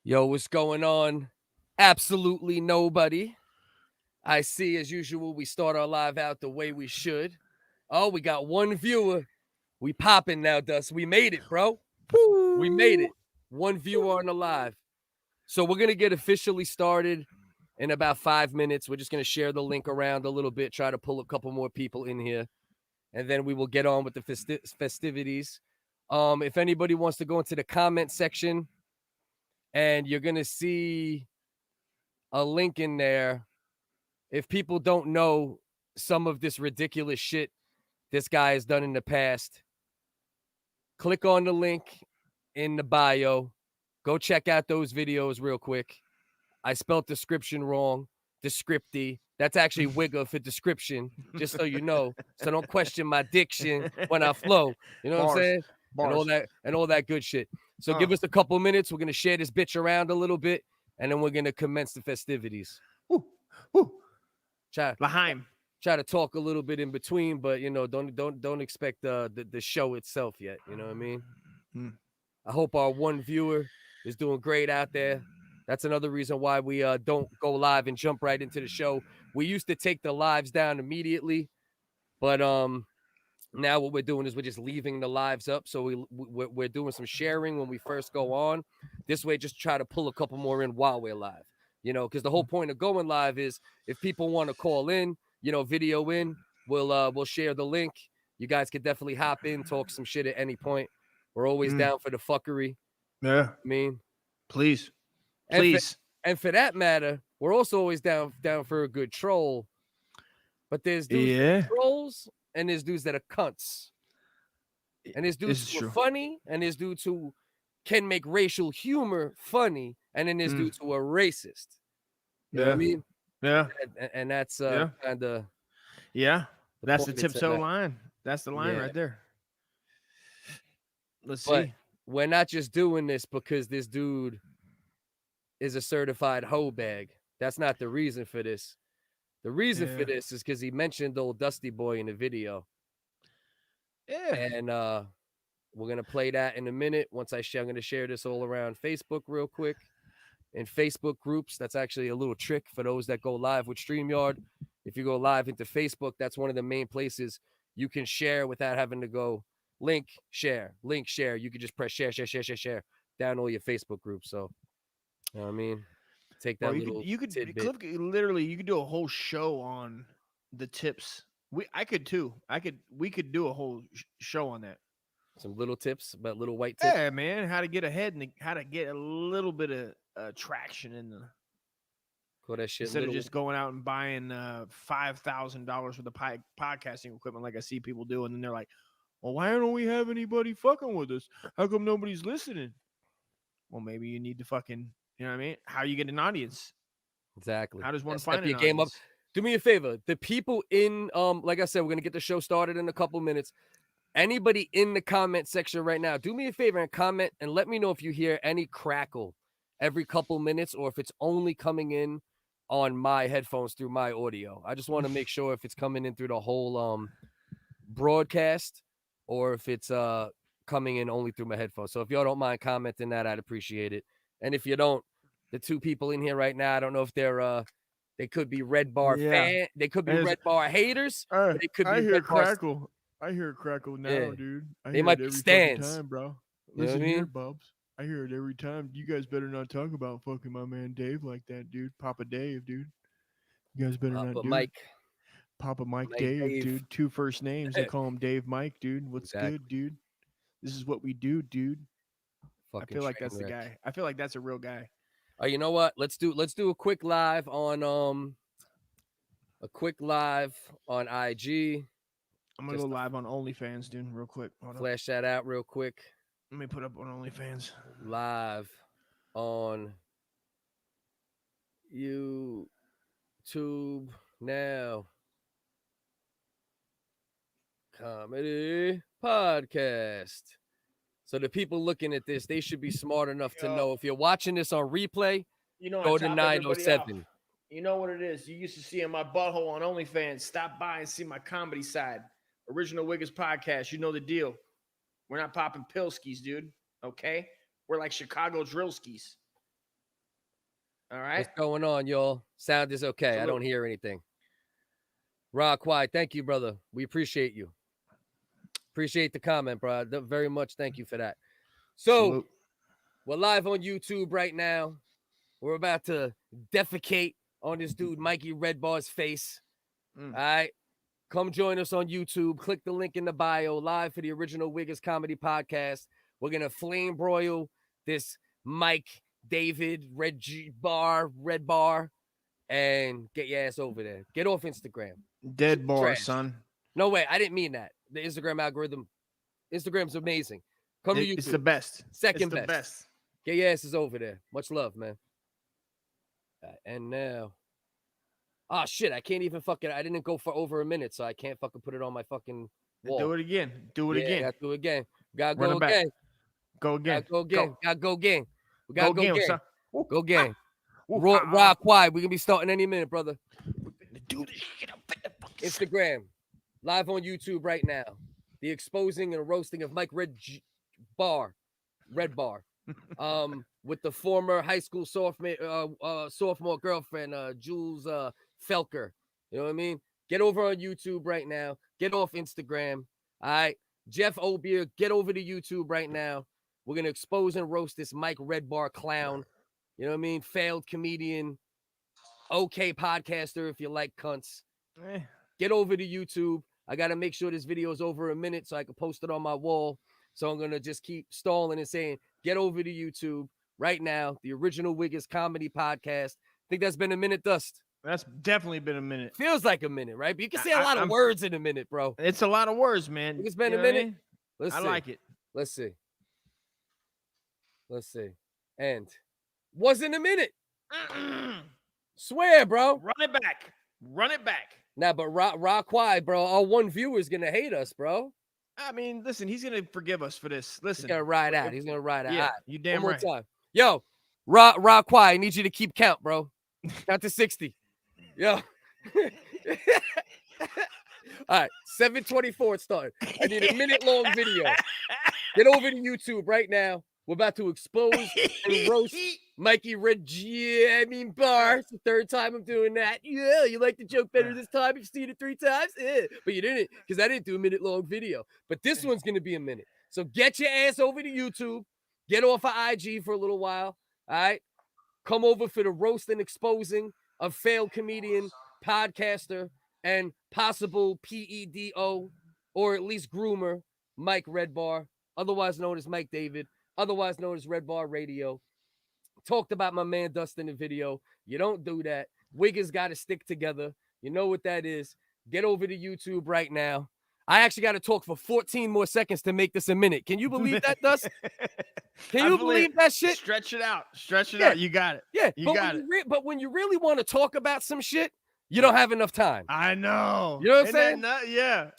Yo, what's going on? Absolutely nobody. I see, as usual, we start our live out the way we should. Oh, we got one viewer. We popping now, Dust. We made it, bro. We made it. One viewer on the live. So we're going to get officially started in about 5 minutes. We're just going to share the link around a little bit, try to pull a couple more people in here, and then we will get on with the festivities. If anybody wants to go into the comment section, and you're going to see a link in there. If people don't know some of this ridiculous shit this guy has done in the past, click on the link in the bio. Go check out those videos real quick. I spelled description wrong. Descripty. That's actually WHigga for description, just so you know. So don't question my diction when I flow. You know what I'm saying? Bars. And all that good shit. So give us a couple minutes. We're gonna share this bitch around a little bit, and then we're gonna commence the festivities. Try to talk a little bit in between, but don't expect the show itself yet. You know what I mean? I hope our one viewer is doing great out there. That's another reason why we don't go live and jump right into the show. We used to take the lives down immediately, but now what we're doing is we're just leaving the lives up. So we're doing some sharing when we first go on. This way, just try to pull a couple more in while we're live. Because the whole point of going live is if people want to call in, video in, we'll share the link. You guys could definitely hop in, talk some shit at any point. We're always down for the fuckery. Yeah. I mean, please. And for that matter, we're also always down for a good troll. But there's dudes that are trolls, and there's dudes that are cunts. And there's dudes who are funny, and there's dudes who can make racial humor funny, and then there's dudes who are racist. You know what I mean? Yeah. And that's kind of... Yeah. That's the tiptoe line. That's the line right there. Let's see. We're not just doing this because this dude is a certified hoe bag. That's not the reason for this. The reason for this is because he mentioned old Dusty Boy in the video. Yeah. And we're going to play that in a minute. Once I'm going to share this all around Facebook real quick. In Facebook groups, that's actually a little trick for those that go live with StreamYard. If you go live into Facebook, that's one of the main places you can share without having to go link, share. You can just press share down all your Facebook groups. So, you know what I mean? Take that you could literally, you could do a whole show on the tips. I could too. We could do a whole show on that. Some little tips about little white tips. Yeah, man. How to get ahead and how to get a little bit of traction in the. Call that shit instead of just going out and buying $5,000 worth of podcasting equipment like I see people do, and then they're like, "Well, why don't we have anybody fucking with us? How come nobody's listening?" Well, maybe you need to fucking, you know what I mean? How you get an audience? Exactly. How does one find your game up? Do me a favor. The people in, like I said, we're gonna get the show started in a couple minutes. Anybody in the comment section right now, do me a favor and comment and let me know if you hear any crackle every couple minutes or if it's only coming in on my headphones through my audio. I just want to make sure if it's coming in through the whole broadcast or if it's coming in only through my headphones. So if y'all don't mind commenting that, I'd appreciate it. And if you don't, the two people in here right now, I don't know if they're they could be Redbar fan, they could be Redbar haters. They could be hear Redbar crackle. I hear it crackle now, dude. They might be stands, time, bro. Listen here, Bubs. I hear it every time. You guys better not talk about fucking my man Dave like that, dude. Papa Dave, dude. You guys better not do Mike. Papa Mike Dave, dude. 2 first names. They call him Dave Mike, dude. What's good, dude? This is what we do, dude. I feel like that's the guy. I feel like that's a real guy. Oh, you know what? Let's do a quick live on IG. I'm gonna go live on OnlyFans, dude, real quick. Flash that out real quick. Let me put up on OnlyFans. Live on YouTube now. Comedy podcast. So the people looking at this, they should be smart enough to know if you're watching this on replay, go to 907. You know what it is. You used to see in my butthole on OnlyFans. Stop by and see my comedy side. Original WHigga's podcast. You know the deal. We're not popping pill skis, dude. Okay? We're like Chicago drill skis. All right. What's going on, y'all? Sound is okay. Salute. I don't hear anything. Raa Kwai, thank you, brother. We appreciate you. Appreciate the comment, bro. Very much. Thank you for that. So, Salute. we're live on YouTube right now. We're about to defecate on this dude, Mikey Redbar's face. All right. Come join us on YouTube. Click the link in the bio. Live for the original WHigga's comedy podcast. We're going to flame broil this Mike David Redbar, and get your ass over there. Get off Instagram. Dead bar, Trash. son. No way. I didn't mean that. The Instagram algorithm. Instagram's amazing. Come to YouTube. It's the best. Second it's the best. Get your asses over there. Much love, man. And now. Oh, shit. I can't even fucking. I didn't go for over a minute, so I can't fucking put it on my fucking wall. Do it again. Do it again. Gotta do it again. Gotta Run go it back. again. Go again. Gotta go again. Go. Gotta go again. We gotta go again, again. son. Go again. Ooh, Raa Kwai. We're gonna be starting any minute, brother. Do this shit. Instagram. Live on YouTube right now. The exposing and roasting of Mike Redbar. With the former high school sophomore girlfriend, Jules Felker. You know what I mean? Get over on YouTube right now. Get off Instagram. All right. Jeff Obier, get over to YouTube right now. We're going to expose and roast this Mike Redbar clown. You know what I mean? Failed comedian. Okay podcaster if you like cunts. Get over to YouTube. I got to make sure this video is over a minute so I can post it on my wall. So I'm going to just keep stalling and saying, get over to YouTube right now. The original WHigga's comedy podcast. I think that's been a minute, Dust. That's definitely been a minute. Feels like a minute, right? But you can say a lot of words in a minute, bro. It's a lot of words, man. It's been a minute. I mean? Let's I see. like it. Let's see. Let's see. And wasn't a minute. Swear, bro. Run it back. Run it back. Nah, but Raa Kwai, bro, our one viewer is gonna hate us, bro. I mean, listen, he's gonna forgive us for this. Listen, He's gonna ride out. He's gonna ride out. Yeah, All right. you damn One right. more time. Yo, Raa Kwai, I need you to keep count, bro. Count to 60. Yo. All right, 7:24 it's starting. I need a minute-long video. Get over to YouTube right now. We're about to expose and roast Mikey Redbar. It's the third time I'm doing that. Yeah, you like the joke better this time? You've seen it 3 times? Yeah. But you didn't, because I didn't do a minute-long video. But this one's going to be a minute. So get your ass over to YouTube. Get off of IG for a little while. All right? Come over for the roast and exposing of failed comedian, podcaster, and possible PEDO, or at least groomer, Mike Redbar, otherwise known as Mike David, otherwise known as Redbar Radio. Talked about my man Dustin in the video. You don't do that. WHigga's got to stick together. You know what that is. Get over to YouTube right now. I actually got to talk for 14 more seconds to make this a minute. Can you believe that, Dust? Can you believe that shit? Stretch it out. Stretch it out. You got it. Yeah, you got it. But when you really want to talk about some shit, you don't have enough time. I know. You know what I'm saying? Yeah.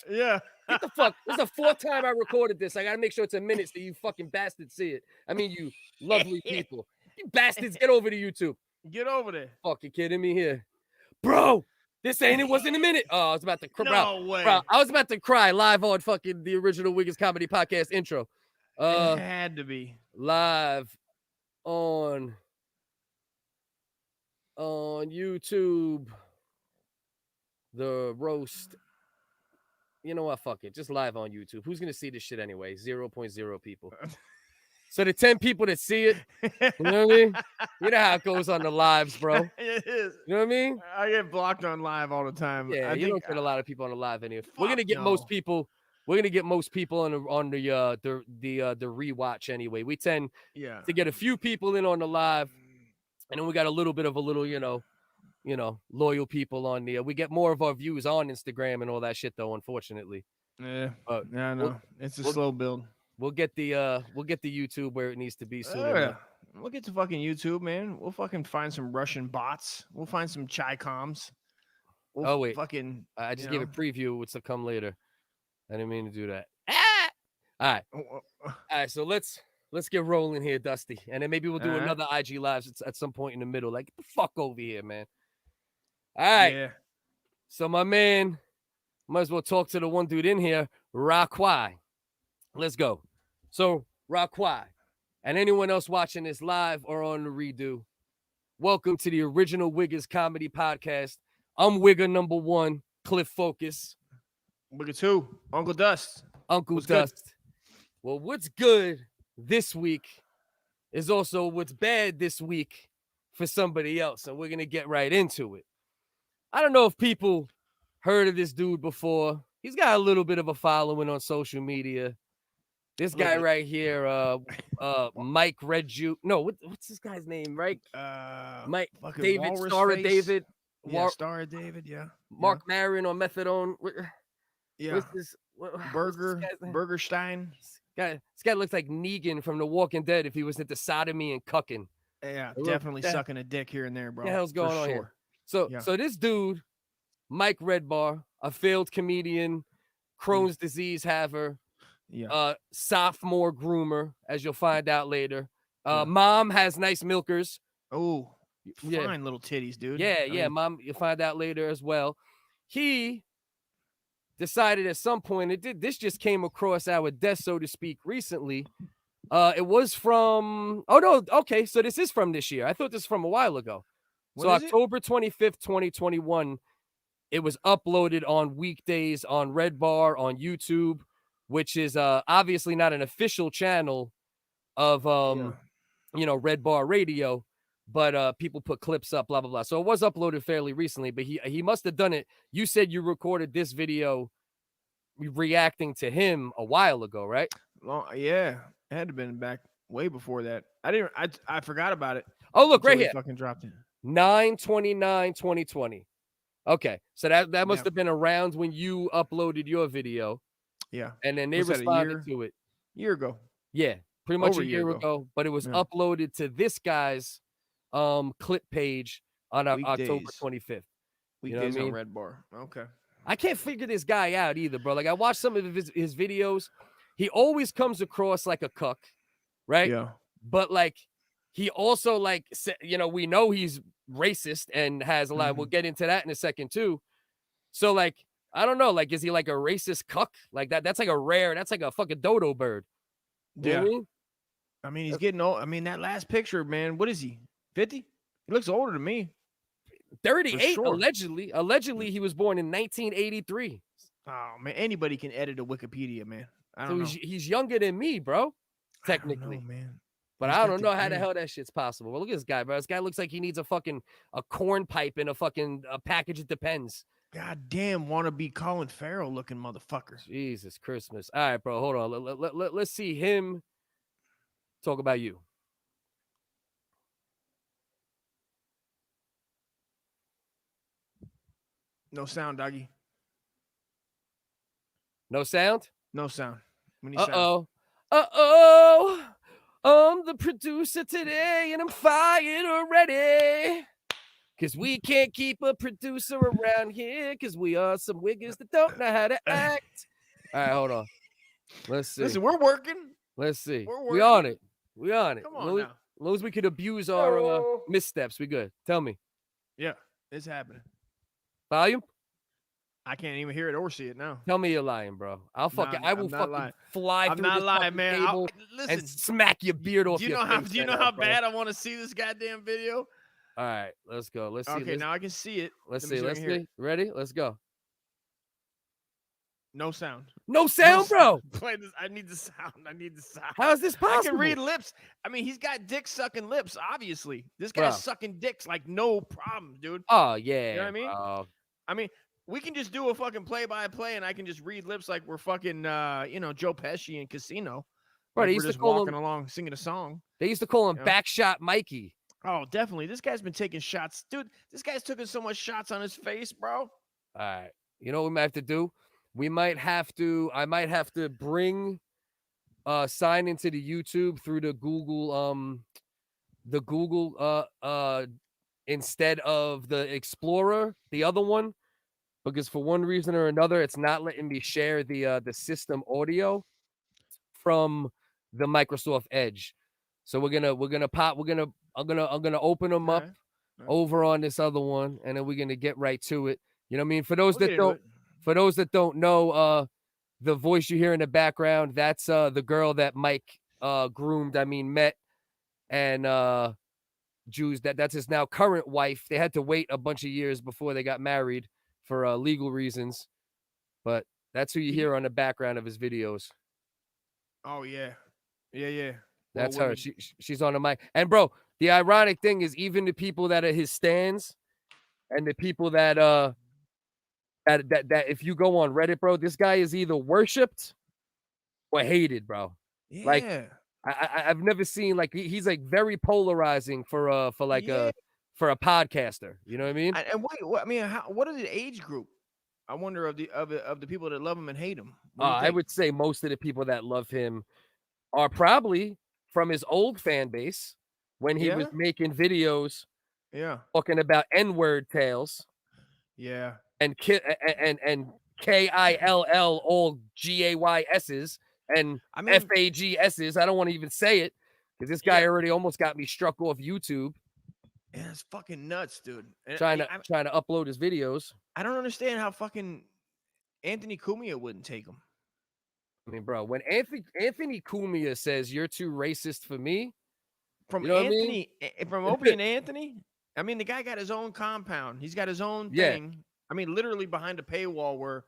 Get the fuck. This is the 4th time I recorded this. I got to make sure it's a minute so you fucking bastards see it. I mean, you lovely people. You bastards, get over to YouTube. Get over there. Fucking kidding me here. Bro, this ain't it wasn't a minute. Oh, I was about to cry. No way. Bro, I was about to cry live on fucking the original WHigga's comedy podcast intro. It had to be. Live on YouTube. The roast. You know what? Fuck it. Just live on YouTube. Who's going to see this shit anyway? 0.0 people. So the 10 people that see it, you know what I mean? You know how it goes on the lives, bro. It is. You know what I mean? I get blocked on live all the time. Yeah, I you think don't get a lot of people on the live anyway. We're Fuck gonna get no. most people. We're gonna get most people on the rewatch anyway. We tend to get a few people in on the live, and then we got a little bit of loyal people on there. We get more of our views on Instagram and all that shit, though. Unfortunately, Yeah, but I know. It's a slow build. We'll get the YouTube where it needs to be soon. Yeah. We'll get to fucking YouTube, man. We'll fucking find some Russian bots. We'll find some chai comms. Oh wait, fucking! I just gave a preview. What's to come later. I didn't mean to do that. All right. So let's get rolling here, Dusty, and then maybe we'll do another IG lives at some point in the middle. Like, get the fuck over here, man. All right. Yeah. So my man, might as well talk to the one dude in here, Raa Kwai. Let's go. So Raa Kwai, and anyone else watching this live or on the redo, Welcome to the original WHigga's comedy podcast. I'm WHigga number 1, Cliff Focus. WHigga 2, Uncle Dust. Uncle What's Dust. good? Well, what's good this week is also what's bad this week for somebody else, and we're going to get right into it. I don't know if people heard of this dude before. He's got a little bit of a following on social media. This guy right here, Mike Redbar. No, what's this guy's name, right? Mike David, Star of David. Yeah, Star of David, yeah. Mark Maron on methadone. Yeah. What's this? Burgerstein. This guy looks like Negan from The Walking Dead if he was into sodomy and cucking. Yeah, definitely sucking a dick here and there, bro. What the hell's going on here? So this dude, Mike Redbar, a failed comedian, Crohn's disease haver, sophomore groomer, as you'll find out later. Mom has nice milkers. Oh, fine little titties, dude. Yeah, mom, you'll find out later as well. He decided at some point, this just came across our desk, so to speak, recently. It was from, so this is from this year. I thought this was from a while ago. So October 25th, 2021, it was uploaded on weekdays on Redbar on YouTube, which is obviously not an official channel of Redbar Radio, but people put clips up, blah blah blah. So it was uploaded fairly recently, but he must have done it. You said you recorded this video reacting to him a while ago, right? Well, yeah, it had to have been back way before that. I forgot about it. Oh, look right here. Fucking dropped it. 9/29/2020. Okay, so that must have been around when you uploaded your video. Yeah. And then they responded to it. Year ago. Yeah, pretty much a year ago. But it was uploaded to this guy's clip page on October 25th. Weekdays on Redbar. Okay. I can't figure this guy out either, bro. Like I watched some of his videos. He always comes across like a cuck, right? Yeah. But like he also we know he's racist and has a lot. We'll get into that in a second too. So like I don't know, like is he like a racist cuck? Like that's like that's like a fucking dodo bird. You know what I mean? I mean, he's getting old. I mean, that last picture, man, what is he? 50? He looks older than me. 38 allegedly. Allegedly he was born in 1983. Oh man, anybody can edit a Wikipedia, man. I don't know. He's younger than me, bro. Technically. I don't know, man. But I don't know how the hell that shit's possible. Well, look at this guy, bro. This guy looks like he needs a corn pipe and a package. It depends. God damn, wannabe Colin Farrell looking motherfucker. Jesus Christmas. All right, bro. Hold on. Let's see him talk about you. No sound, doggy. No sound? No sound. Uh-oh. I'm the producer today and I'm fired already. Because we can't keep a producer around here because we are some WHiggas that don't know how to act. All right, hold on. Let's see. Listen, we're working. Let's see. We on it. Come on now. As long as we could abuse our missteps, we good. Tell me. Yeah, it's happening. Volume? I can't even hear it or see it now. Tell me you're lying, bro. I will fucking lying. fly I'm through not this lying, man. table and smack your beard off. Do you know how bad I want to see this goddamn video? All right, let's go. Let's see. Okay, now I can see it. Let's see. Ready? Let's go. No sound. No sound, bro. Play this. I need the sound. How is this possible? I can read lips. I mean, he's got dick sucking lips, obviously. This guy's sucking dicks like no problem, dude. Oh, yeah. You know what I mean? I mean, we can just do a fucking play-by-play and I can just read lips like we're fucking, Joe Pesci in Casino. Right, like we're just walking along singing a song. They used to call him Backshot Mikey. Oh, definitely. This guy's been taking shots. Dude, this guy's taking so much shots on his face, bro. All right. You know what we might have to do? I might have to bring sign into the YouTube through the Google instead of the Explorer, the other one, because for one reason or another, it's not letting me share the system audio from the Microsoft Edge. So I'm gonna open them up over on this other one, and then we're gonna get right to it. You know what I mean? For those that don't know, the voice you hear in the background, that's the girl that Mike met, and Jews. That's his now current wife. They had to wait a bunch of years before they got married for legal reasons, but that's who you hear on the background of his videos. Oh yeah, yeah. That's her. She's on the mic. And bro, the ironic thing is, even the people that are his stands, and the people that that if you go on Reddit, bro, this guy is either worshipped or hated, bro. Yeah. Like I've never seen like he's like very polarizing for a podcaster. You know what I mean? And what I mean, what is the age group? I wonder of the people that love him and hate him. I would say most of the people that love him are probably from his old fan base when he was making videos, talking about N-word tales, and KILL all GAYS's and FAGS's. I don't want to even say it because this guy already almost got me struck off YouTube. Yeah, it's fucking nuts, dude. Trying to upload his videos. I don't understand how fucking Anthony Cumia wouldn't take him. I mean, bro, when Anthony Cumia says you're too racist for me, from Anthony, from Opie and Anthony, I mean, the guy got his own compound. He's got his own thing. I mean, literally behind a paywall where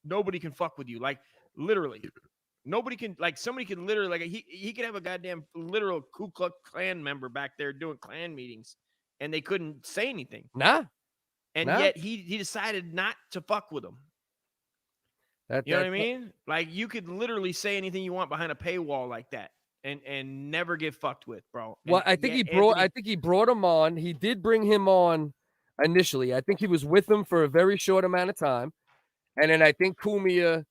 nobody can fuck with you. Like, literally. Nobody can, like, somebody can literally, like, he could have a goddamn literal Ku Klux Klan member back there doing Klan meetings, and they couldn't say anything. Nah. Yet he decided not to fuck with them. You know what I mean? Like, you could literally say anything you want behind a paywall like that and never get fucked with, bro. Well, I think he brought him on. He did bring him on initially. I think he was with him for a very short amount of time. And then I think Cumia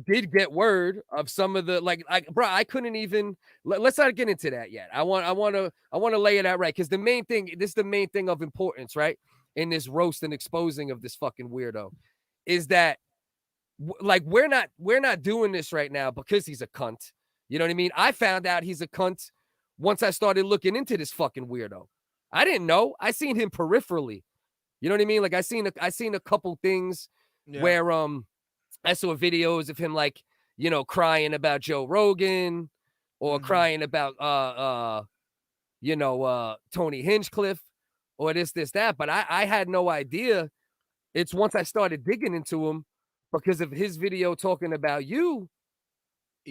did get word of some of the like bro, I couldn't even let's not get into that yet. I want to lay it out right, because this is the main thing of importance, right? In this roast and exposing of this fucking weirdo is that like we're not doing this right now because he's a cunt. You know what I mean? I found out he's a cunt once I started looking into this fucking weirdo. I didn't know. I seen him peripherally. You know what I mean? Like I seen a couple things where I saw videos of him like, you know, crying about Joe Rogan or crying about Tony Hinchcliffe or this, that. But I had no idea. It's once I started digging into him because of his video talking about you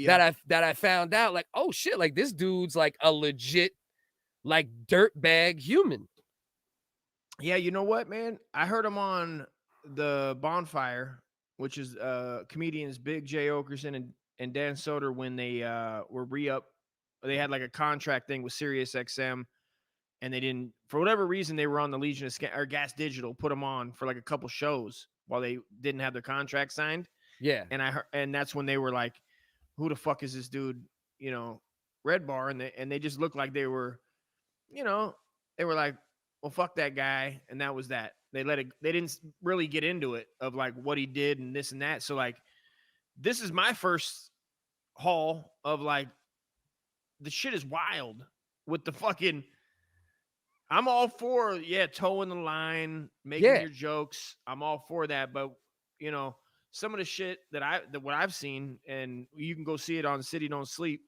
that I found out, like, oh shit, like this dude's like a legit like dirtbag human. Yeah, you know what, man? I heard him on the Bonfire, which is comedians Big J Okerson and Dan Soder when they were re-up. They had like a contract thing with Sirius XM, and they didn't, for whatever reason, they were on the Legion of or Gas Digital, put them on for like a couple shows while they didn't have their contract signed. Yeah. And I heard, and that's when they were like, who the fuck is this dude, you know, Redbar? And they just looked like they were, you know, they were like, well, fuck that guy. And that was that. They didn't really get into it of like what he did and this and that. So like, this is my first haul of like, the shit is wild with the fucking, I'm all for, towing the line, making your jokes. I'm all for that. But, you know, some of the shit what I've seen, and you can go see it on City Don't Sleep,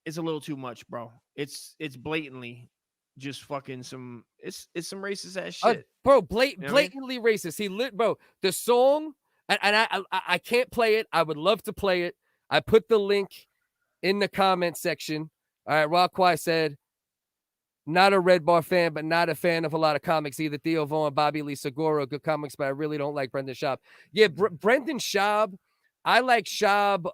it's a little too much, bro. It's blatantly just fucking it's some racist ass shit. Bro, blatantly racist. He lit, bro. The song, and I can't play it. I would love to play it. I put the link in the comment section. All right, Raa Kwai said, not a Redbar fan, but not a fan of a lot of comics either. Theo Vaughn, Bobby Lee Segura, good comics, but I really don't like Brendan Shaub. Yeah, Brendan Shaub, I like Shaub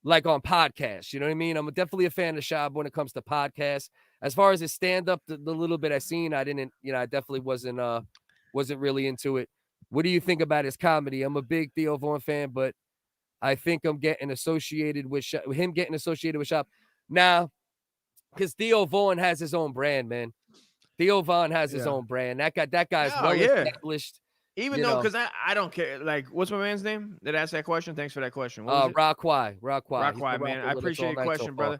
like on podcasts. You know what I mean? I'm definitely a fan of Shaub when it comes to podcasts. As far as his stand-up, the little bit I seen, I didn't, I definitely wasn't really into it. What do you think about his comedy? I'm a big Theo Vaughn fan, but I think I'm getting associated with him getting associated with Shaub. Now, because Theo Vaughn has his own brand, man. Theo Vaughn has his own brand. That guy's established. Even though, because I don't care. Like, what's my man's name that asked that question? Thanks for that question. Raa Kwai. Raa Kwai, man. I appreciate your question, brother.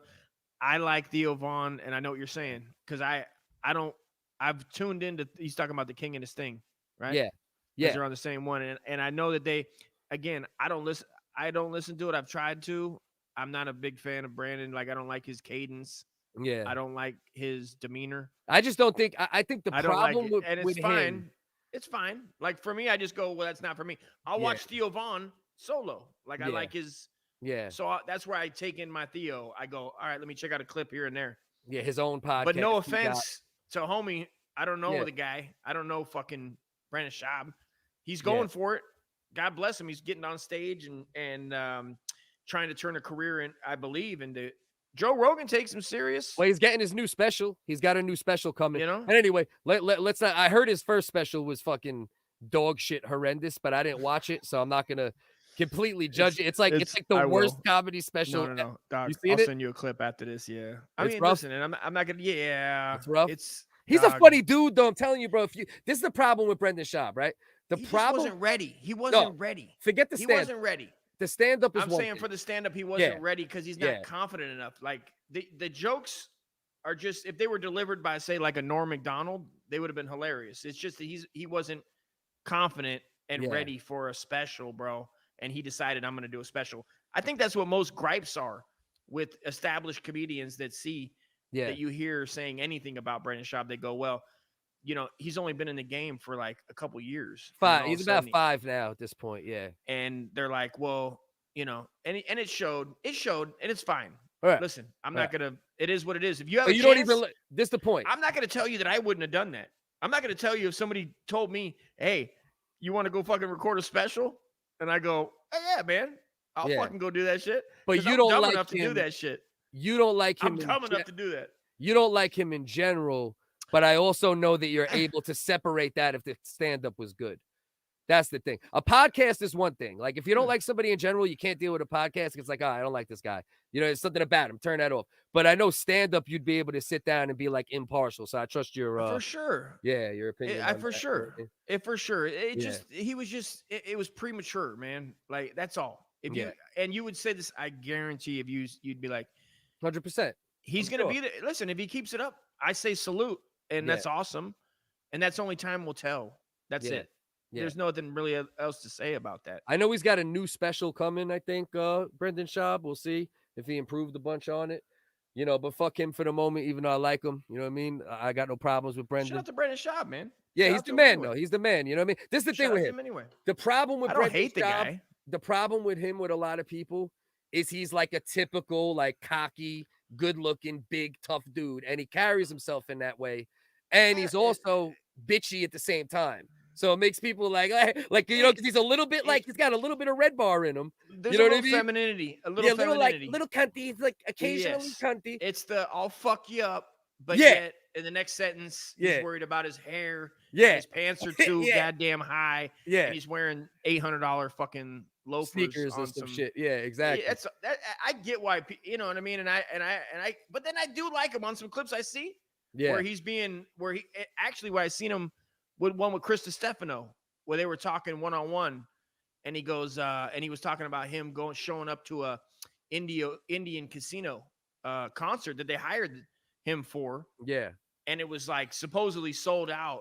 I like Theo Vaughn, and I know what you're saying, because I've tuned into, he's talking about the King and the Sting, right? Yeah. They're on the same one, and I know that they, again, I don't listen to it. I've tried to. I'm not a big fan of Brandon. Like, I don't like his cadence. Yeah. I don't like his demeanor. I just don't think. I think the I don't like problem it, and it's with fine. him. It's fine. Like for me, I just go, well, that's not for me. I'll Yeah. watch Theo Vaughn solo. Like I Yeah. like his. Yeah. So that's where I take in my Theo. I go, all right, let me check out a clip here and there. Yeah. His own podcast. But no he got- offense to homie, I don't know Yeah. the guy. I don't know fucking Brendan Shaub. He's going for it. God bless him. He's getting on stage and trying to turn a career in, I believe, into. Joe Rogan takes him serious. Well, he's getting his new special. He's got a new special coming. You know? And anyway, let's not. I heard his first special was fucking dog shit horrendous, but I didn't watch it, so I'm not gonna completely judge it. It's like the I worst will. comedy special. No, Doc. You seen I'll it? send you a clip after this. Yeah, I It's mean, rough. listen, and I'm not gonna. Yeah, It's rough. He's dog, a funny dude, though. I'm telling you, bro. This is the problem with Brendan Schaub, right? The he problem just wasn't ready. He wasn't ready. Forget the He stand. wasn't ready. The stand up is. I'm one saying thing. for the stand up, he wasn't ready because he's not confident enough. Like the jokes are just, if they were delivered by, say, like a Norm Macdonald, they would have been hilarious. It's just that he wasn't confident and ready for a special, bro. And he decided, I'm going to do a special. I think that's what most gripes are with established comedians that see that you hear saying anything about Brendan Schaub. They go, well, you know, he's only been in the game for like a couple years. 5. He's about 5 now at this point. Yeah. And they're like, well, you know, and it showed, and it's fine. Right. Listen, I'm not going to, it is what it is. If you have you don't even, this is the point. I'm not going to tell you that I wouldn't have done that. I'm not going to tell you if somebody told me, hey, you want to go fucking record a special? And I go, hey, yeah, man, I'll fucking go do that shit. But you don't dumb like enough him to do that shit. You don't like him. I'm dumb enough to do that. You don't like him in general, but I also know that you're able to separate that if the stand-up was good. That's the thing. A podcast is one thing. Like if you don't like somebody in general, you can't deal with a podcast. It's like, I don't like this guy. You know, it's something about him. Turn that off. But I know stand-up, you'd be able to sit down and be like impartial. So I trust your for sure. Yeah, your opinion. For sure. It was premature, man. Like that's all. If you and you would say this, I guarantee if you'd be like 100%. He's gonna be there. Listen, if he keeps it up, I say salute. And that's awesome. And that's only time will tell. That's it. Yeah. There's nothing really else to say about that. I know he's got a new special coming, I think, Brendan Schaub. We'll see if he improved a bunch on it. You know, but fuck him for the moment, even though I like him. You know what I mean? I got no problems with Brendan. Shout out to Brendan Schaub, man. Yeah, he's the man, though. He's the man. You know what I mean? This is the thing with him. Anyway. The problem with Brendan Schaub, the guy. The problem with him with a lot of people is he's like a typical, like cocky, good-looking, big, tough dude. And he carries himself in that way. And he's also bitchy at the same time. So it makes people like you know, because he's a little bit like he's got a little bit of Redbar in him. There's you know a little what I mean? femininity, a little femininity, little cunty. He's like occasionally cunty. It's the I'll fuck you up, but yet in the next sentence he's worried about his hair. Yeah, his pants are too goddamn high. Yeah, and he's wearing $800 fucking loafers sneakers on and some some shit. Yeah, exactly. I get why, you know what I mean. And I but then I do like him on some clips I see. Yeah, where I seen him with one with Chris Stefano, where they were talking one-on-one, and he goes, and he was talking about him showing up to a Indian casino concert that they hired him for. Yeah. And it was like supposedly sold out.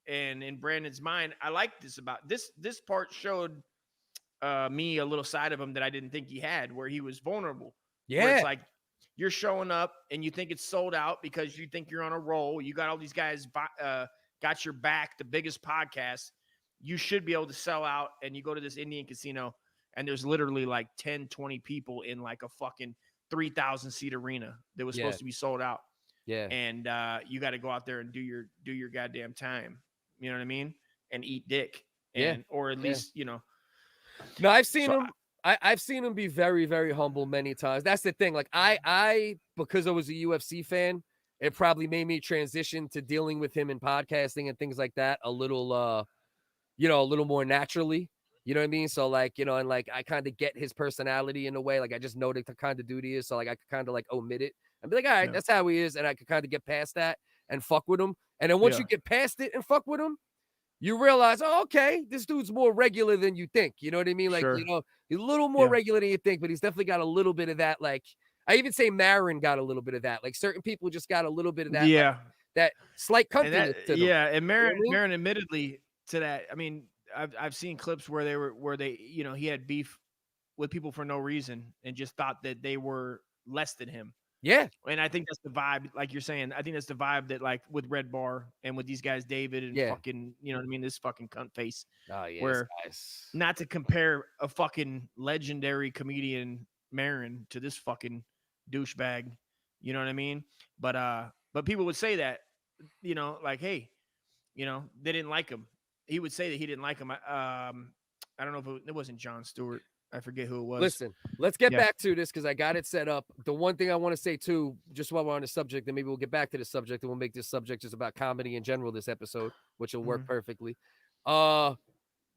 And in Brandon's mind, I like this about this part showed me a little side of him that I didn't think he had, where he was vulnerable. Yeah. Where it's like, you're showing up and you think it's sold out because you think you're on a roll. You got all these guys got your back, the biggest podcast. You should be able to sell out. And you go to this Indian casino and there's literally like 10, 20 people in like a fucking 3,000 seat arena that was supposed to be sold out. Yeah. And you got to go out there and do your goddamn time. You know what I mean? And eat dick. Or at least, you know. No, I've seen him. I've seen him be very, very humble many times. That's the thing. Like I because I was a UFC fan, it probably made me transition to dealing with him in podcasting and things like that a little, you know, a little more naturally. You know what I mean? So like, you know, and like I kind of get his personality in a way. Like I just know the kind of dude he is. So like I could kind of like omit it and be like, all right, that's how he is. And I could kind of get past that and fuck with him. And then once you get past it and fuck with him, you realize, oh, okay, this dude's more regular than you think. You know what I mean? Like, you know, he's a little more regular than you think, but he's definitely got a little bit of that. Like, I even say Marin got a little bit of that. Like, certain people just got a little bit of that. Yeah. Like, that slight country. And Marin admittedly to that. I mean, I've seen clips where they, you know, he had beef with people for no reason and just thought that they were less than him. Yeah. And I think that's the vibe, like you're saying. I think that's the vibe that, like, with Redbar and with these guys, David and Yeah. fucking, you know what I mean? This fucking cunt face. Oh yeah. Where, Guys. not to compare a fucking legendary comedian Marin to this fucking douchebag, you know what I mean? But people would say that, you know, like, hey, you know, they didn't like him. He would say that he didn't like him. I don't know if it wasn't Jon Stewart. I forget who it was. Listen, let's get Yeah. back to this because I got it set up. The one thing I want to say too, just while we're on the subject, and maybe we'll get back to the subject and we'll make this subject just about comedy in general this episode, which will work perfectly.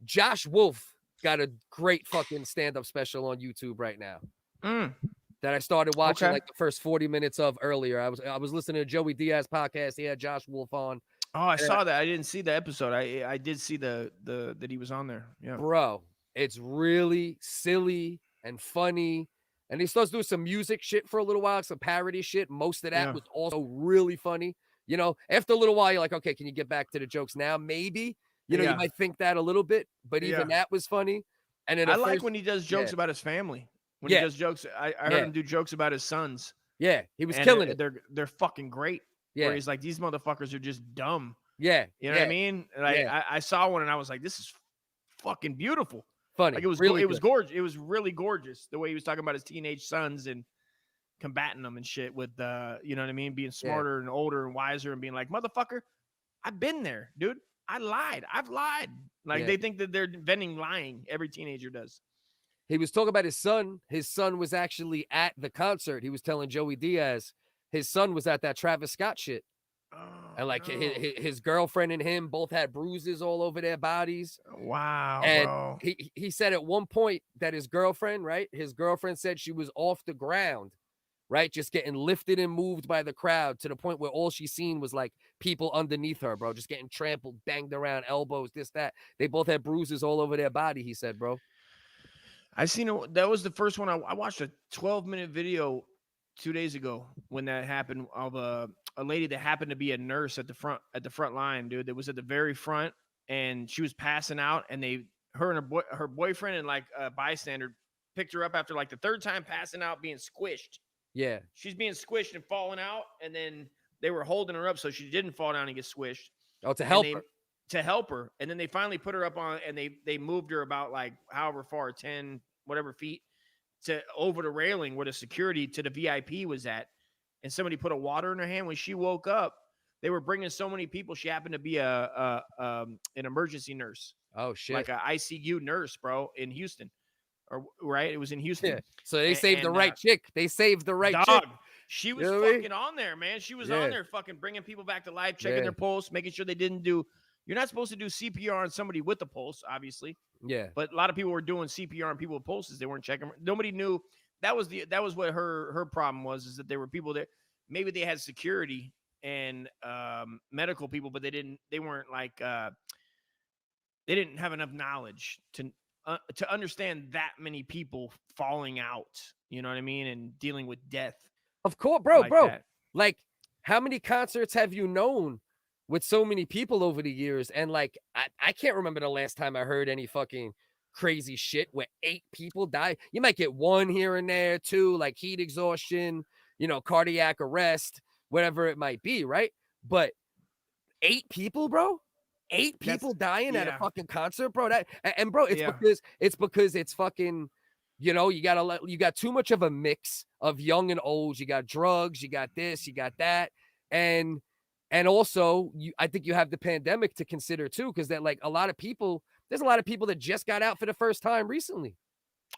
Josh Wolf got a great fucking stand-up special on YouTube right now that I started watching like the first 40 minutes of earlier. I was listening to Joey Diaz podcast. He had Josh Wolf on. Oh, I saw that. I didn't see the episode. I did see the that he was on there. Yeah, bro, it's really silly and funny. And he starts doing some music shit for a little while, some parody shit. Most of that was also really funny. You know, after a little while, you're like, okay, can you get back to the jokes now? Maybe. You know, you might think that a little bit, but even that was funny. And then I like when he does jokes about his family. When he does jokes, I heard him do jokes about his sons. Yeah, he was killing it. They're fucking great. Yeah. Where he's like, these motherfuckers are just dumb. Yeah. You know what I mean? Like, I saw one and I was like, this is fucking beautiful. Funny. Like, it was really it was gorgeous. It was really gorgeous the way he was talking about his teenage sons and combating them and shit with you know what I mean, being smarter and older and wiser and being like, motherfucker, I've been there, dude. I've lied. Like, they think that they're inventing lying. Every teenager does. He was talking about his son. His son was actually at the concert. He was telling Joey Diaz his son was at that Travis Scott shit. And like his girlfriend and him both had bruises all over their bodies. Wow. And bro. he said at one point that his girlfriend said she was off the ground, right? Just getting lifted and moved by the crowd to the point where all she seen was like people underneath her, bro, just getting trampled, banged around, elbows, this, that. They both had bruises all over their body, he said, bro. I seen that was the first one. I watched a 12-minute video 2 days ago when that happened of a lady that happened to be a nurse at the front line, dude, that was at the very front, and she was passing out, and her and her boyfriend and like a bystander picked her up after like the third time passing out, being squished. Yeah. She's being squished and falling out, and then they were holding her up so she didn't fall down and get squished. Oh, to help her. To help her. And then they finally put her up on, and they moved her about like however far, 10 whatever feet, to over the railing where the security to the VIP was at. And somebody put a water in her hand. When she woke up, they were bringing so many people. She happened to be an emergency nurse. Oh shit. Like a ICU nurse, bro, in Houston. Or right? It was in Houston. Yeah. So they saved the right chick. They saved the right chick. chick. She was fucking on there, man. She was on there fucking bringing people back to life, checking their pulse, making sure they didn't do. You're not supposed to do CPR on somebody with a pulse, obviously. Yeah. But a lot of people were doing CPR on people with pulses. They weren't checking. Nobody knew. That was what her problem was, is that there were people that maybe they had security and medical people, but they weren't like they didn't have enough knowledge to understand that many people falling out. You know what I mean? And dealing with death. Of course, bro. That. Like, how many concerts have you known with so many people over the years? And like, I can't remember the last time I heard any fucking crazy shit where 8 people die. You might get one here and there too, like heat exhaustion, you know, cardiac arrest, whatever it might be, right? But 8 people, bro, 8 people dying at a fucking concert, bro. Bro, it's because it's fucking, you know, you got too much of a mix of young and old. You got drugs, you got this, you got that, and also I think you have the pandemic to consider too, because that like there's a lot of people that just got out for the first time recently.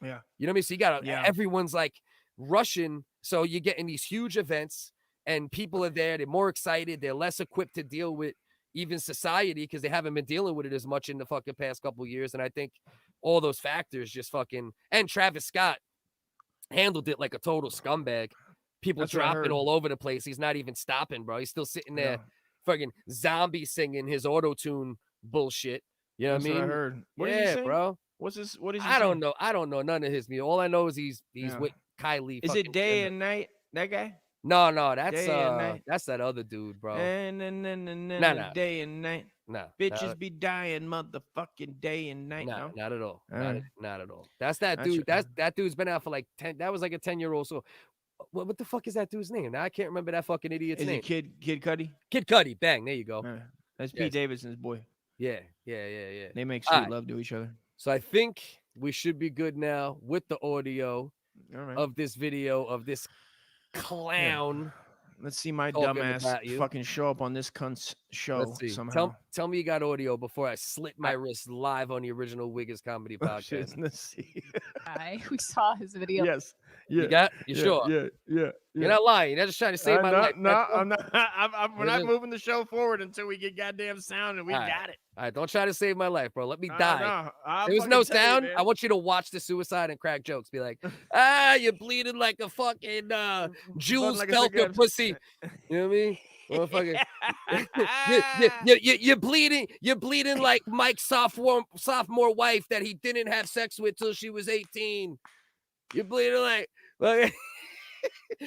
Yeah, you know what I mean. So you got everyone's like rushing. So you're getting these huge events, and people are there. They're more excited. They're less equipped to deal with even society because they haven't been dealing with it as much in the fucking past couple of years. And I think all those factors just fucking, and Travis Scott handled it like a total scumbag. People dropping all over the place. He's not even stopping, bro. He's still sitting there fucking zombie singing his auto-tune bullshit. You know what I mean? What I heard. What is he saying? Bro. What's this? What is he I don't know. I don't know none of his music. All I know is he's with Kylie. Is it Day and Night? That guy? No, that's that other dude, bro. Nah. Day and night. Nah. Bitches be dying motherfucking day and night. Nah, no? not at all. Not at all. That's that dude. That dude's been out for like 10. That was like a 10-year-old. So What the fuck is that dude's name? Now I can't remember that fucking idiot's Is name. it Kid Cudi? Kid Cudi. Bang. There you go. That's Yes. Pete Davidson's boy. Yeah. They make All sweet right. love to each other. So I think we should be good now with the audio All right. of this video of this clown. Let's see my talking dumbass about you. fucking show up on this cunt's show Let's see. somehow. Tell me you got audio before I slit my wrist live on the original WHigga's comedy podcast. Let's see. We saw his video. Yes. Yeah. You sure? Yeah. You're not lying. You're just trying to save my life. No, I'm not. We're not moving the show forward until we get goddamn sound, and we got it. All right, don't try to save my life, bro. Let me die. No, there was no sound. I want you to watch the suicide and crack jokes. Be like, you're bleeding like a fucking Jules like Felker pussy. You know what I mean? Motherfucker. You're bleeding like Mike's sophomore wife that he didn't have sex with till she was 18. You're bleeding like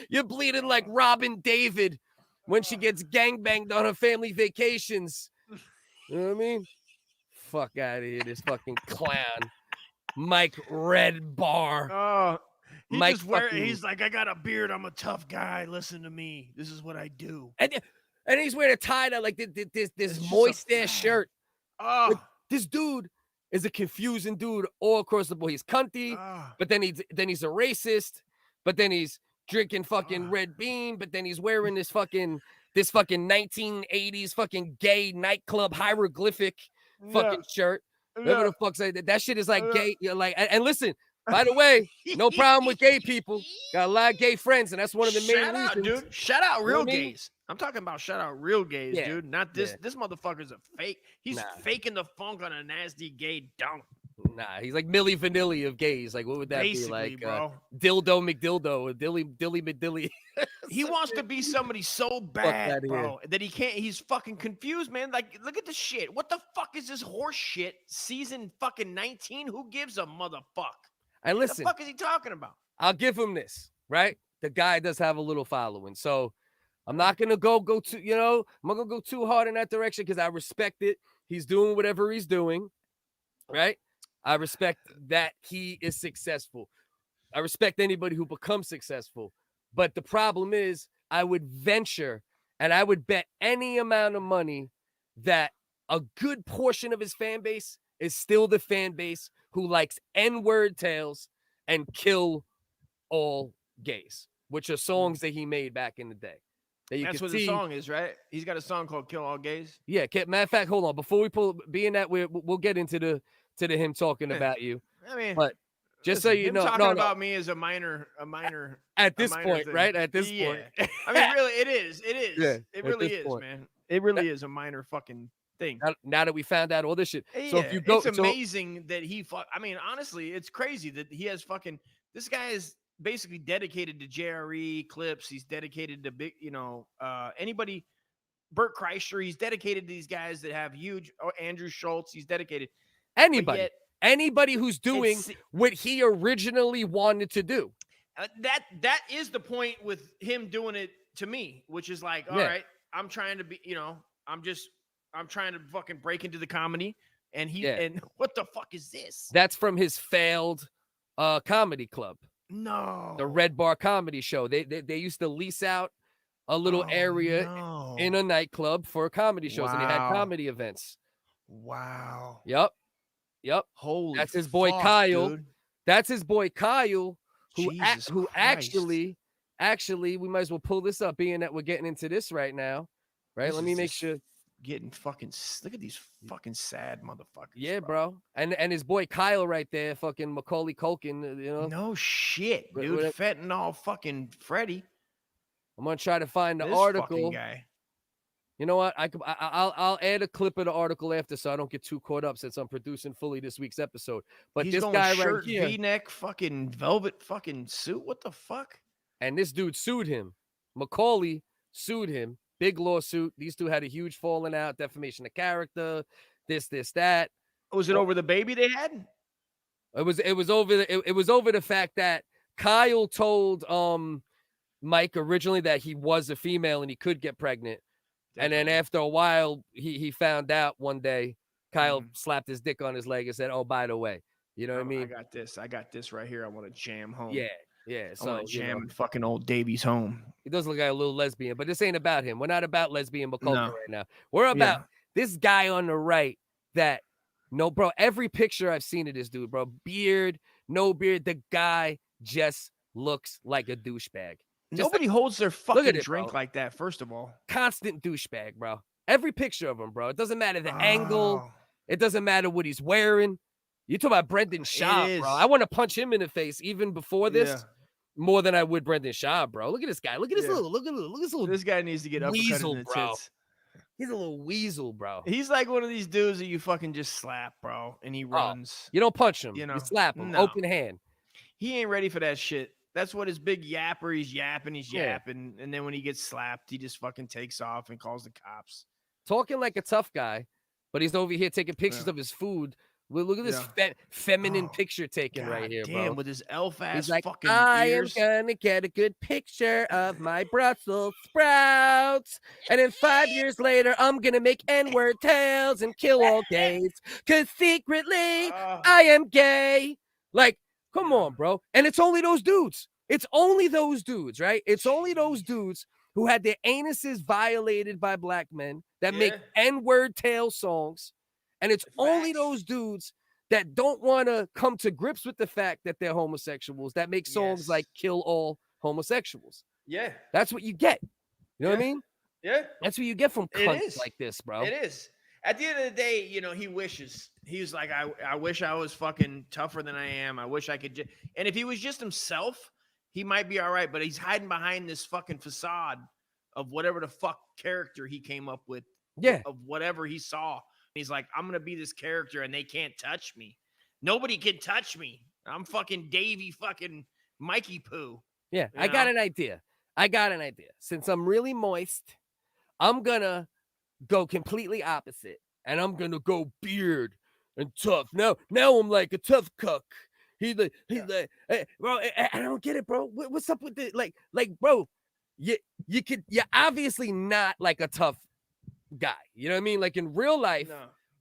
you're bleeding like Robin David when she gets gangbanged on her family vacations. You know what I mean? Fuck out of here, this fucking clown. Mike Redbar. Oh, he's like, I got a beard. I'm a tough guy. Listen to me. This is what I do. And he's wearing a tie-dye, like this moist ass shirt. Oh, like, this dude is a confusing dude all across the board. He's cunty, but then he's a racist, but then he's drinking fucking Red Bean, but then he's wearing this fucking 1980s fucking gay nightclub hieroglyphic fucking shirt. Whatever the fuck's like that shit is like gay. You're like, and listen, by the way, no problem with gay people. Got a lot of gay friends, and that's one of the main reasons. Dude. Shout out real gays. I'm talking about shout out real gays, dude. Not this. Yeah. This motherfucker's a fake. He's faking the funk on a nasty gay dunk. Nah, he's like Milli Vanilli of gays. Like, what would that basically, be like? Bro. Dildo McDildo or Dilly McDilly. He wants to be somebody so bad, bro, that he can't. He's fucking confused, man. Like, look at the shit. What the fuck is this horse shit? Season fucking 19? Who gives a motherfuck? And listen, what the fuck is he talking about? I'll give him this, right? The guy does have a little following. So I'm not going to go too, I'm not going to go too hard in that direction because I respect it. He's doing whatever he's doing, right? I respect that he is successful. I respect anybody who becomes successful. But the problem is I would venture and I would bet any amount of money that a good portion of his fan base is still the fan base who likes N-word tales and kill all gays, which are songs that he made back in the day. That's what the song is, right? He's got a song called "Kill All Gays." Yeah. Matter of fact, hold on. Before we being that we'll get into him talking about you. I mean, but just so you know, talking about me is a minor at this point, thing. Right? At this point, I mean, really, it is. Yeah, it really is, point. Man. It really is a minor fucking thing. Now that we found out all this shit, so if you go, it's amazing that he. I mean, honestly, it's crazy that he has fucking. This guy is basically dedicated to JRE clips. He's dedicated to big, anybody. Bert Kreischer. He's dedicated to these guys that have huge. Andrew Schultz. He's dedicated. Anybody who's doing what he originally wanted to do. That is the point with him doing it to me, which is like, all right, I'm trying to be, I'm trying to fucking break into the comedy, and and what the fuck is this? That's from his failed comedy club. No, the Redbar comedy show. They used to lease out a little area in a nightclub for comedy shows, and he had comedy events. Wow. Yep. Holy. That's his boy Kyle. Dude. That's his boy Kyle, who actually, we might as well pull this up, being that we're getting into this right now. Right? Let me make sure. Getting fucking, look at these fucking sad motherfuckers. Yeah, bro. And his boy Kyle right there, fucking Macaulay Culkin, No shit, dude. Fentanyl fucking Freddy. I'm gonna try to find the article. Guy. You know what? I'll add a clip of the article after, so I don't get too caught up since I'm producing fully this week's episode. But he's this going guy shirt, right here, V-neck, fucking velvet, fucking suit. What the fuck? And this dude sued him. Macaulay sued him. Big lawsuit. These two had a huge falling out, defamation of character, this, that. Was it over the baby they had? It was over the fact that Kyle told Mike originally that he was a female and he could get pregnant. And then after a while, he found out one day, Kyle slapped his dick on his leg and said, "Oh, by the way," you know what I mean? I got this right here. I want to jam home. Yeah. Yeah, I want so to you jam know, in fucking old Davy's home. he does look like a little lesbian, but this ain't about him. We're not about lesbian culture No. right now. We're about this guy on the right that, no, bro, every picture I've seen of this dude, bro, beard, no beard, the guy just looks like a douchebag. Nobody holds their look fucking at it, drink bro. like that, first of all. Constant douchebag, bro. Every picture of him, bro. It doesn't matter the angle. It doesn't matter what he's wearing. You talk about Brendan Shaub, bro. I want to punch him in the face even before this more than I would Brendan Shaub, bro. Look at this guy. Look at this look at this little This guy needs to get weasel, uppercutted in the bro. tits. He's a little weasel, bro. He's like one of these dudes that you fucking just slap, bro, and he runs. You don't punch him. You know, you slap him. no. Open hand. He ain't ready for that shit. That's what his big yapper. He's yapping, and then when he gets slapped, he just fucking takes off and calls the cops. Talking like a tough guy, but he's over here taking pictures of his food. Well, look at this feminine picture taken right here, bro. With his elf ass He's like, fucking I ears. am gonna get a good picture of my Brussels sprouts, and then 5 years later, I'm gonna make N-word tales and kill all gays, cause secretly I am gay. Like, come on, bro. And it's only those dudes. It's only those dudes, right? It's only those dudes who had their anuses violated by black men that make N-word tale songs. And it's only those dudes that don't want to come to grips with the fact that they're homosexuals that make songs like kill all homosexuals. Yeah. That's what you get. You know what I mean? Yeah. That's what you get from cunts like this, bro. It is. At the end of the day, you know, he wishes. He's like, I wish I was fucking tougher than I am. I wish I could. And if he was just himself, he might be all right. But he's hiding behind this fucking facade of whatever the fuck character he came up with. Yeah. Of whatever he saw. He's like, I'm going to be this character and they can't touch me. Nobody can touch me. I'm fucking Davy fucking Mikey Poo. Yeah, I got an idea. Since I'm really moist, I'm going to go completely opposite. And I'm going to go beard and tough. Now I'm like a tough cuck. He's like, hey, bro, I don't get it, bro. What's up with it? Like, bro, you're obviously not like a tough guy. You know what I mean? Like in real life,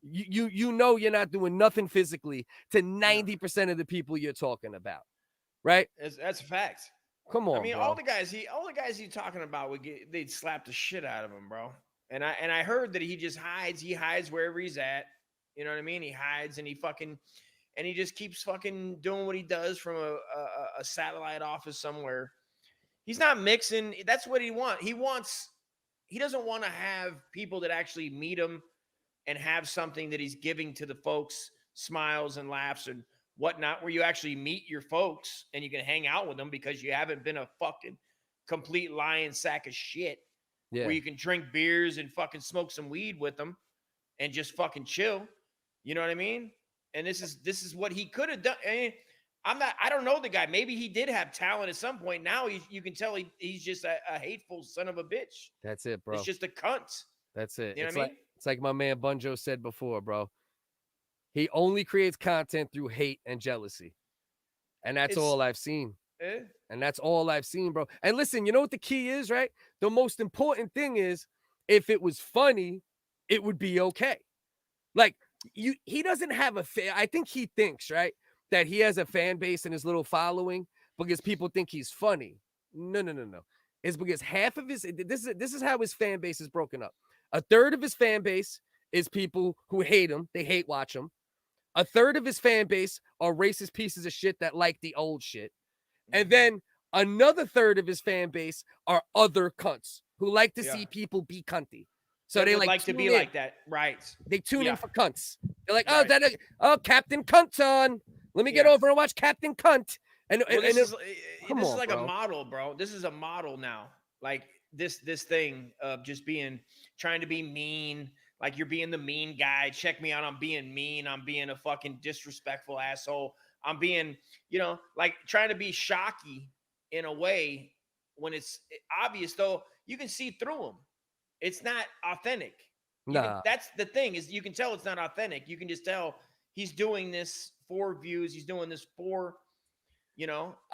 you know you're not doing nothing physically to 90% of the people you're talking about, right? That's a fact. Come on, I mean, bro. all the guys he talking about they'd slap the shit out of him, bro. And I heard that he just hides. He hides wherever he's at. You know what I mean? He hides and he just keeps fucking doing what he does from a satellite office somewhere. He's not mixing. That's what he wants. He doesn't want to have people that actually meet him and have something that he's giving to the folks, smiles and laughs and whatnot, where you actually meet your folks and you can hang out with them because you haven't been a fucking complete lying sack of shit. Yeah. Where you can drink beers and fucking smoke some weed with them and just fucking chill. You know what I mean? And this is what he could have done. I don't know the guy. Maybe he did have talent at some point. Now you can tell he's just a hateful son of a bitch. That's it, bro. It's just a cunt. That's it. You know what I mean? It's like my man Bunjo said before, bro. He only creates content through hate and jealousy. And that's all I've seen. And that's all I've seen, bro. And listen, you know what the key is, right? The most important thing is if it was funny, it would be okay. Like, he doesn't have I think he thinks, right, that he has a fan base and his little following because people think he's funny. No. It's because half of his, this is how his fan base is broken up. A third of his fan base is people who hate him. They hate watch him. A third of his fan base are racist pieces of shit that like the old shit. And then another third of his fan base are other cunts who like to see people be cunty. So they like to be like that. Right. They tune in for cunts. They're like, Captain Cunt's on. Let me get over and watch Captain Cunt. This is like a model, bro. This is a model now. Like this thing of just trying to be mean. Like you're being the mean guy. Check me out. I'm being mean. I'm being a fucking disrespectful asshole. I'm being, like trying to be shocky in a way when it's obvious, though. You can see through him. It's not authentic. That's the thing is you can tell it's not authentic. You can just tell he's doing this for views. He's doing this for, I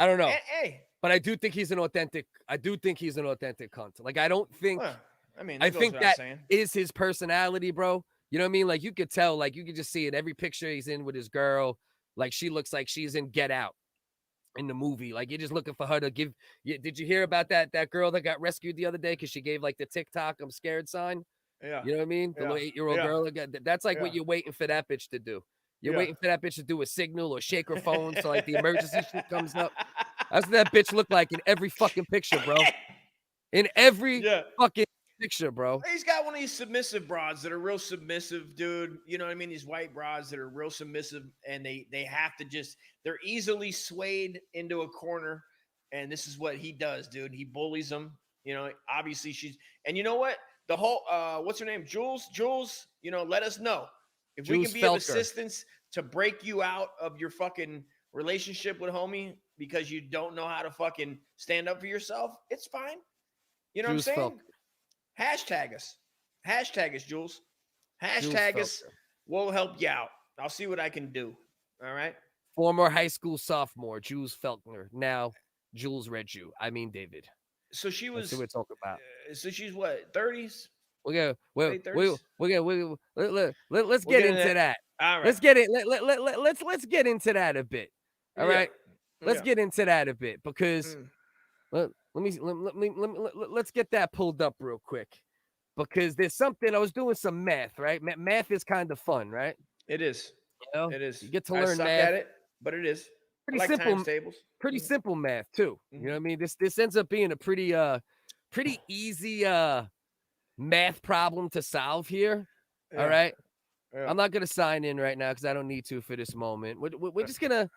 don't know. Hey. But I do think he's an authentic cunt. Like, I don't think. Well, I think that is his personality, bro. You know what I mean? Like, you could tell, like, you could just see it. Every picture he's in with his girl, like, she looks like she's in Get Out. in the movie. Like, you're just looking for her to give. Did you hear about that girl that got rescued the other day because she gave like the TikTok "I'm scared" sign? Yeah. You know what I mean? The little 8-year-old girl. That's like what you're waiting for that bitch to do. You're waiting for that bitch to do a signal or shake her phone so like the emergency shit comes up. That's what that bitch looked like in every fucking picture, bro. In every fucking picture, bro. He's got one of these submissive broads that are real submissive, dude. You know what I mean? These white broads that are real submissive, and they have to they're easily swayed into a corner. And this is what he does, dude. He bullies them. You know, obviously and you know what? The whole, what's her name? Jules, you know, let us know if we can be of assistance to break you out of your fucking relationship with homie because you don't know how to fucking stand up for yourself. It's fine. You know what I'm saying? Hashtag us, Jules. Hashtag us. We'll help you out. I'll see what I can do. All right. Former high school sophomore, Jules Faulkner. Now, Jules Redju. I mean, David. So she was. That's what we're talking about. So she's what? 30s. Let's get into that. All right. Let's get it. Let's get into that a bit. All right. Let's get into that a bit because let's get that pulled up real quick because there's something I was doing some math, right? Math is kind of fun, right? It is. You know? It is. You get to learn I suck math. at it, but it is. Pretty like simple times tables. Pretty simple math too. You know what I mean? This ends up being a pretty easy math problem to solve here. All right. I'm not gonna sign in right now because I don't need to for this moment. We're just gonna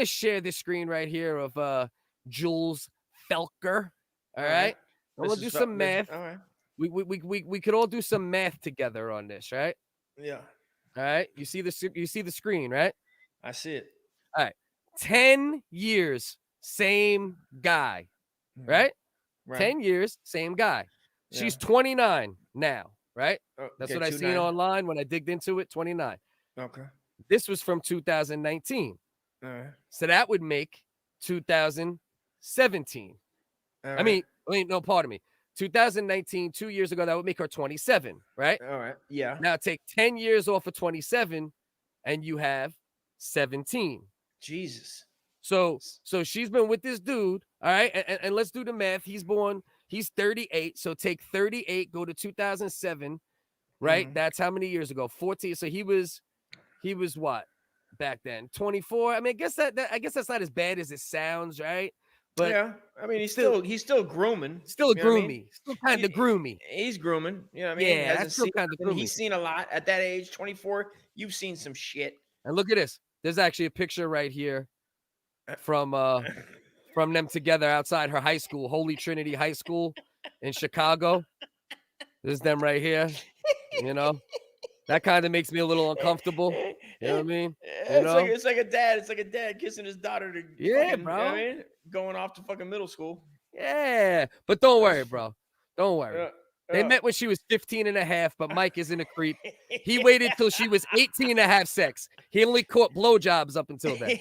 share this screen right here of Jules Felker. All right. We'll do some math. All right. We could all do some math together on this, right? Yeah. All right. You see the screen, right? I see it. All right. 10 years, same guy. Right? 10 years, same guy. She's 29 now, right? That's what I seen online when I digged into it, 29. Okay. This was from 2019. All right. So that would make 2017. All right. I mean, no, pardon me. 2019, 2 years ago, that would make her 27, right? All right. Yeah. Now take 10 years off of 27 and you have 17. Jesus. So she's been with this dude, all right? And let's do the math. He's 38. So take 38, go to 2007, right? That's how many years ago? 14. So he was what back then? 24. I mean, I guess that's not as bad as it sounds, right? But yeah, I mean, he's still grooming. Still a groomy. I mean? Still kind of groomy. He's grooming. You know what I mean? Yeah, that's still kind of groomy. He's seen a lot at that age, 24. You've seen some shit. And look at this. There's actually a picture right here from them together outside her high school, Holy Trinity High School in Chicago. There's them right here. You know, that kind of makes me a little uncomfortable. You know what I mean? It's like a dad. It's like a dad kissing his daughter to bro. You know what I mean? Going off to fucking middle school. Yeah, but don't worry, bro. Don't worry. They met when she was 15 and a half, but Mike isn't a creep. He waited till she was 18 and a half sex. He only caught blowjobs up until then.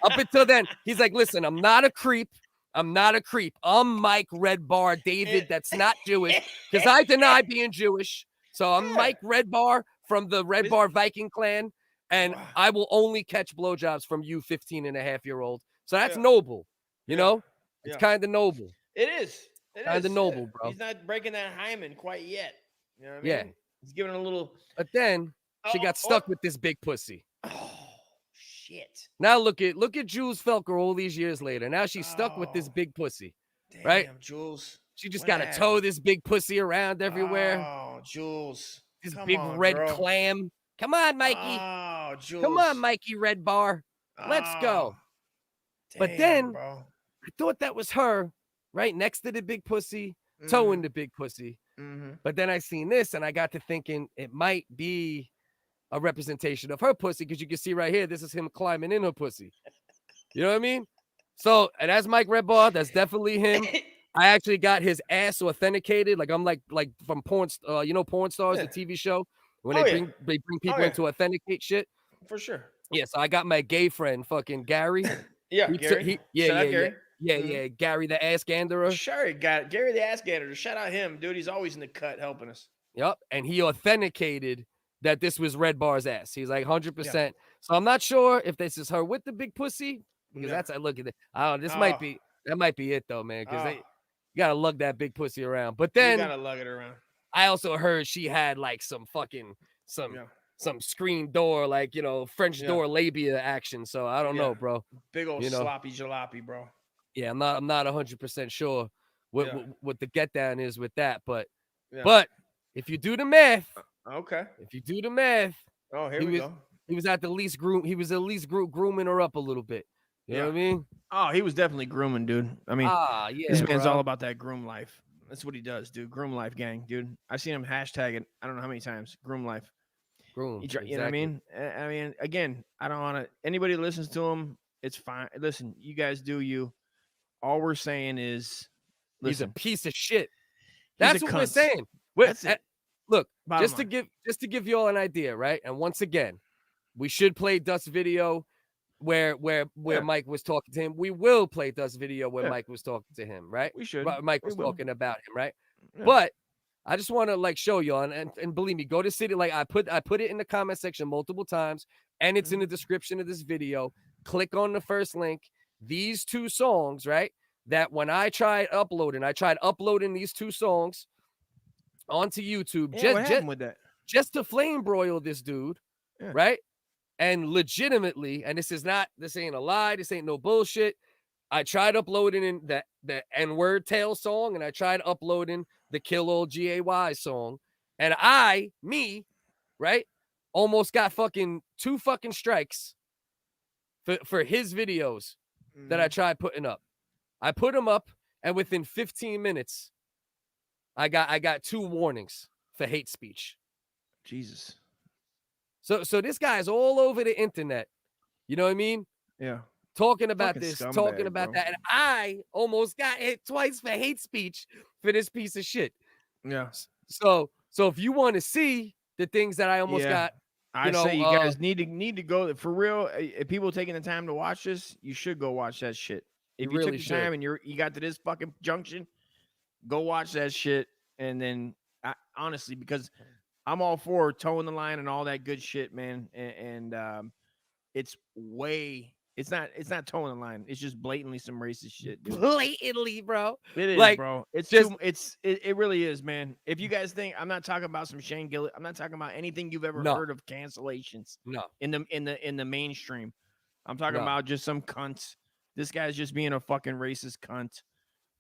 Up until then, he's like, listen, I'm not a creep. I'm Mike Redbar, David, that's not Jewish, because I deny being Jewish. So I'm Mike Redbar from the Redbar Viking clan, and I will only catch blowjobs from you 15 and a half-year-old. So that's noble. You know? It's kind of noble. It is. Kind of noble, bro. He's not breaking that hymen quite yet. You know what I mean? Yeah. He's giving a little. But then she got stuck with this big pussy. Oh, shit. Now look at Jules Felker all these years later. Now she's stuck with this big pussy. Damn, right? Jules. She just got to tow this big pussy around everywhere. Oh, Jules. This big red clam. Come on, Mikey. Oh, Jules. Come on, Mikey Redbar. Let's go. Damn, but then bro. I thought that was her right next to the big pussy, towing the big pussy. But then I seen this and I got to thinking it might be a representation of her pussy because you can see right here, this is him climbing in her pussy. You know what I mean? So, and that's Mike Redbar. That's definitely him. I actually got his ass authenticated. Like I'm like from porn, Porn Stars, the TV show, when they bring people in to authenticate shit. For sure. Yeah, so I got my gay friend, fucking Gary. Gary. Gary. Gary the ass ganderer. Sure, got Gary the ass ganderer. Shout out him, dude. He's always in the cut helping us. Yep, and he authenticated that this was Redbar's ass. He's like 100%. So I'm not sure if this is her with the big pussy Because Yeah. that's I look at it. Oh, that might be it though, man. Because you Oh, gotta lug that big pussy around. But you then gotta lug it around. I also heard she had like some Yeah. some screen door, like French Yeah. door labia action. So I don't know, bro. Big old You know. sloppy jalopy, bro. Yeah, I'm not 100% sure what the get down is with that, but if you do the math, okay. if you do the math, Oh, here we go. he was at least grooming her up a little bit. You know what I mean? Oh, he was definitely grooming, dude. I mean, yeah, this man's bro. all about that groom life. That's what he does, dude. Groom life gang, dude. I've seen him hashtag it. I don't know how many times. Groom life. Groom. You know what I mean? I mean, again, I don't want to. Anybody who listens to him, it's fine. Listen, you guys do you. All we're saying is, he's a listen, piece of shit. he's That's a what we're cunt. saying. That's it. Look, Bottom just line. to give you all an idea, right? And once again, we should play Dust's video where Mike was talking to him. We will play Dust's video where Mike was talking to him, right? We should. Mike was talking about him, right? Yeah. But I just want to like show you and believe me, go to City. Like I put it in the comment section multiple times, and it's in the description of this video. Click on the first link. These two songs, right? That when I tried uploading these two songs onto YouTube, What happened with that? just to flame broil this dude, right? And legitimately, and this ain't a lie, this ain't no bullshit. I tried uploading in the N-word tail song, and I tried uploading the Kill Old GAY song, and right, almost got two strikes for his videos that I tried putting up. I put them up, and within 15 minutes, I got 2 warnings for hate speech. Jesus. So this guy's all over the internet. You know what I mean? Yeah. Talking about Fucking this, scumbag, talking about bro. that. And I almost got hit twice for hate speech for this piece of shit. Yeah. So if you want to see the things that I almost got, I say you guys need to go for real. If people taking the time to watch this, you should go watch that shit. If you really took the time and you got to this fucking junction, go watch that shit. And then honestly, because I'm all for towing the line and all that good shit, man. And it's not towing the line. It's just blatantly some racist shit, dude. Blatantly, bro. It is, like, bro. It's just it really is, man. If you guys think I'm not talking about some Shane Gillett, I'm not talking about anything you've ever heard of cancellations. No. In the mainstream. I'm talking about just some cunts. This guy's just being a fucking racist cunt.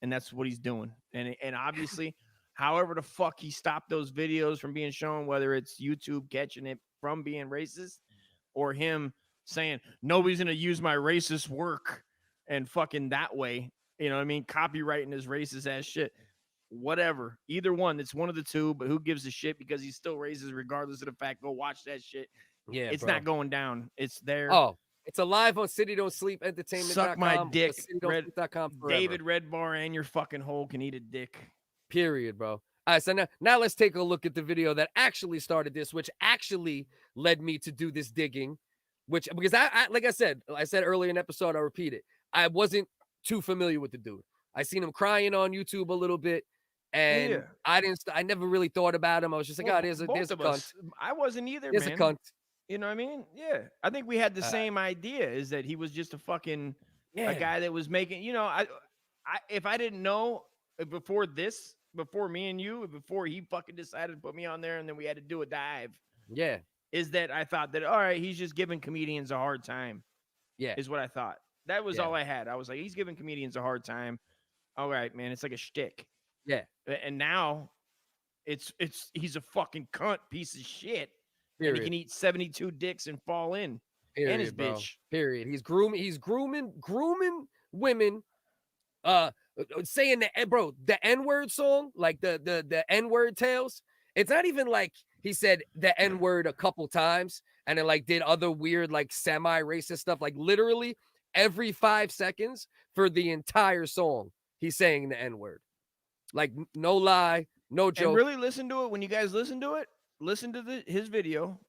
And that's what he's doing. And obviously, however the fuck he stopped those videos from being shown, whether it's YouTube catching it from being racist or him saying nobody's gonna use my racist work and fucking that way, you know what I mean? Copywriting his racist ass shit. Whatever. Either one. It's one of the two, but who gives a shit because he's still racist regardless of the fact. Go watch that shit. Yeah, it's bro. not going down. It's there. Oh, it's alive on City Don't Sleep Entertainment. Suck my dick. CityDon'tSleep.com David Redbar and your fucking hole can eat a dick. Period, bro. All right, so now let's take a look at the video that actually started this, which actually led me to do this digging, because I like I said earlier in the episode, I repeat it. I wasn't too familiar with the dude. I seen him crying on YouTube a little bit, and I never really thought about him. I was just like, there's a cunt. I wasn't either, there's man. a cunt. You know what I mean? Yeah. I think we had the same idea, is that he was just a fucking a guy that was making, if I didn't know before me and you, before he fucking decided to put me on there and then we had to do a dive. Yeah. Is that I thought that, all right, he's just giving comedians a hard time. Yeah. Is what I thought. That was all I had. I was like, he's giving comedians a hard time. All right, man. It's like a shtick. Yeah. And now he's a fucking cunt piece of shit. Period. And he can eat 72 dicks and fall in. Period, and his bro. bitch. Period. He's grooming women. Saying the N-word song, like the N-word tales. It's not even like he said the N-word a couple times and then like did other weird like semi-racist stuff. Like literally every 5 seconds for the entire song, he's saying the N-word. Like no lie, no joke. And really listen to it. When you guys listen to it, listen to his video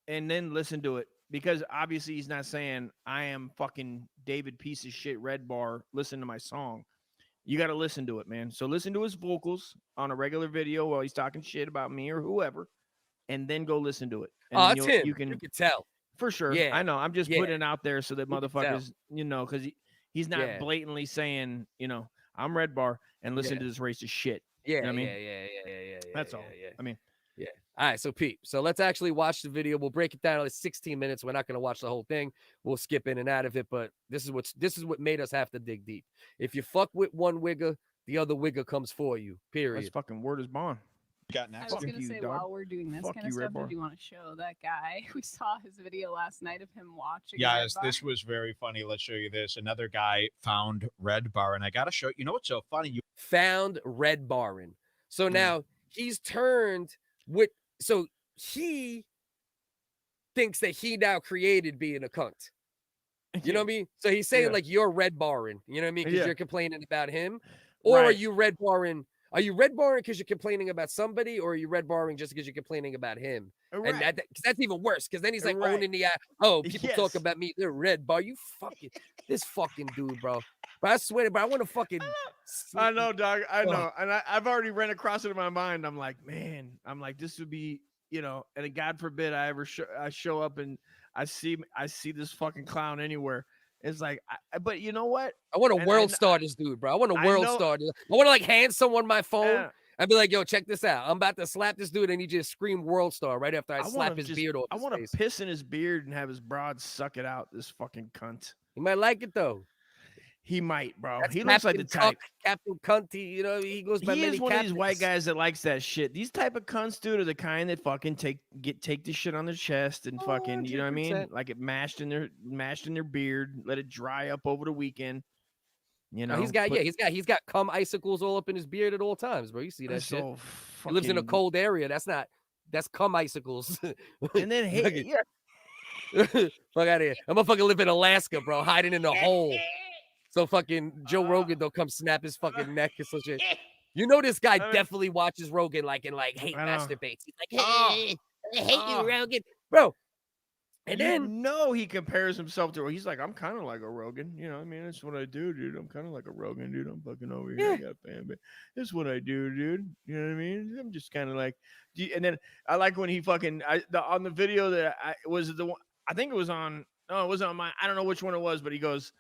and then listen to it, because obviously he's not saying I am fucking David piece of shit Redbar. Listen to my song. You got to listen to it, man. So listen to his vocals on a regular video while he's talking shit about me or whoever, and then go listen to it. And It's him. You can tell. For sure. Yeah. I know. I'm just putting it out there so that You can motherfuckers, because he's not Yeah. blatantly saying, I'm Redbar and listen to this racist shit. Yeah, You know what I mean? yeah. That's all. Yeah. I mean, yeah. All right, so Pete. So let's actually watch the video. We'll break it down. It's 16 minutes. We're not going to watch the whole thing. We'll skip in and out of it. But this is what made us have to dig deep. If you fuck with one wigger, the other wigger comes for you. Period. that's fucking word is bond. Got I next. was Fuck gonna you, say dog. while we're doing this Fuck kind of you, stuff, Redbar. I do want to show that guy. We saw his video last night of him watching. Yes, Redbar. this was very funny. Let's show you this. Another guy found Redbar, and I gotta show you know what's so funny? You Found Redbarin. So now he's turned with. So he thinks that he now created being a cunt. You know what I mean? So he's saying like you're Redbarin. You know what I mean? Because Yeah. you're complaining about him, or are Right. you Redbarin? Are you Redbarin because you're complaining about somebody, or are you Redbaring just because you're complaining about him? Right. And cause that's even worse. Because then he's like Right. owning the oh, people talk Yes. about me. They're Redbar. You fucking this fucking dude, bro. But I swear, bro, I want to fucking. I know, dog. I Oh. know. And I've already ran across it in my mind. I'm like, man, this would be, and God forbid I ever show up and I see this fucking clown anywhere. It's like, but you know what? I want to And world star this dude, bro. I want to world know- star. I want to like hand someone my phone Yeah. and be like, "Yo, check this out. I'm about to slap this dude," and he just scream world star right after I I slap wanna his just- beard off. I his want face. to piss in his beard and have his broad suck it out. This fucking cunt. He might like it though. He might, bro. That's He looks like the Captain type. Cuck, Captain Cunty. You know, he goes by He many is one of these white captains. guys that likes that shit. These type of cunts, dude, are the kind that fucking take this shit on their chest and fucking, you know what I mean? 100%. Like it mashed in their beard, let it dry up over the weekend. You know, No, he's got cum icicles all up in his beard at all times, bro. You see that that's shit? so He lives in a fucking- cold area. That's cum icicles. And then Fucking- yeah, Fuck out of here. I'm gonna fucking live in Alaska, bro, hiding in a hole. So fucking Joe Rogan don't come snap his fucking neck and such shit. You know this guy mean- definitely watches Rogan like hate I know. masturbates. He's like, Oh. hey, I hate Oh. you, Rogan, bro. And you then know he compares himself to. He's like, I'm kind of like a Rogan. You know, what I mean, that's what I do, dude. I'm kind of like a Rogan, dude. I'm fucking over here. I got Fanbase. This is what I do, dude. You know what I mean? I'm just kind of like. And then I like when he fucking on the video that was the one. I think it was on. No, it wasn't on my. I don't know which one it was, but he goes.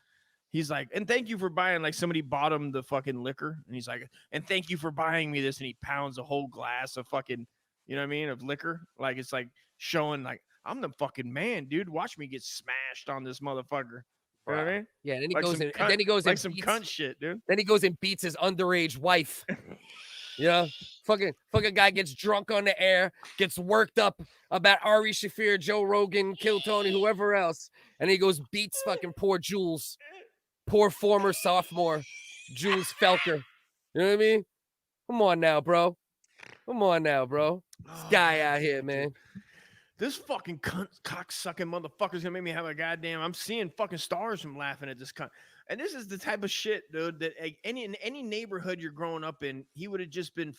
He's like, and thank you for buying. Like somebody bought him the fucking liquor, and he's like, and thank you for buying me this. And he pounds a whole glass of fucking, you know what I mean, of liquor. Like it's like showing like. I'm the fucking man, dude. Watch me get smashed on this motherfucker. You know what I mean? yeah, then he Like goes some in, cunt- and then he goes Like and some beats, cunt shit, dude. then he goes and beats his underage wife. Yeah, fucking guy gets drunk on the air, gets worked up about Ari Shaffir, Joe Rogan, Kill Tony, whoever else, and he goes beats fucking poor Jules, poor former sophomore Jules Felker. You know what I mean? Come on now, bro. This guy out here, man. This fucking cunt, cocksucking motherfucker's gonna make me have a goddamn. I'm seeing fucking stars from laughing at this cunt. And this is the type of shit, dude, that in any neighborhood you're growing up in, he would have just been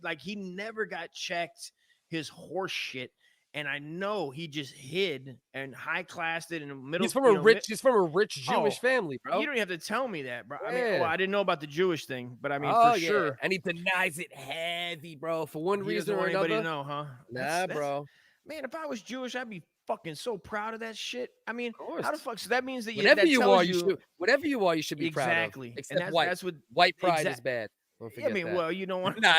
like he never got checked his horse shit. And I know he just hid and high classed it in the middle. He's from a rich Jewish family, bro. You don't have to tell me that, bro. I mean, Yeah. well, I didn't know about the Jewish thing, but I mean, Oh, for yeah. sure. And he denies it heavy, bro, for one He reason doesn't or want anybody another. to know, huh? Nah, That's- bro. Man, if I was Jewish, I'd be fucking so proud of that shit. I mean, Of course. how the fuck? So that means that Whatever that you tells are, whatever you are, you should be proud of. exactly. Except And white. that's what. White pride is exact- bad. Don't I forget mean, that. well, you don't want. Nah.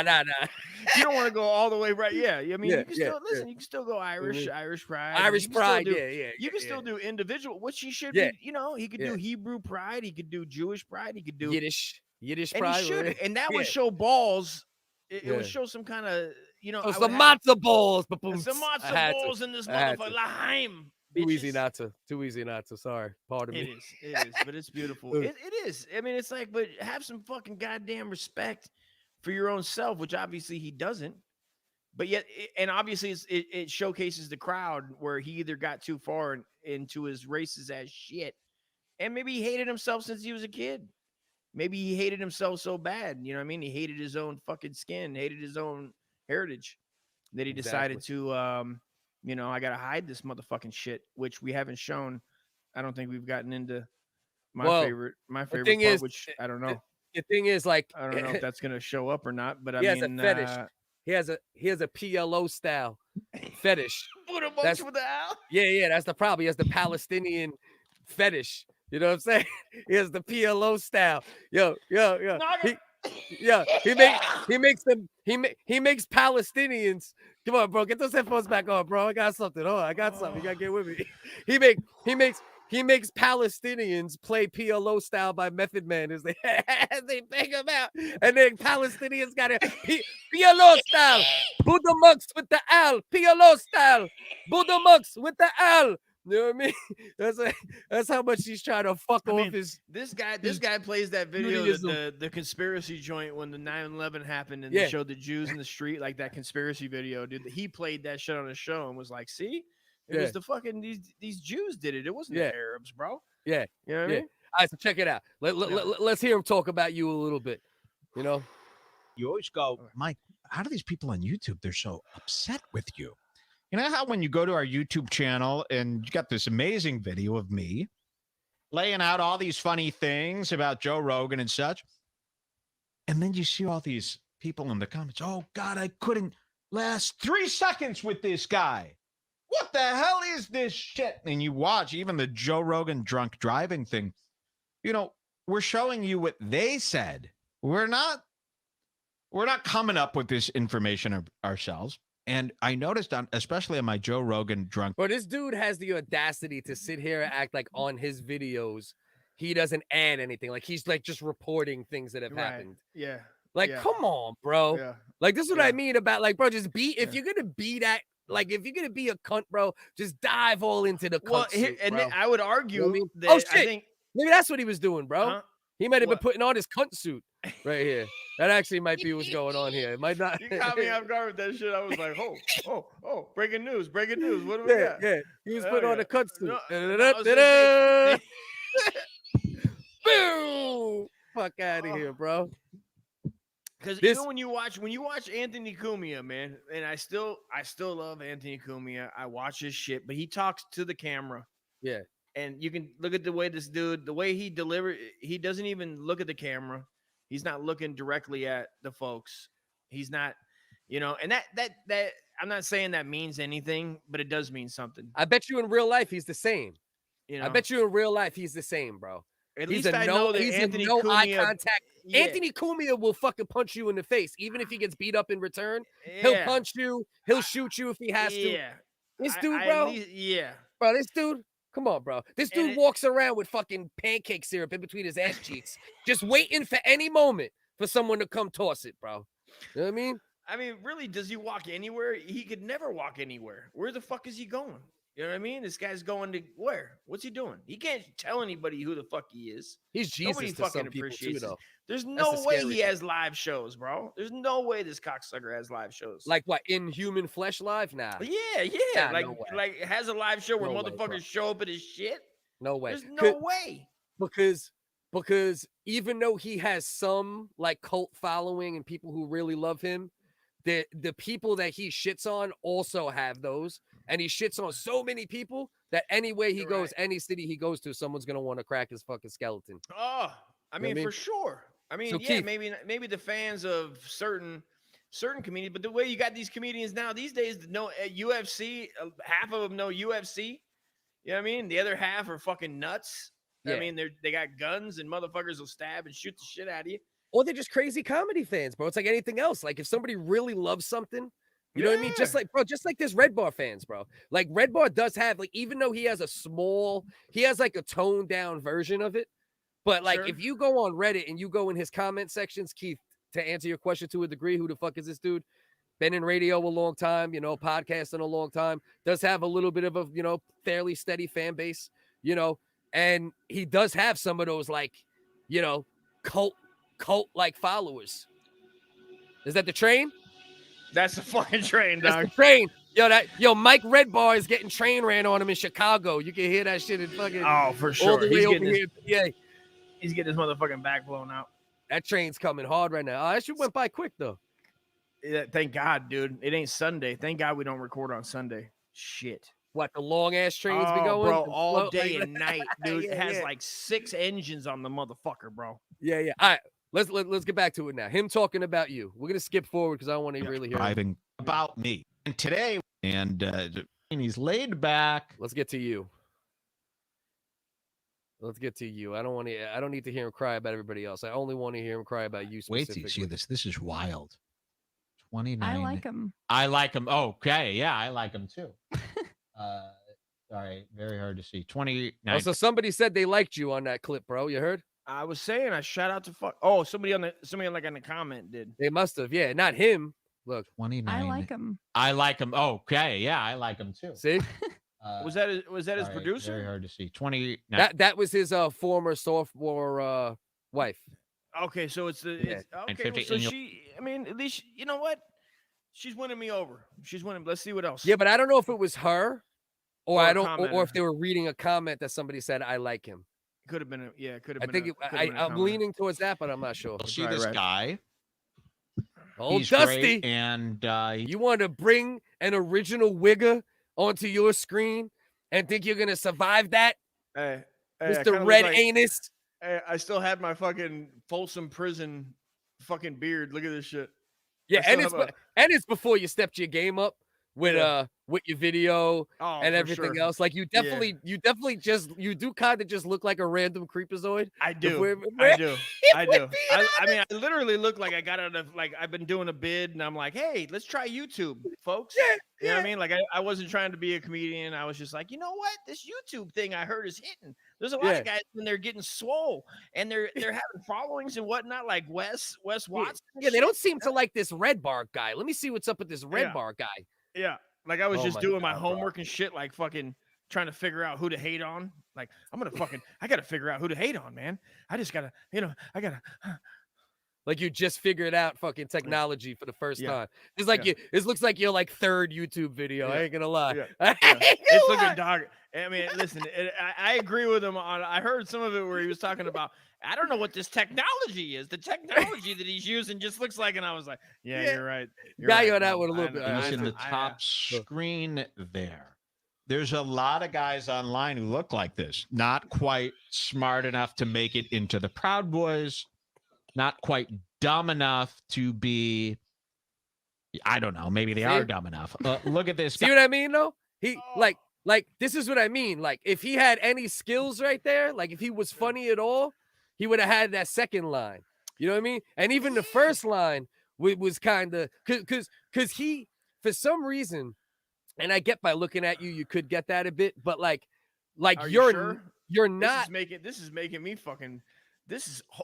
You don't want to go all the way right. Yeah, I mean, Yeah, you can yeah, still listen. You can still go Irish, Mhm. Irish pride, Irish you can still pride, do- yeah. You can still do individual, which he should Yeah. be. You know, he could Yeah. do Hebrew pride. He could do Jewish pride. He could do Yiddish and pride. he should, right? and that would Yeah. show balls. It Yeah. would show some kind of, you know, Oh, I some would have- matzo balls. some I matzo had to. balls in this I had motherfucker. to. Lahaim. Too easy bitches. not to. Too easy not to. Sorry. Pardon It me. is, but it's beautiful. Ugh. It is. I mean, it's like, but have some fucking goddamn respect for your own self, which obviously he doesn't. But yet, and obviously, it showcases the crowd where he either got too far into his racist ass shit, and maybe he hated himself since he was a kid. Maybe he hated himself so bad, you know what I mean? He hated his own fucking skin, hated his own heritage, that he decided to, you know, I gotta hide this motherfucking shit, which we haven't shown. I don't think we've gotten into my favorite thing part, is, which I don't know. The thing is, like, I don't know if that's gonna show up or not, but I he has mean, a fetish. He has a PLO style fetish. Buddha That's- monks with the owl. Yeah, that's the problem. He has the Palestinian fetish. You know what I'm saying? He has the PLO style. Yo. He makes Palestinians. Come on, bro. Get those headphones back on, bro. I got something. Oh, I got something. You gotta get with me. He makes Palestinians play PLO style by Method Man as they bang them out, and then Palestinians got it PLO style. Buddha monks with the owl. PLO style. Buddha monks with the owl. You know what I mean? That's how much he's trying to fuck off his. This guy plays that video, the conspiracy joint when the 9/11 happened and they showed the Jews in the street, like that conspiracy video, dude. He played that shit on his show and was like, "See, it was the fucking these Jews did it. It wasn't the Arabs, bro." Yeah, you know what I mean? All right, so check it out. Let's hear him talk about you a little bit. You know, you always go, Mike. How do these people on YouTube? They're so upset with you. You know how when you go to our YouTube channel and you got this amazing video of me laying out all these funny things about Joe Rogan and such, and then you see all these people in the comments, oh, God, I couldn't last 3 seconds with this guy. What the hell is this shit? And you watch even the Joe Rogan drunk driving thing. You know, we're showing you what they said. We're not coming up with this information ourselves. And I noticed, especially on my Joe Rogan drunk. Bro, this dude has the audacity to sit here and act like on his videos, he doesn't add anything. Like he's like just reporting things that have happened. Yeah. Like, come on, bro. Yeah. Like, this is what I mean about, like, bro, just be, if you're going to be that, like, if you're going to be a cunt, bro, just dive all into the cunt suit, and bro. then I would argue You know what I mean? that Oh, shit. I think Maybe that's what he was doing, bro. Huh? He might have been What? putting on his cunt suit right here. That actually might be what's going on here. It might not. you caught me off guard with that shit. I was like, oh, breaking news. What do we got? Yeah. He was putting on a cunt suit. No, Boom! Fuck out of here, bro. Because even when you watch Anthony Cumia, man, and I still love Anthony Cumia. I watch his shit, but he talks to the camera. Yeah. And you can look at the way this dude, the way he delivered, he doesn't even look at the camera. He's not looking directly at the folks. He's not, you know, and that I'm not saying that means anything, but it does mean something. I bet you in real life he's the same. You know? I bet you in real life he's the same, bro. At least I know that Anthony Cumia, eye contact. Yeah. Anthony Cumia will fucking punch you in the face, even if he gets beat up in return. He'll punch you. He'll shoot you if he has to. Yeah. This dude, bro. Bro, this dude. Come on, bro. This dude walks around with fucking pancake syrup in between his ass cheeks, just waiting for any moment for someone to come toss it, bro. You know what I mean? I mean, really, does he walk anywhere? He could never walk anywhere. Where the fuck is he going? You know what I mean? This guy's going to where? What's he doing? He can't tell anybody who the fuck he is. He's Jesus Nobody to fucking some people appreciates too, though. There's no way he has live shows, bro. There's no way this cocksucker has live shows. Like what? In Human Flesh Live? Nah. Yeah. Nah, like has a live show where No way, motherfuckers bro. show up at his shit. No way. There's no way. Because even though he has some like cult following and people who really love him, the people that he shits on also have those, and he shits on so many people that anywhere he goes, any city he goes to, someone's gonna want to crack his fucking skeleton. Oh, I mean, for sure. I mean, So, yeah, Keith, maybe the fans of certain comedians, but the way you got these comedians now these days, know UFC, half of them know UFC. You know what I mean? The other half are fucking nuts. Yeah. I mean, they got guns and motherfuckers will stab and shoot the shit out of you. Or they're just crazy comedy fans, bro. It's like anything else. Like if somebody really loves something, you know what I mean? Just like, bro, just like this Redbar fans, bro. Like Redbar does have, like, even though he has like a toned down version of it. But like if you go on Reddit and you go in his comment sections, Keith, to answer your question to a degree, who the fuck is this dude? Been in radio a long time, you know, podcasting a long time, does have a little bit of a, you know, fairly steady fan base, you know, and he does have some of those like, you know, cult like followers. Is that the train? That's the fucking train, dog. That's the train. Mike Redbar is getting train ran on him in Chicago. You can hear that shit in fucking for sure. all the way over here. Yeah. He's getting his motherfucking back blown out. That train's coming hard right now. Oh, that shit went by quick though. Yeah, thank God, dude. It ain't Sunday. Thank God we don't record on Sunday. Shit. What, the long ass trains be going? Bro, all day and night, dude. Yeah, it has like 6 engines on the motherfucker, bro. Yeah. All right. Let's get back to it now. Him talking about you. We're gonna skip forward because I don't want to really hear driving about me. And today And he's laid back. Let's get to you. Let's get to you. I don't need to hear him cry about everybody else. I only want to hear him cry about you Wait specifically. till you see this. This is wild. 29. I like him. I like him. Okay, yeah, I like him too. Sorry, very hard to see. 29. Also, somebody said they liked you on that clip, bro. You heard? I was saying I shout out to fuck. Oh, somebody on the comment did. They must have. Yeah, not him. Look, 29. I like him. I like him. Okay, yeah, I like him too. see, Was that his producer? Very hard to see. 29. that was his former sophomore wife. Okay, so it's the Yeah. okay. 50, So and you'll- she, I mean, at least you know what? She's winning me over. She's winning. Let's see what else. Yeah, but I don't know if it was her, or Or I a don't, or if commenter. they were reading a comment that somebody said I like him. Could have been. Could have I been. think I'm I'm leaning towards that, but I'm not sure. You'll see Right, this right. guy. Oh, He's Dusty, great, and you want to bring an original wigger onto your screen and think you're gonna survive that, Hey, I Mr. kinda look Red like- Anus? Hey, I still had my fucking Folsom Prison fucking beard. Look at this shit. Yeah, I and still it's have and it's before you stepped your game up with your video Oh, and for everything sure. else. Like you definitely do kind of just look like a random creepazoid. I do. we're- I do. I we're do. being I mean, I literally look like I got out of like I've been doing a bid, and I'm like, hey, let's try YouTube, folks. Yeah, You know what I mean? Like I wasn't trying to be a comedian. I was just like, you know what? This YouTube thing I heard is hitting. There's a lot of guys in there getting swole, and they're having followings and whatnot, like Wes Watson. and Yeah, they shit. don't seem to like this Redbar guy. Let me see what's up with this Redbar guy. Yeah, like I was Oh just my doing my God, bro. homework and shit, like fucking trying to figure out who to hate on. Like I'm gonna fucking, I gotta figure out who to hate on, man. I just gotta, I gotta. Like you just figured out fucking technology for the first Yeah. time. It's like Yeah. this looks like your like third YouTube video. I Yeah. ain't gonna lie. Yeah. I ain't Yeah. gonna It's lie. looking dog. I mean, listen, I agree with him on. I heard some of it where he was talking about. I don't know what this technology is. The technology that he's using just looks like, and I was like, yeah. You're right. You're Got you right, on that bro. one a little I bit. know, You I see know, the I- top screen there. There's a lot of guys online who look like this, not quite smart enough to make it into the Proud Boys, not quite dumb enough to be, I don't know, maybe they are See? dumb enough. Look at this See guy. what I mean though? He Oh. like this is what I mean. Like if he had any skills right there, like if he was funny at all, he would have had that second line. You know what I mean? And even the first line was kind of because he for some reason, and I get by looking at you, you could get that a bit, but like Are you sure? you're This not. is making me fucking.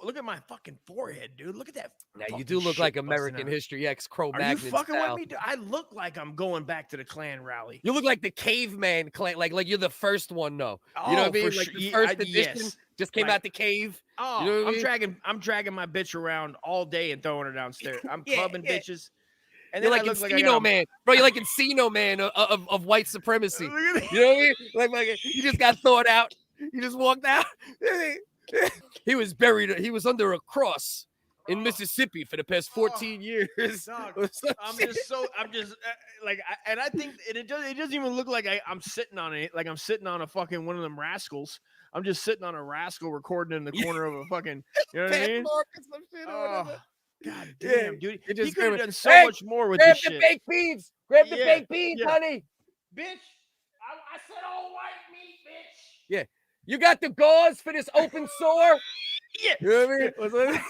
Look at my fucking forehead, dude. Look at that. Now you fucking do look shit like busting American out. History X Crow Are you Magnon fucking style. with me? Dude? I look like I'm going back to the Klan rally. You look like the caveman clan, like you're the first one, though. You know what I mean? for Like sure. the Yeah, first edition yes. just came Like- out the cave. Oh, You know what I mean? I'm dragging my bitch around all day and throwing her downstairs. I'm Yeah, clubbing yeah. bitches. And You're then like I look like I Encino got Man, bro. You're like Encino Man of white supremacy. Look at You know what I mean? Like you just got thawed out. You just walked out. He was buried. He was under a cross in Mississippi for the past 14 years. Dog, or some I'm shit. just like, and I think it doesn't even look like I'm sitting on it. Like I'm sitting on a fucking one of them rascals. I'm just sitting on a rascal recording in the corner of a fucking, you know what I Pat mean? Mark or some shit or Oh, whatever. God Yeah, damn, dude. you're He just could have screaming, done so "Hey, much more with Grab this the shit. baked beans. Grab the Yeah, baked beans, yeah. honey. Bitch, I said all white meat, bitch. You got the gauze for this open sore? Yeah. You know what I mean? What's that?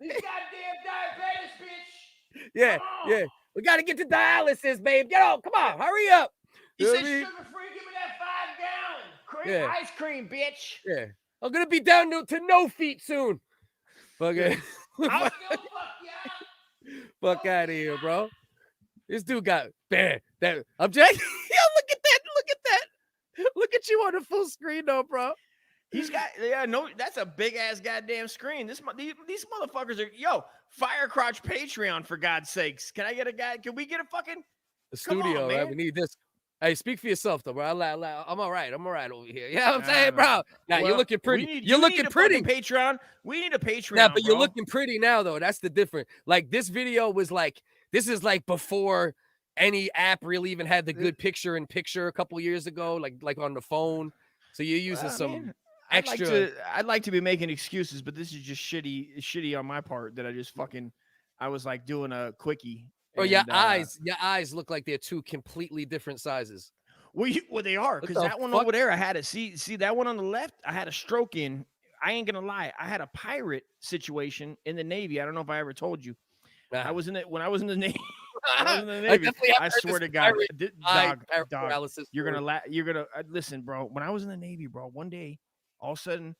These goddamn diabetes, bitch. Yeah, Come on. yeah. We got to get to dialysis, babe. Get on. Come on. Hurry up. He You know said what I mean? sugar-free, give me that 5 gallon. Yeah. Ice cream, bitch. Yeah. I'm going to be down to no feet soon. Fucking I'll still fuck you up. fuck out of here, bro. This dude got bad. That I'm just yo, look at that. Look at that. Look at you on the full screen though, bro. He's got, no, that's a big ass goddamn screen. These motherfuckers are, fire crotch Patreon for God's sakes. Can we get a fucking, The Come on, studio, right? man. We need this. Hey, speak for yourself though, bro. I'm all right. I'm all right over here. Yeah, you know what I'm Nah, saying, man. bro. Now Well, you're looking we pretty. need- You're you looking need a pretty. fucking Patreon. We need a Patreon. Now, but you're bro. looking pretty now, though. That's the difference. Like this video was like, this is like before any app really even had the good picture-in-picture a couple years ago, like on the phone. So you're using Well, I some mean, extra. I'd like to be making excuses, but this is just shitty on my part that I was like doing a quickie Or your And, eyes look like they're two completely different sizes. Well, they are, because that one over there, I had to see that one on the left. I had a stroke in. I ain't gonna lie, I had a pirate situation in the Navy. I don't know if I ever told you. I was in it when I was in the Navy. I swear to God, dog, you're gonna laugh. You're gonna listen, bro. When I was in the Navy, bro, one day, all of a sudden,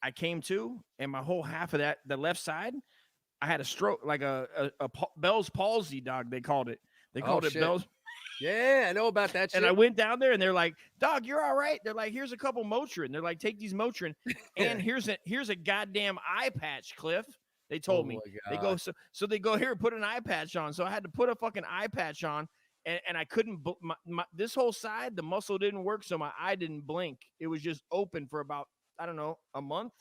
I came to, and my whole half of the left side, I had a stroke, like a Bell's palsy, dog. They called it. They called it Bell's. Yeah, I know about that shit. And I went down there, and they're like, "Dog, you're all right." They're like, "Here's a couple Motrin." They're like, "Take these Motrin, and here's a goddamn eye patch, Cliff." They told me. They go, so they go, "Here, put an eye patch on." So I had to put a fucking eye patch on, and I couldn't. This whole side, the muscle didn't work, so my eye didn't blink. It was just open for about, I don't know, a month.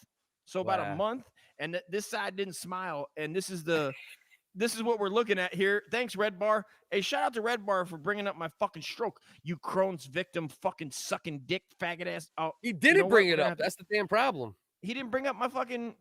So about a month, and this side didn't smile. And this is what we're looking at here. Thanks, Redbar. Hey, shout out to Redbar for bringing up my fucking stroke. You Crohn's victim, fucking sucking dick, faggot ass. Oh, he didn't bring it up. That's the damn problem. He didn't bring up my fucking.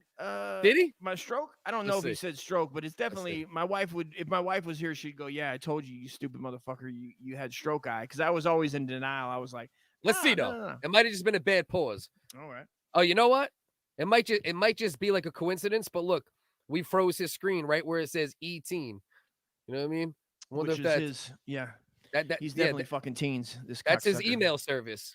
Did he? My stroke? I don't know if he said stroke, but it's definitely my wife would. If my wife was here, she'd go, "Yeah, I told you, you stupid motherfucker. You had stroke eye." Because I was always in denial. I was like, "Let's see though. No. It might have just been a bad pause." All right. Oh, you know what? It might just be like a coincidence. But look, we froze his screen right where it says E-teen. You know what I mean? Which is his, yeah. He's definitely fucking teens. That's his email service.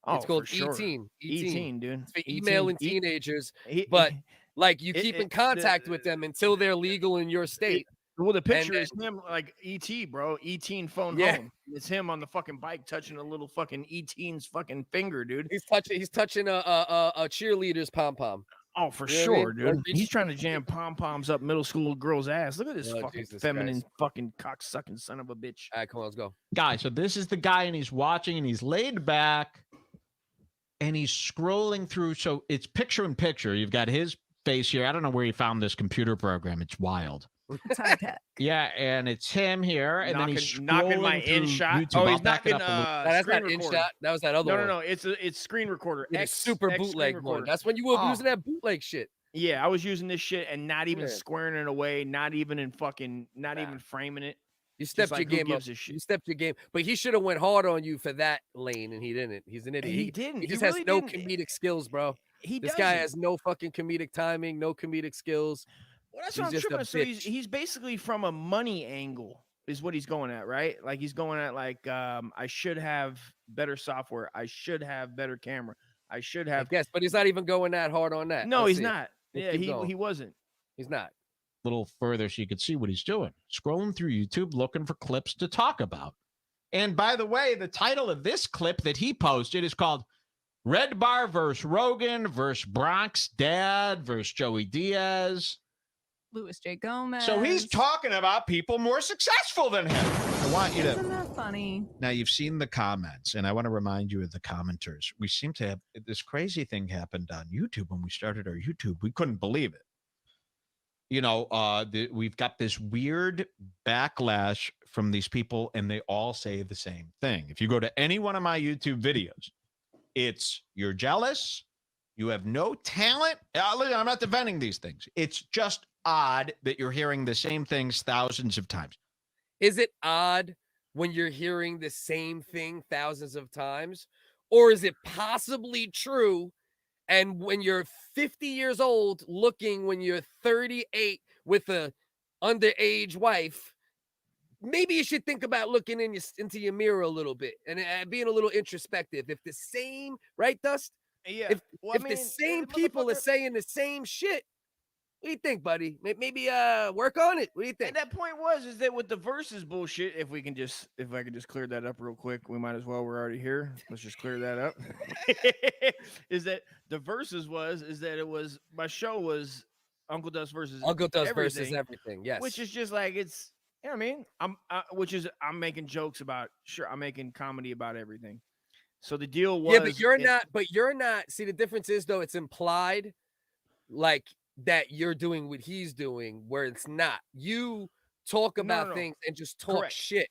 It's called E-teen. E-teen, dude. It's for emailing teenagers, but like you keep in contact with them until they're legal in your state. Well, the picture is him like E.T., bro. E-teen phone home. It's him on the fucking bike touching a little fucking E-teen's fucking finger, dude. He's touching a cheerleader's pom pom. Oh, for sure, dude. He's trying to jam pom-poms up middle school girl's ass. Look at this fucking feminine fucking cock-sucking son of a bitch. All right, come on, let's go. Guys, so this is the guy, and he's watching, and he's laid back, and he's scrolling through. So it's picture in picture. You've got his face here. I don't know where he found this computer program. It's wild. It's high tech. Yeah, and it's him here, and then he's knocking my in shot. YouTube. Oh, he's knocking that's not in shot. That was that other one. No. It's screen recorder. It's super bootleg one. That's when you were using that bootleg shit. Yeah, I was using this shit and not even squaring it away, not even even framing it. You stepped your game up. You stepped your game, but he should have went hard on you for that lane, and he didn't. He's an idiot. He didn't. He just has no comedic skills, bro. This guy has no fucking comedic timing, no comedic skills. Well, that's what I'm tripping. So he's basically from a money angle is what he's going at, right? Like he's going at like I should have better software. I should have better camera. I should have. Yes, but he's not even going that hard on that. No, he's not. Yeah, he wasn't. He's not. A little further so you could see what he's doing. Scrolling through YouTube looking for clips to talk about. And by the way, the title of this clip that he posted is called Redbar versus Rogan versus Bronx Dad versus Joey Diaz. Louis J. Gomez. So he's talking about people more successful than him. I want you to. Isn't that funny? Now, you've seen the comments, and I want to remind you of the commenters. We seem to have this crazy thing happened on YouTube when we started our YouTube. We couldn't believe it. You know, we've got this weird backlash from these people, and they all say the same thing. If you go to any one of my YouTube videos, it's you're jealous, you have no talent. I'm not defending these things. It's just odd that you're hearing the same things thousands of times. Is it odd when you're hearing the same thing thousands of times? Or is it possibly true? And when you're 50 years old, looking when you're 38 with a underage wife, maybe you should think about looking into your mirror a little bit and being a little introspective. If the same, right, Dust? Yeah. If the same people are saying the same shit, what do you think, buddy? Maybe work on it. What do you think? And that point is that with the versus bullshit, if I can just clear that up real quick, we might as well. We're already here. Let's just clear that up. Is that the versus is that it was my show was Uncle Dust versus everything. Yes, which is just like it's. You know what I mean? I'm making jokes about. Sure, I'm making comedy about everything. So the deal was. Yeah, but you're not. See, the difference is though, it's implied, like. That you're doing what he's doing, where it's not. You talk about things and just talk shit.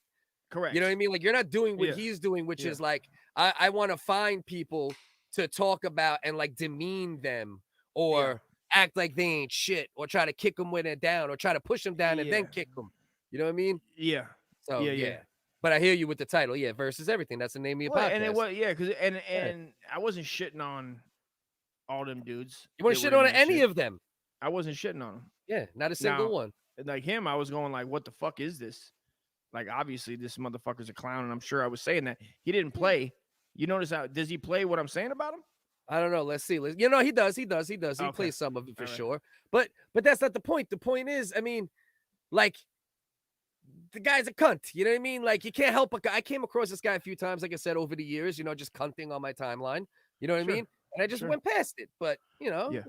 Correct. You know what I mean? Like you're not doing what he's doing, which is like I want to find people to talk about and like demean them or act like they ain't shit or try to kick them when they're down or try to push them down and then kick them. You know what I mean? Yeah. So Yeah, yeah. yeah. But I hear you with the title. Yeah, versus everything. That's the name of your Well, podcast. and it was because and I wasn't shitting on all them dudes. You want that to shit were in on that any shit. of them? I wasn't shitting on them. Yeah, not a single Now, one. Like him, I was going like, "What the fuck is this?" Like, obviously, this motherfucker's a clown, and I'm sure I was saying that. He didn't play. You notice how does he play what I'm saying about him? I don't know. Let's see. You know, he does. He Okay. plays some of it for All right. sure. But that's not the point. The point is, I mean, like, the guy's a cunt. You know what I mean? Like, you can't help but I came across this guy a few times, like I said, over the years, you know, just cunting on my timeline. You know what I Sure. mean? And I just Sure. went past it. But, you know, Yeah.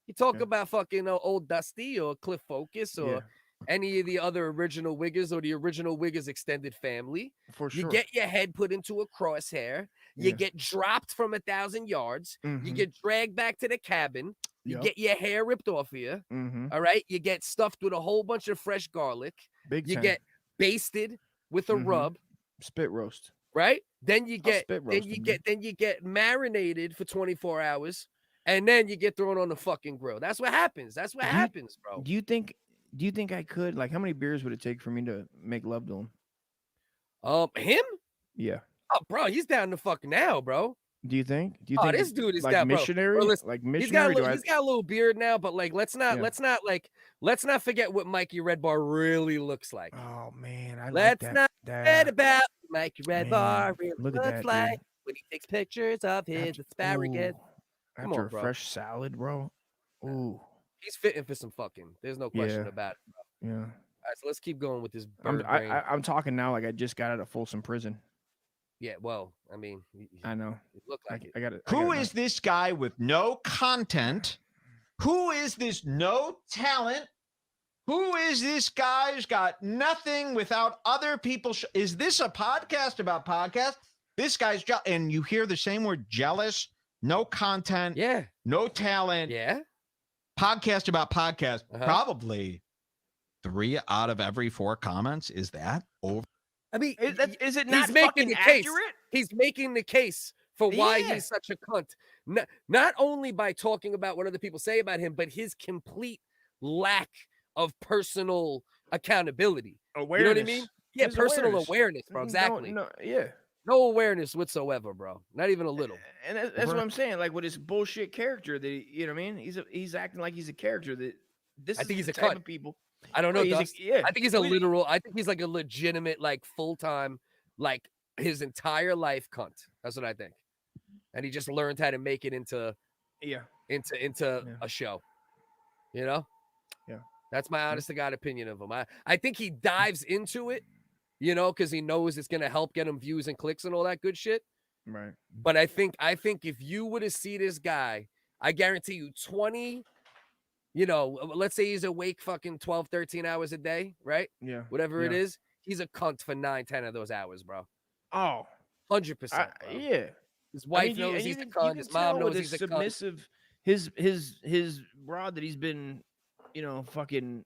you talk Yeah. about fucking old Dusty or Cliff Focus or Yeah. any of the other original WHiggas or the original WHiggas extended family. For sure. You get your head put into a crosshair. You Yeah. get dropped from 1,000 yards. You Mhm. get dragged back to the cabin. You Yup. get your hair ripped off of you. Mhm. All right. You get stuffed with a whole bunch of fresh garlic. Big You time. get basted with a Mhm. rub. Spit roast. Right. Then you I'll get spit then roast you him, get then you get marinated for 24 hours. And then you get thrown on the fucking grill. That's what happens. That's what Do you- happens, bro. Do you think I could? Like, how many beers would it take for me to make love to him? Him? Yeah. Oh, bro, he's down to fuck now, bro. Do you think? Oh, this dude is like down, bro. missionary? Bro, listen, Like He's got missionary? a little beard now, but like let's not forget what Mikey Redbar really looks like. Oh man, I Let's like not that. forget about Mikey Man, Redbar really look at looks that, like dude. when he takes pictures of his asparagus. Ooh, Come after on, a bro. fresh salad, bro. Ooh, He's fitting for some fucking. There's no question Yeah. about it. Bro. yeah. All right, so let's keep going with this I'm bird brain. I'm talking now like I just got out of Folsom Prison. Yeah, well, I mean, I know. it looked like it. I got it. Who is this guy with no content? Who is this no talent? Who is this guy who's got nothing without other people? Is this a podcast about podcasts? This guy's and you hear the same word: jealous, no content, Yeah, no talent. yeah. Podcast about podcast. Uh-huh. Probably 3 out of every 4 comments is that over. I mean, Is it not he's making fucking the case. accurate? He's making the case for why Yeah. he's such a cunt. Not only by talking about what other people say about him, but his complete lack of personal accountability. Awareness. You know what I mean? Yeah, His personal awareness, bro. No, Exactly. yeah. No awareness whatsoever, bro. Not even a little. And that's what I'm saying. Like with his bullshit character, that you know what I mean? He's acting like he's a character. That this I think is he's the a type cunt. of people. I don't know. He's Dust. yeah. I think he's a literal. I think he's like a legitimate, like full-time, like his entire life cunt. That's what I think. And he just learned how to make it into Yeah. a show. You know? Yeah. That's my honest to God opinion of him. I think he dives into it, you know, because he knows it's gonna help get him views and clicks and all that good shit. Right. But I think if you were to see this guy, I guarantee you 20, you know, let's say he's awake fucking 12, 13 hours a day, right? Yeah. Whatever it Yeah. is, he's a cunt for 9, 10 of those hours, bro. Oh. 100%. Bro. Yeah. His wife you- knows and he's you a can- you cunt. can His tell mom with knows he's his a cunt. submissive. His rod that he's been, you know, fucking,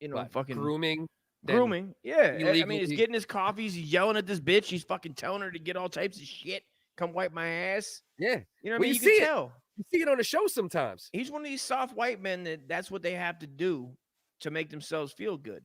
What, fucking grooming. then grooming. Yeah. I mean, he's illegally- getting his coffees. He's yelling at this bitch. He's fucking telling her to get all types of shit. Come wipe my ass. Yeah. You know what Well, I mean? you You see can it. tell. You see it on the show sometimes. He's one of these soft white men that's what they have to do to make themselves feel good.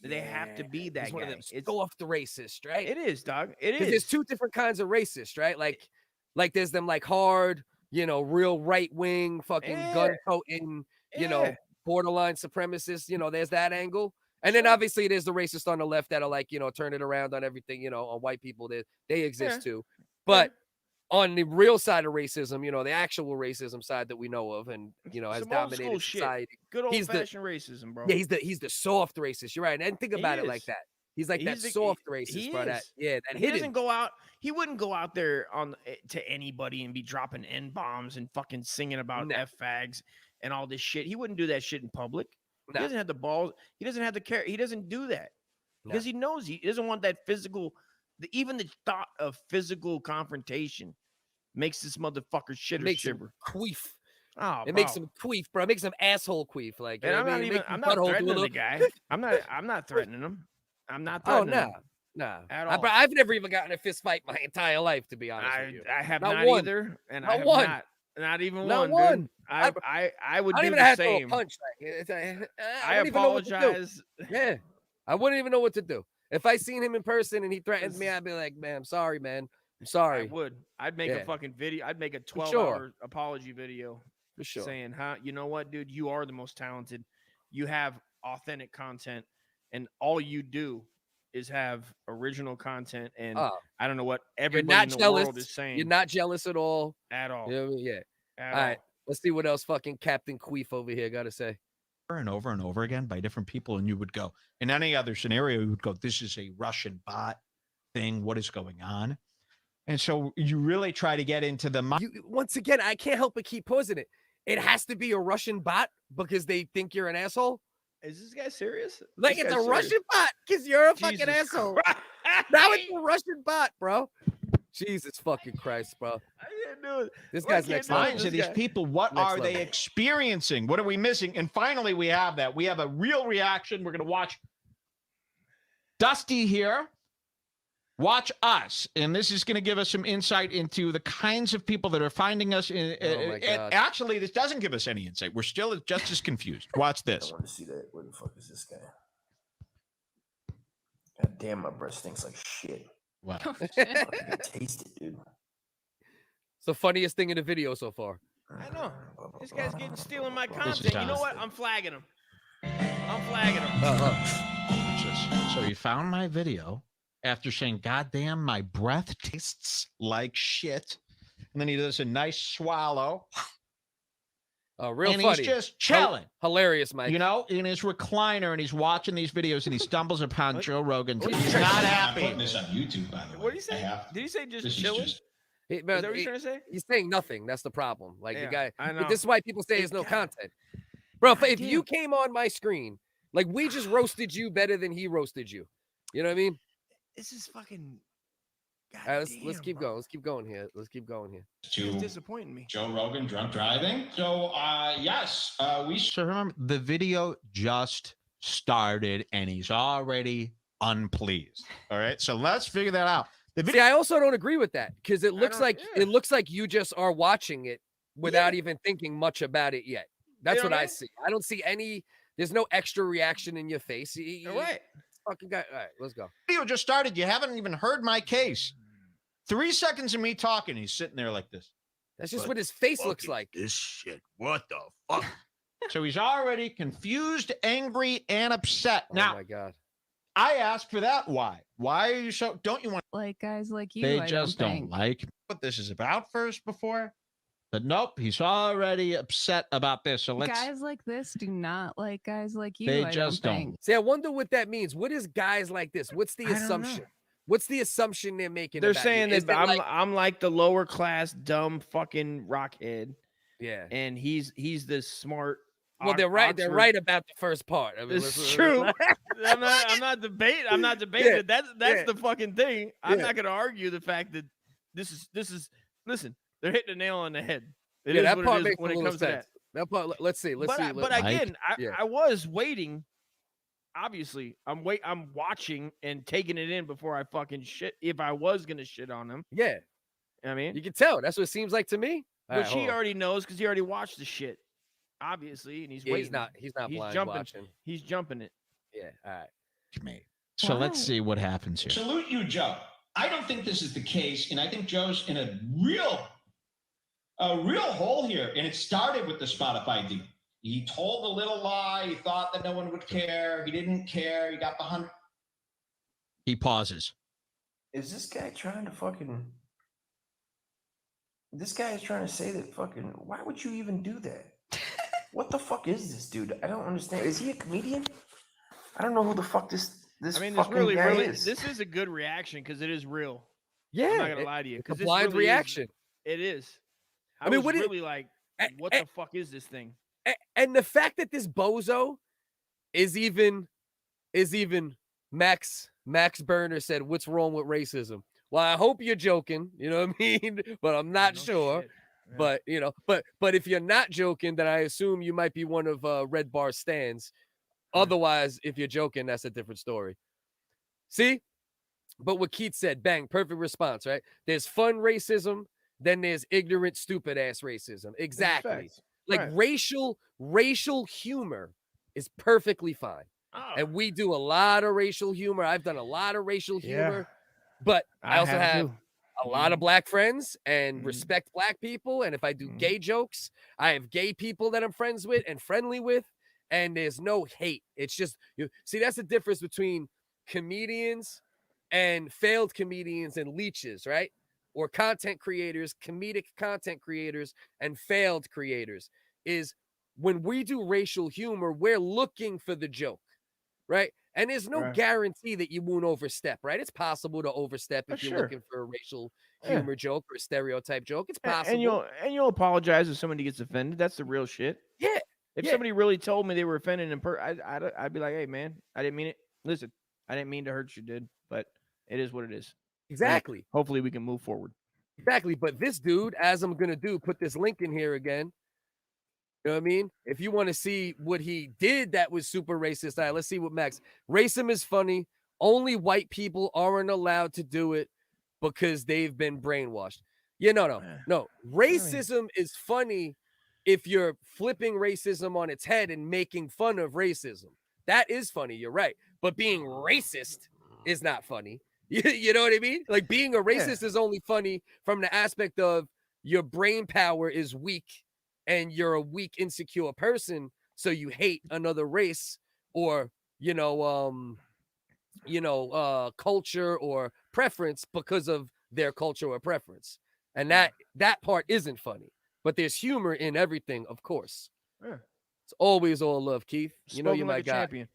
They have to be that He's one of guy. them It's soft racist, right? It is, dog. It Because is. there's 2 different kinds of racist, right? Like there's them like hard, you know, real right wing, fucking Yeah. gun toting, you know, Yeah. borderline supremacists. You know, there's that angle, and then Sure. obviously there's the racist on the left that are like, you know, turn it around on everything. You know, on white people, they exist too. But on the real side of racism, you know, the actual racism side that we know of, and you know, has Some old school dominated shit. society. Good old he's the- fashioned racism, bro. Yeah, he's the soft racist. You're right. I didn't think He about it like is. that. He's like that He's the- soft he racist, bro. That is. that He hidden. doesn't go out. He wouldn't go out there to anybody and be dropping N bombs and fucking singing about No. F fags and all this shit. He wouldn't do that shit in public. No. He doesn't have the balls. He doesn't have the care. He doesn't do that No. because he knows he doesn't want that physical. Even the thought of physical confrontation makes this motherfucker shit or makes him shiver. queef. Oh, It makes bro. him queef, bro. It makes him asshole queef. Like, you And know I'm what I not mean? even. Make I'm your not butthole do a threatening the little- guy. I'm not threatening him. I'm not Oh threatening him. no. At Bro, all. I've never even gotten in a fist fight my entire life, to be honest with you. I have Not not one. either, and Not I have one. not. Not even Not one. one. Dude. I would I don't do even the have to throw a same. punch. Like, I wouldn't even know what to do. apologize. Yeah, I wouldn't even know what to do. If I seen him in person and he threatened me, I'd be like, man, I'm sorry, man. I'm I sorry. would. I'd make Yeah. a fucking video. I'd make a For 12-hour apology video For sure. saying, you know what, dude? You are the most talented. You have authentic content, and all you do is have original content. And I don't know what everybody in the world is saying. You're not jealous at all. At all. You know what I mean? Yeah. At All all. right. Let's see what else fucking Captain Queef over here got to say. And over again by different people, and you would go, in any other scenario, you would go, this is a Russian bot thing. What is going on? And so you really try to get into the once again, I can't help but keep pausing it. It has to be a Russian bot because they think you're an asshole. Is this guy serious? Like, it's a Russian bot because you're a fucking asshole. Now it's a Russian bot, bro. Jesus fucking Christ, bro. I can't do it. This guy's next minds of these people. What are they level. experiencing? What are we missing? And finally, we have that. We have a real reaction. We're going to watch Dusty here. Watch us. And this is going to give us some insight into the kinds of people that are finding us. Actually, this doesn't give us any insight. We're still just as confused. Watch this. I want to see that. Where the fuck is this guy? God damn, my breath stinks like shit. Wow. I can taste it, dude. It's the funniest thing in the video so far. I know. This guy's stealing my content. You know what? I'm flagging him. I'm flagging him. So he found my video after saying, God damn, my breath tastes like shit. And then he does a nice swallow. Real and funny. He's just chilling. Hilarious, Mike. You know, in his recliner, and he's watching these videos, and he stumbles upon Joe Rogan. He's not happy. I'm putting this on YouTube, by the way. What did he say? Did he say just chilling? Is that what he's trying to say? He's saying nothing. That's the problem. Like, the guy. I know. This is why people say there's no content. Bro, if you came on my screen, like, we just roasted you better than he roasted you. You know what I mean? This is fucking. All right, let's keep going. Let's keep going here. He's disappointing me. Joe Rogan drunk driving. So yes, So remember, the video just started, and he's already unpleased. All right, so let's figure that out. See, I also don't agree with that because it looks like you just are watching it without even thinking much about it yet. That's what I see. I don't see any. There's no extra reaction in your face. All right. Fucking guy. All right, let's go. Video just started. You haven't even heard my case. 3 seconds of me talking. He's sitting there like this. That's just what his face looks like. This shit. What the fuck? So he's already confused, angry, and upset. Oh now, my God. I asked for that. Why? Why are you so? Don't you want? Like guys like you. They I just don't like what this is about first before. But nope, he's already upset about this. So let's. Guys like this do not like guys like you. They I just don't. See, I wonder what that means. What is guys like this? What's the assumption? What's the assumption they're making? They're about saying you? that I'm like the lower class, dumb fucking rockhead. Yeah. And he's the smart. Well, they're right. They're right about the first part. I mean, it's true. I'm not debating. That. That's the fucking thing. I'm not going to argue the fact that this is. Listen, they're hitting the nail on the head. It is that what part it is makes when a it little comes to sense. that. That part. Let's see. But again, I was waiting. Obviously, I'm watching and taking it in before I fucking shit. If I was gonna shit on him, yeah. I mean, you can tell. That's what it seems like to me. But he already knows because he already watched the shit. Obviously, and he's waiting. He's not blind jumping. watching. He's jumping it. Yeah. All right. So let's see what happens here. Salute you, Joe. I don't think this is the case, and I think Joe's in a real hole here. And it started with the Spotify deal. He told a little lie. He thought that no one would care. He didn't care. He got the 100. He pauses. Is this guy trying to fucking? This guy is trying to say that fucking. Why would you even do that? What the fuck is this dude? I don't understand. Is he a comedian? I don't know who the fuck this. I mean, this really is. This is a good reaction because it is real. Yeah, I'm not gonna lie to you. It's a blind reaction. It is. I mean, what really like? What the fuck is this thing? And the fact that this bozo is even Max Burner said, "What's wrong with racism?" Well, I hope you're joking. You know what I mean? But I'm not sure. Yeah. But you know, but if you're not joking, then I assume you might be one of Redbar stans. Otherwise, if you're joking, that's a different story. See? But what Keith said, bang, perfect response, right? There's fun racism then there's ignorant, stupid ass racism. Exactly. Facts. Like Right. racial humor is perfectly fine. Oh, And we do a lot of racial humor. I've done a lot of racial humor, but I also have too. a lot of black friends and Mhm. respect black people. And if I do Mhm. gay jokes, I have gay people that I'm friends with and friendly with. And there's no hate. It's just, you see, that's the difference between comedians and failed comedians and leeches, right? Or content creators, comedic content creators, and failed creators. Is when we do racial humor, we're looking for the joke, right? And there's no Right. guarantee that you won't overstep, right? It's possible to overstep if you're Sure. looking for a racial Yeah. humor joke or a stereotype joke. It's A- possible. And you'll apologize if somebody gets offended. That's the real shit. Yeah. If Yeah. somebody really told me they were offended I'd be like, hey man, I didn't mean it. Listen, I didn't mean to hurt you, dude, but it is what it is. Exactly. Hopefully we can move forward. Exactly. But this dude, as I'm gonna do, put this link in here again. You know what I mean? If you want to see what he did that was super racist, all right, let's see what Max. Racism is funny. Only white people aren't allowed to do it because they've been brainwashed. Yeah, no. Racism is funny if you're flipping racism on its head and making fun of racism. That is funny. You're right. But being racist is not funny. You know what I mean? Like being a racist is only funny from the aspect of your brain power is weak and you're a weak, insecure person, so you hate another race or culture or preference because of their culture or preference. And that part isn't funny. But there's humor in everything, of course. Yeah. It's always all love, Keith. You know Spoken you're like my a guy. champion.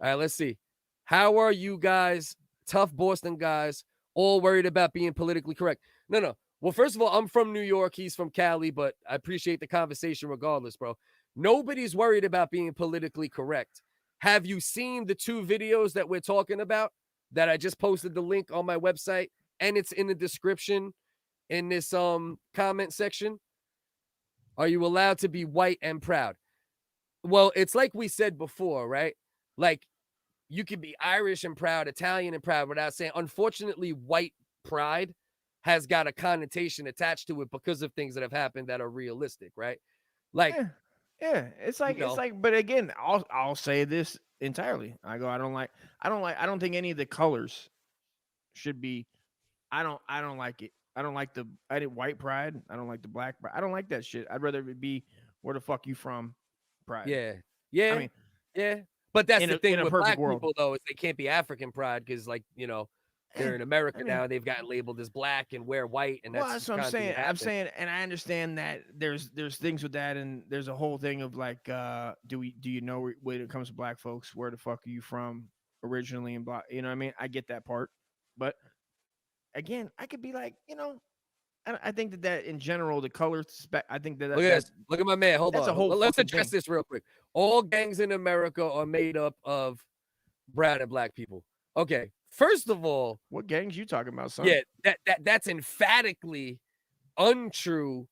All right, let's see. How are you guys, tough Boston guys, all worried about being politically correct? No. Well, first of all, I'm from New York. He's from Cali, but I appreciate the conversation regardless, bro. Nobody's worried about being politically correct. Have you seen the 2 videos that we're talking about that I just posted the link on my website and it's in the description in this comment section? Are you allowed to be white and proud? Well, it's like we said before, right? Like you could be Irish and proud, Italian and proud without saying, unfortunately, white pride has got a connotation attached to it because of things that have happened that are realistic, right? Like, Yeah. It's like, but again, I'll say this entirely. I don't think any of the colors should be, I don't like it. I did white pride. I don't like the black pride. I don't like that shit. I'd rather it be where the fuck you from pride. Yeah. I mean, yeah. But that's the thing in a with perfect black world. people, though, is they can't be African pride because, like, they're in America now. They've gotten labeled as black and wear white, and that's what I'm saying. I'm saying, and I understand that there's things with that, and there's a whole thing of like, do you know when it comes to black folks, where the fuck are you from originally and blah? You know what I mean? I get that part, but again, I could be like, I think that in general, the color spec. I think that look at my man. Hold that's on. a whole Let's fucking address thing. this real quick. All gangs in America are made up of brown and black people. Okay. First of all, what gangs you talking about, son? Yeah, that's emphatically untrue.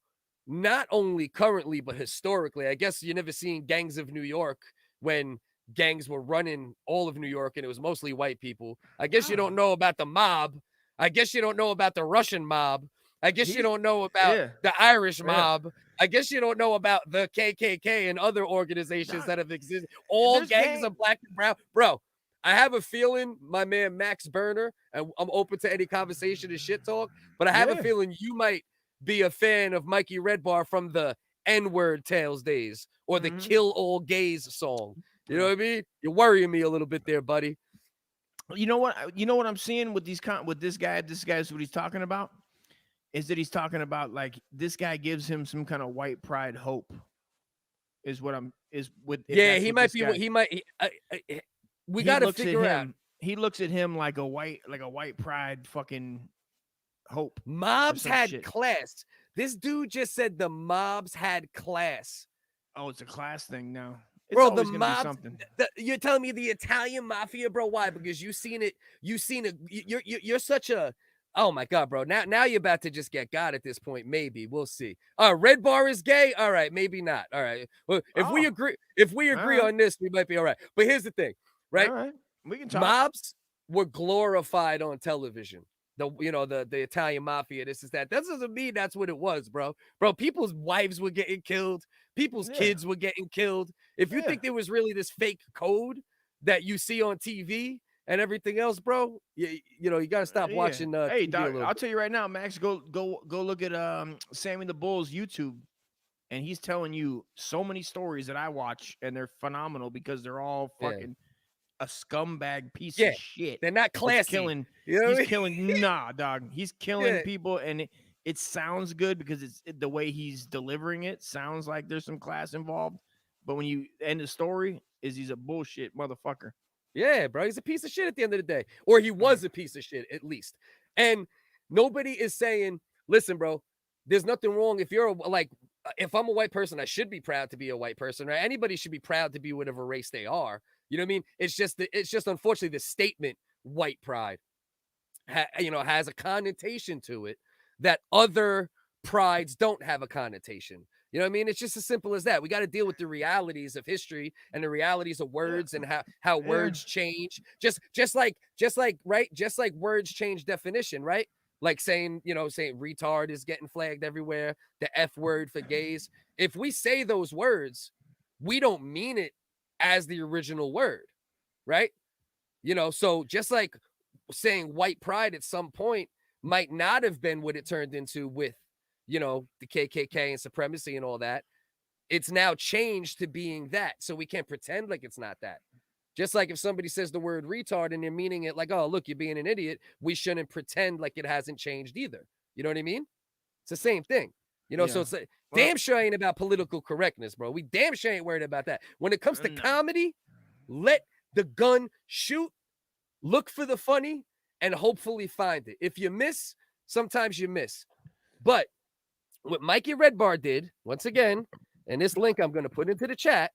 Not only currently, but historically. I guess you never seen Gangs of New York when gangs were running all of New York and it was mostly white people. I guess you don't know about the mob. I guess you don't know about the Russian mob. I guess you don't know about the Irish mob. I guess you don't know about the KKK and other organizations that have existed. All gangs of black and brown. Bro, I have a feeling, my man Max Burner, and I'm open to any conversation and shit talk, but I have a feeling you might be a fan of Mikey Redbar from the N-word Tales days or the Kill All Gays song. You know what I mean? You're worrying me a little bit there, buddy. You know what I'm seeing with this guy is what he's talking about is that he's talking about like this guy gives him some kind of white pride hope is what I'm is with. He might be. We got to figure out. He looks at him like a white pride fucking hope. Mobs had class. This dude just said the mobs had class. Oh, it's a class thing now. It's bro, the mobs. You're telling me the Italian mafia, bro? Why? Because you've seen it. You're such a. Oh my god, bro! Now you're about to just get God at this point. Maybe we'll see. Redbar is gay. All right, maybe not. All right. Well, if we agree on this, we might be all right. But here's the thing, right? All right. We can talk. Mobs were glorified on television. the Italian mafia, this is that. That doesn't mean that's what it was, bro. Bro, people's wives were getting killed. People's kids were getting killed. If you think there was really this fake code that you see on TV and everything else, bro, you got to stop watching. Hey, TV Doc, I'll tell you right now, Max, go look at Sammy the Bull's YouTube, and he's telling you so many stories that I watch, and they're phenomenal because they're all fucking a scumbag piece of shit. They're not classy. Killing. He's killing. Nah, dog. He's killing people, and it sounds good because it's the way he's delivering it sounds like there's some class involved. But when you end the story, he's a bullshit motherfucker. Yeah, bro. He's a piece of shit at the end of the day, or he was a piece of shit at least. And nobody is saying, listen, bro, there's nothing wrong if you're if I'm a white person, I should be proud to be a white person, right? Anybody should be proud to be whatever race they are. You know what I mean? It's just unfortunately the statement white pride, has a connotation to it that other prides don't have a connotation. You know what I mean? It's just as simple as that. We got to deal with the realities of history and the realities of words and how words change. Just like words change definition, right? Like saying retard is getting flagged everywhere, the F word for gays. If we say those words, we don't mean it as the original word, right? So just like saying white pride at some point might not have been what it turned into with, the KKK and supremacy and all that. It's now changed to being that. So we can't pretend like it's not that. Just like if somebody says the word retard and they're meaning it like, oh, look, you're being an idiot, we shouldn't pretend like it hasn't changed either. You know what I mean? It's the same thing. So it's like, damn sure ain't about political correctness, bro. We damn sure ain't worried about that. When it comes to comedy, let the gun shoot, look for the funny, and hopefully find it. If you miss, sometimes you miss. But what Mikey Redbar did, once again, and this link I'm going to put into the chat,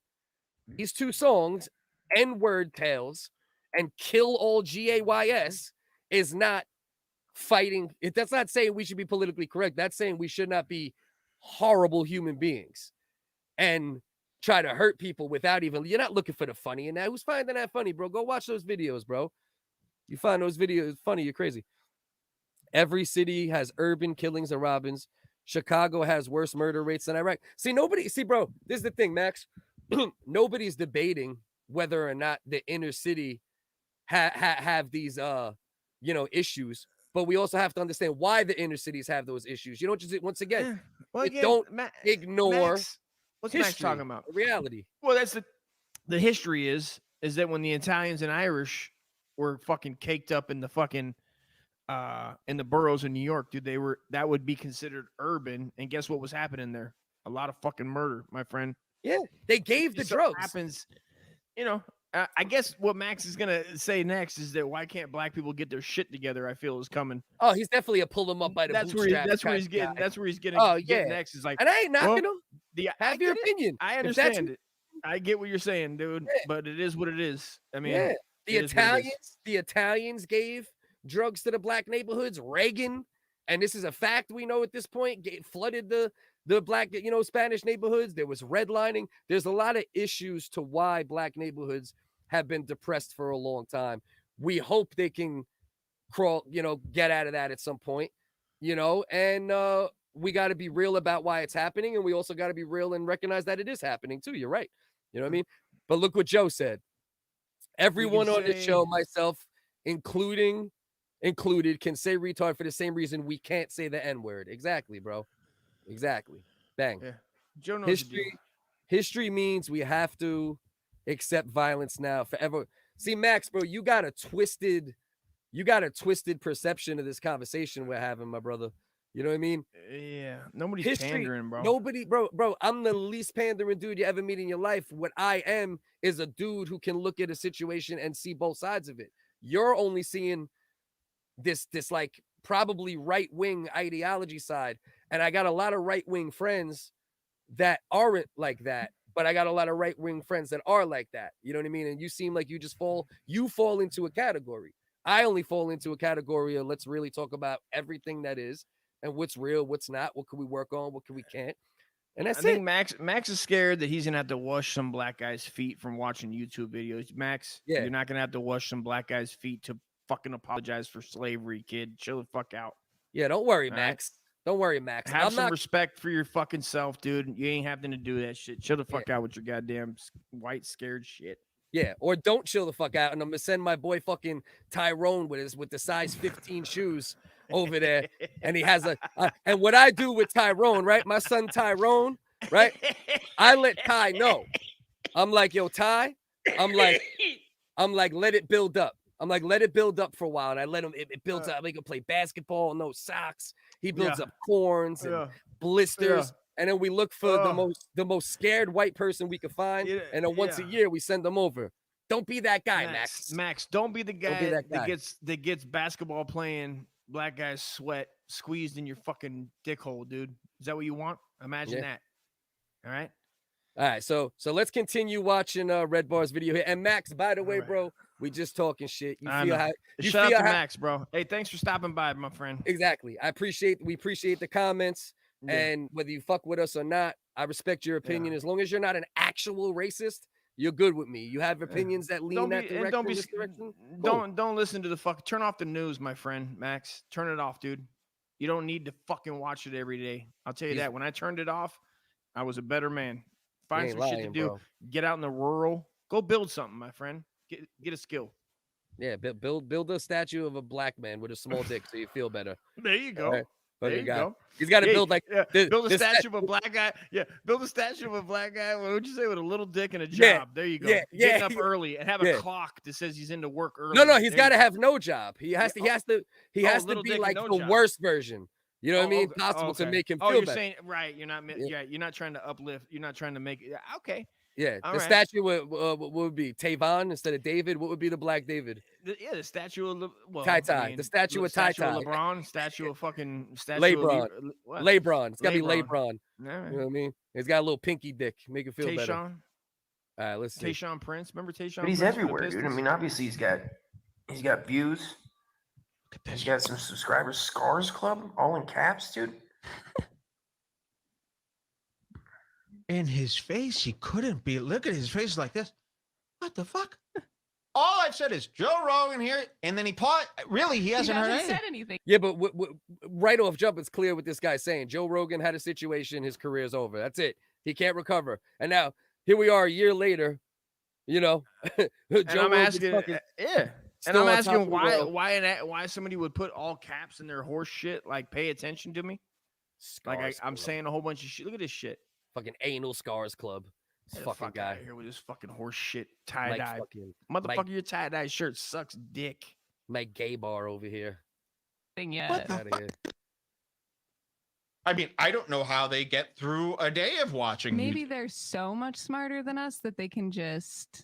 these two songs, N-Word Tales and Kill All GAYS, is not fighting. That's not saying we should be politically correct. That's saying we should not be horrible human beings and try to hurt people without even, you're not looking for the funny in that. Who's finding that funny, bro? Go watch those videos, bro. You find those videos funny, you're crazy. Every city has urban killings and robins. Chicago has worse murder rates than Iraq. Bro, this is the thing, Max. Nobody's debating whether or not the inner city have these, issues. But we also have to understand why the inner cities have those issues. You don't just, once again, don't ignore what's history, Max talking about? Reality. Well, that's the history is that when the Italians and Irish were fucking caked up in the fucking in the boroughs of New York, dude, that would be considered urban. And guess what was happening there? A lot of fucking murder, my friend. Yeah, they gave the drugs. Happens, I guess what Max is gonna say next is that why can't black people get their shit together? I feel is coming. Oh, he's definitely a pull them up by the bootstraps. That's where he's getting. That's where he's getting. Oh yeah, next is like, and I ain't knocking him. Have your opinion. I understand it. I get what you're saying, dude. Yeah. But it is what it is. I mean, the Italians gave drugs to the black neighborhoods. Reagan, and this is a fact we know at this point, flooded the black, Spanish neighborhoods. There was redlining. There's a lot of issues to why black neighborhoods have been depressed for a long time. We hope they can crawl, get out of that at some point, and we got to be real about why it's happening. And we also got to be real and recognize that it is happening too. You're right. You know what I mean? But look what Joe said. Everyone on this show, myself included, can say retard for the same reason we can't say the N-word. Exactly, bro. Exactly. Bang. Yeah. Joe knows history means we have to accept violence now forever. See, Max, bro, you got a twisted perception of this conversation we're having, my brother. You know what I mean? Yeah. Nobody's pandering, bro. Nobody, bro, I'm the least pandering dude you ever meet in your life. What I am is a dude who can look at a situation and see both sides of it. You're only seeing this like probably right-wing ideology side. And I got a lot of right-wing friends that aren't like that, but I got a lot of right-wing friends that are like that. You know what I mean? And you seem like you fall into a category. I only fall into a category of let's really talk about everything that is and what's real, what's not, what can we work on, what can we can't. And I think Max is scared that he's gonna have to wash some black guy's feet from watching YouTube videos. Max, you're not gonna have to wash some black guy's feet to fucking apologize for slavery, kid. Chill the fuck out. Yeah, don't worry, All Max. Don't worry, Max. Have I'm some not. respect for your fucking self, dude. You ain't having to do that shit. Chill the fuck out with your goddamn white scared shit. Yeah, or don't chill the fuck out, and I'm gonna send my boy fucking Tyrone with the size 15 shoes over there, and he has and what I do with Tyrone, right? My son Tyrone, right? I let Ty know. I'm like, yo, Ty. I'm like, let it build up. I'm like, let it build up for a while, and I let him. It builds up. I make him play basketball, no socks. He builds up corns and blisters. And then we look for the most scared white person we could find, and then once a year we send them over. Don't be that guy, Max. Max, don't be the guy that gets basketball playing black guys sweat squeezed in your fucking dick hole, dude. Is that what you want? Imagine that. All right. All right. So let's continue watching Redbar's video here. And Max, by the way, bro, we just talking shit. You feel how? Shout out to Max, bro. Hey, thanks for stopping by, my friend. Exactly. We appreciate the comments. Yeah. And whether you fuck with us or not, I respect your opinion. As long as you're not an actual racist, you're good with me. You have opinions that lean that direction. Don't listen to the fuck. Turn off the news, my friend Max. Turn it off, dude. You don't need to fucking watch it every day. I'll tell you that. When I turned it off, I was a better man. Find some shit to do. Bro. Get out in the rural. Go build something, my friend. Get a skill. Yeah, build a statue of a black man with a small dick so you feel better. There you go. There you go. He's got to build like build a statue of a black guy. Yeah, build a statue of a black guy. What would you say, with a little dick and a job? There you go. Getting up early and have a clock that says he's into work early. No, he's got to have no job. He has to be like the worst version. You know what I mean? Possible to make him feel you're better. Saying right. You're not trying to uplift. You're not trying to make it. Okay. Yeah, the statue would be Tavon instead of David. What would be the black David? The statue of Ty. The statue of Ty. LeBron. Statue of fucking statue LeBron. LeBron. It's gotta be LeBron. Right. You know what I mean? He's got a little pinky dick. Make it feel better. All right, let's see. Tayshaun Prince. Remember Tayshaun? But he's everywhere, dude. I mean, obviously he's got views. He's got some subscribers. Scars Club, all in caps, dude. In his face, he couldn't be. Look at his face like this. What the fuck? All I've said is Joe Rogan here, and then he paused. Really, he hasn't heard anything. Yeah, but right off jump, it's clear what this guy's saying. Joe Rogan had a situation. His career's over. That's it. He can't recover. And now here we are a year later. You know, I'm asking why somebody would put all caps in their horse shit. Like, pay attention to me. I'm saying a whole bunch of shit. Look at this shit. Fucking anal scars club. This fucking guy here with this fucking horse shit tie-dye. Motherfucker, your tie-dye shirt sucks dick. Mike Gay Bar over here. Yeah. I mean, I don't know how they get through a day of watching. Maybe they're so much smarter than us that they can just.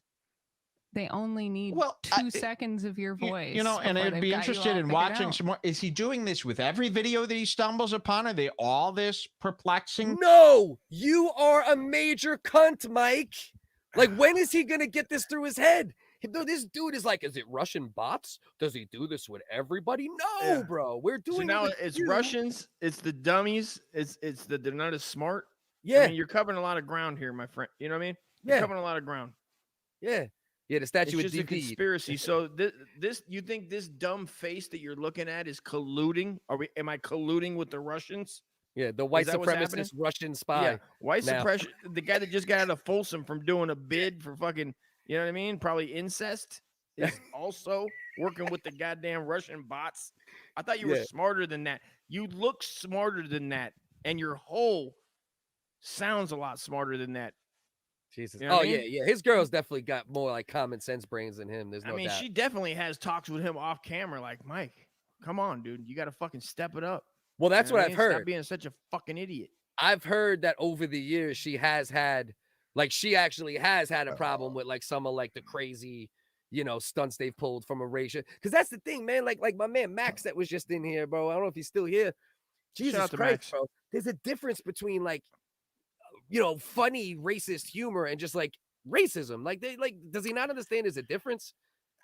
They only need 2 seconds of your voice. You know, and I'd be interested in watching some more. Is he doing this with every video that he stumbles upon? Are they all this perplexing? No, you are a major cunt, Mike. Like, when is he going to get this through his head? This dude is like, is it Russian bots? Does he do this with everybody? No, bro. We're doing now it's Russians. It's the dummies. It's they're not as smart. Yeah. I mean, you're covering a lot of ground here, my friend. You know what I mean? You're covering a lot of ground. Yeah. Yeah, the statue is just a conspiracy. So this you think this dumb face that you're looking at is colluding? Am I colluding with the Russians? Yeah, the white supremacist Russian spy. Yeah, white suppression. The guy that just got out of Folsom from doing a bid for fucking, you know what I mean? Probably incest. Is also working with the goddamn Russian bots. I thought you were smarter than that. You look smarter than that, and your whole sounds a lot smarter than that. Jesus. You know yeah. His girl's definitely got more like common sense brains than him. There's no doubt. She definitely has talks with him off camera. Like, Mike, come on, dude. You got to fucking step it up. Well, that's what I've heard. Stop being such a fucking idiot. I've heard that over the years, she actually has had a problem with like some of like the crazy, you know, stunts they've pulled from Erasure. Because that's the thing, man. Like my man Max that was just in here, bro. I don't know if he's still here. Jesus Christ, bro. There's a difference between like, you know, funny racist humor and just like racism. Like does he not understand there's a difference?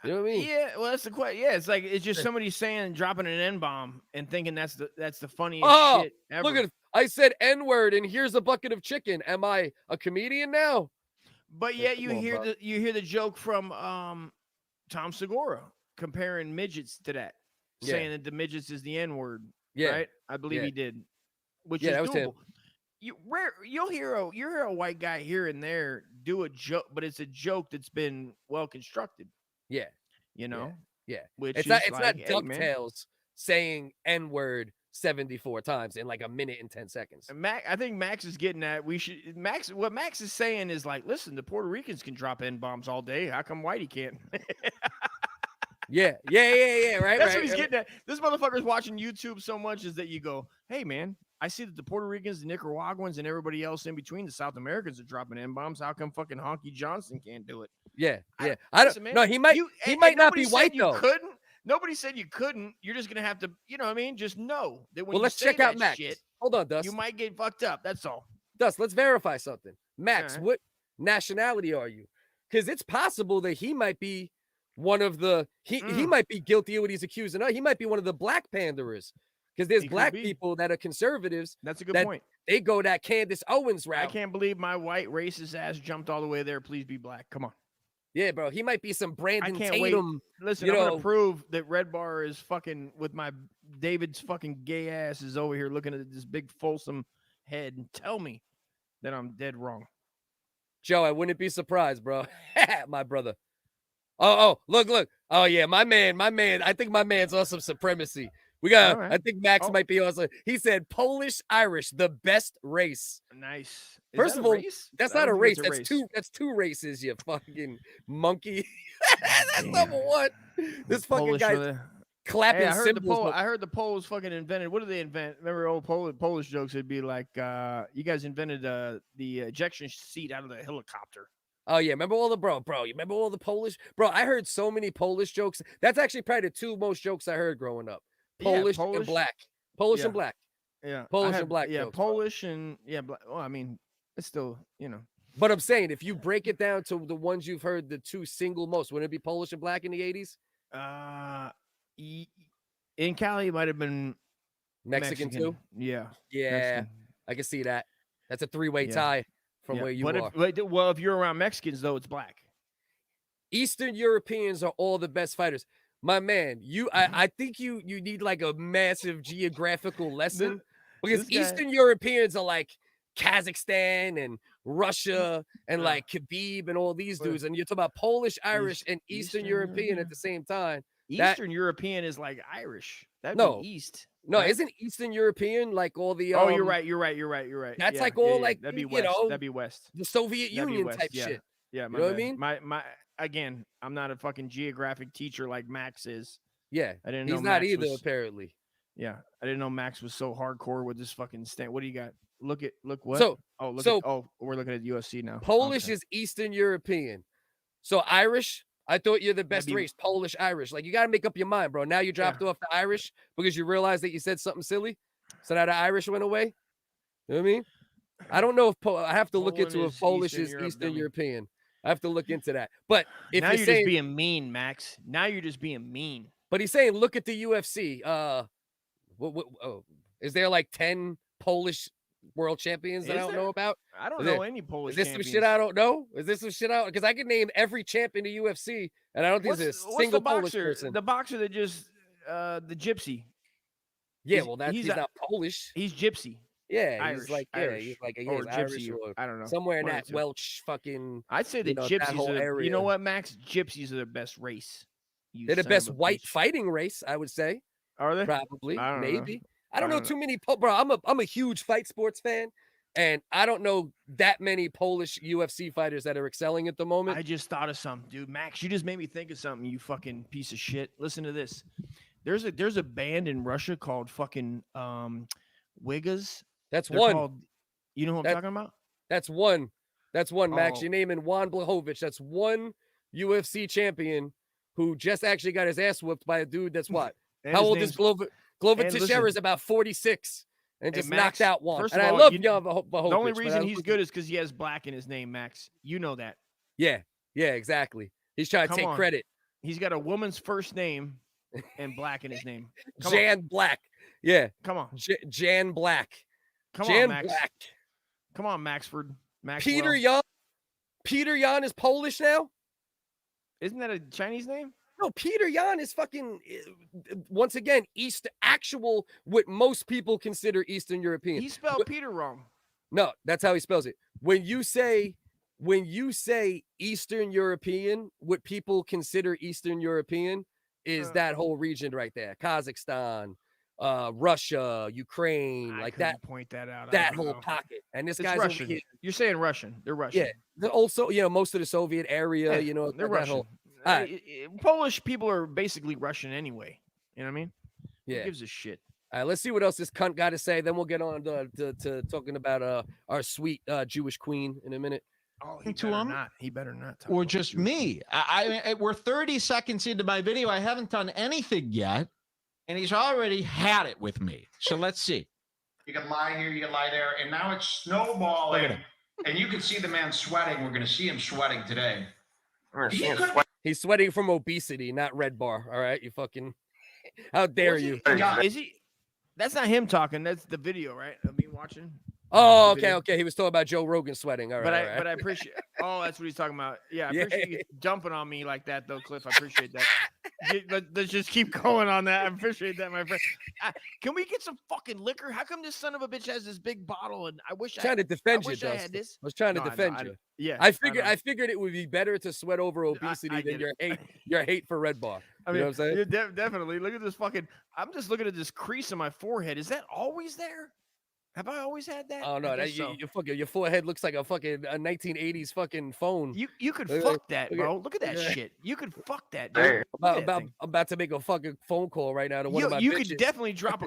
You know what I mean? Yeah, well, that's the question. Yeah, it's just somebody dropping an N-bomb and thinking that's the funniest shit ever. Look at it. I said N-word and here's a bucket of chicken. Am I a comedian now? But yet you hear the joke from Tom Segura. comparing midgets to that, saying that the midgets is the N-word. Yeah. Right? I believe he did. Which is that was doable. him. You'll hear a white guy here and there do a joke, but it's a joke that's been well constructed. Yeah. You know? Yeah. Which it's is not like, hey, man. DuckTales saying N-word 74 times in like a minute and 10 seconds. I think Max is getting at what Max is saying is like, listen, the Puerto Ricans can drop N-bombs all day. How come Whitey can't? Yeah. Right. That's what he's getting at. This motherfucker's watching YouTube so much is that you go, hey man, I see that the Puerto Ricans, the Nicaraguans, and everybody else in between, the South Americans are dropping N-bombs. How come fucking Honky Johnson can't do it? Yeah. I don't. Listen, man, no, he might not be white though. Couldn't. Nobody said you couldn't. You're just gonna have to, you know what I mean? Just know that when let's check out Max. Hold on, Dust. You might get fucked up. That's all. Dust, let's verify something. Max, what nationality are you? Because it's possible that he might be one of the he might be guilty of what he's accusing of. He might be one of the black panderers. Because there's black people that are conservatives. That's a good point. They go that Candace Owens route. I can't believe my white racist ass jumped all the way there. Please be black. Come on. Yeah, bro. He might be some Brandon Tatum. Wait. Listen, I'm gonna prove that Redbar is fucking with my David's fucking gay ass is over here looking at this big Folsom head and tell me that I'm dead wrong. Joe, I wouldn't be surprised, bro. My brother. Oh, look. Oh yeah, my man. I think my man's on some supremacy. We got. Right. I think Max might be also. He said Polish Irish, the best race. Nice. First of all, that's not a race. That's two races. You fucking monkey. That's number one. This fucking guy clapping cymbals. I heard the Poles fucking invented. What did they invent? Remember old Polish jokes? It'd be like, you guys invented the ejection seat out of the helicopter. Oh yeah, remember all the bro? You remember all the Polish? Bro, I heard so many Polish jokes. That's actually probably the two most jokes I heard growing up. Polish and black. Polish and black. Yeah. Polish and black. Yeah, jokes, Polish and black. Well, I mean, it's still, you know. But I'm saying if you break it down to the ones you've heard the two single most, wouldn't it be Polish and black in the 80s? In Cali it might have been Mexican too. Yeah. Yeah. Mexican. I can see that. That's a three-way tie from where you are. If you're around Mexicans though, it's black. Eastern Europeans are all the best fighters. My man, I think you need like a massive geographical lesson because Eastern Europeans are like Kazakhstan and Russia and like Khabib and all these dudes. And you're talking about Polish, Irish, and Eastern European at the same time. Eastern European is like Irish. That'd be East. No, right? Isn't Eastern European like all the Oh, you're right. That's like all like that'd be West. That'd be West. The Soviet Union type shit. Yeah, you know what I mean? My again, I'm not a fucking geographic teacher like Max is. Yeah, I didn't know he's Max not either. was, apparently, yeah, I didn't know Max was so hardcore with this fucking stand. What do you got? Look what? So, we're looking at UFC now. Polish is Eastern European. So Irish, I thought you're the best race. Polish, Irish. Like you got to make up your mind, bro. Now you dropped off the Irish because you realized that you said something silly. So now the Irish went away. You know what I mean? I don't know if I have to look into if Polish is Eastern European. I have to look into that. But if now you're just being mean, Max. Now you're just being mean. But he's saying, look at the UFC. Is there like 10 Polish world champions that I don't know about? I don't know any Polish. Is this champions. some shit I don't know? Is this some shit out? Because I can name every champ in the UFC, and I don't think there's a single Polish person. The boxer that just the gypsy. Yeah, he's not Polish. He's gypsy. Yeah, Irish, he's like Irish, or gypsy. Or I don't know. Somewhere in that Welsh fucking. I'd say the gypsies are. You know what, Max? Gypsies are the best race. They're the best white fighting race, I would say. Are they? Probably, maybe. I don't know too many. Bro, I'm a huge fight sports fan, and I don't know that many Polish UFC fighters that are excelling at the moment. I just thought of something, dude. Max, you just made me think of something. You fucking piece of shit. Listen to this. There's a band in Russia called fucking WHiggas. They're one. Called, you know what I'm talking about? That's one. Max. You're naming Juan Blachowicz. That's one UFC champion who just actually got his ass whooped by a dude that's what? How old is Glover Teixeira? Is about 46 and just knocked out Juan. And I love Jan Blachowicz. The only reason he's good is because he has black in his name, Max. You know that. Yeah, exactly. He's trying to take credit. He's got a woman's first name and black in his name. Jan Black. Yeah. Come on. Jan Black. Come Jan on, Max. Black. Come on, Maxford. Peter Yan. Peter Yan is Polish now? Isn't that a Chinese name? No, Peter Yan is fucking once again what most people consider Eastern European. He spelled Peter wrong. No, that's how he spells it. When you say Eastern European, what people consider Eastern European is that whole region right there. Kazakhstan, Russia, Ukraine, like that. Point that out. That whole pocket. And this guy's Russian. over here. You're saying Russian. They're Russian. Yeah. Also, most of the Soviet area, they're Russian. Polish people are basically Russian anyway. You know what I mean? Yeah. Who gives a shit? All right, let's see what else this cunt got to say. Then we'll get on to talking about our sweet Jewish queen in a minute. Oh, he better not. Talk Or about just Jewish. me. We're 30 seconds into my video. I haven't done anything yet, and he's already had it with me. So let's see. You can lie here, you can lie there, and now it's snowballing. And you can see the man sweating. We're going to see him sweating today. He's sweating from obesity, not Redbar. All right, you fucking. How dare you? Is he? That's not him talking. That's the video, right? Of me watching. Oh, okay. He was talking about Joe Rogan sweating. All right, but I appreciate. Oh, that's what he's talking about. Yeah, I appreciate you dumping on me like that, though, Cliff. I appreciate that. Let's just keep going on that. I appreciate that, my friend. Can we get some fucking liquor? How come this son of a bitch has this big bottle? And I wish trying to defend you, I had this. I was trying to defend you. Yeah, I figured it would be better to sweat over obesity than your hate for Redbar. I mean, you know what I'm saying? Definitely. Look at this fucking. I'm just looking at this crease on my forehead. Is that always there? Have I always had that? Oh no, your forehead looks like a fucking 1980s fucking phone. You could fuck that, bro. Look at that shit. You could fuck that, dude. I'm about to make a fucking phone call right now to one of my bitches. You could definitely drop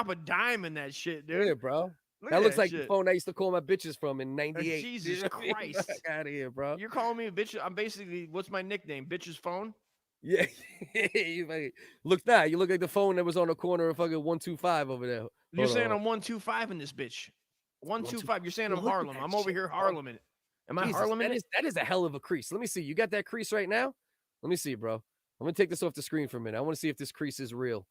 a dime in that shit, dude. Yeah, bro. That looks like the phone I used to call my bitches from in '98. Jesus Christ! Get out of here, bro. You're calling me a bitch. I'm basically, what's my nickname? Bitch's phone. Yeah. You look like the phone that was on the corner of fucking 125 over there. You're saying I'm 125 in this bitch. 125. You're saying I'm Harlem. I'm over here Harlem in it. Am I Harlem in it? That is a hell of a crease. Let me see. You got that crease right now? Let me see, bro. I'm gonna take this off the screen for a minute. I want to see if this crease is real.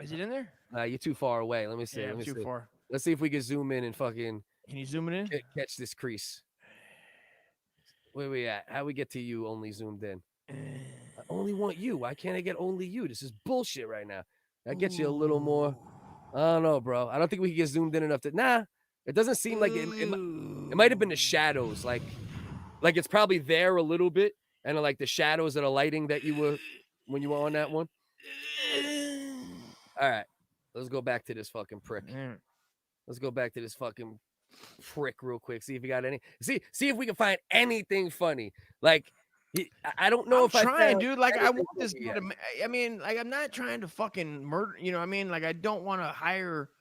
Is it in there? You're too far away. Let me see. Yeah, I'm too far. Let's see if we can zoom in and fucking. Can you zoom it in? Catch this crease. Where we at? How we get to you only zoomed in? I only want you. Why can't I get only you? This is bullshit right now. That gets you a little more. I don't know, bro. I don't think we can get zoomed in enough to. Nah, it doesn't seem like it might have been the shadows. Like it's probably there a little bit, and like the shadows of the lighting that you were when you were on that one. All right, let's go back to this fucking prick. Let's go back to this fucking prick real quick. See if you got any. See if we can find anything funny. Like. I don't know I'm trying, dude. Like, I want this. Yet. I mean, like, I'm not trying to fucking murder. You know what I mean? Like, I don't want to hire,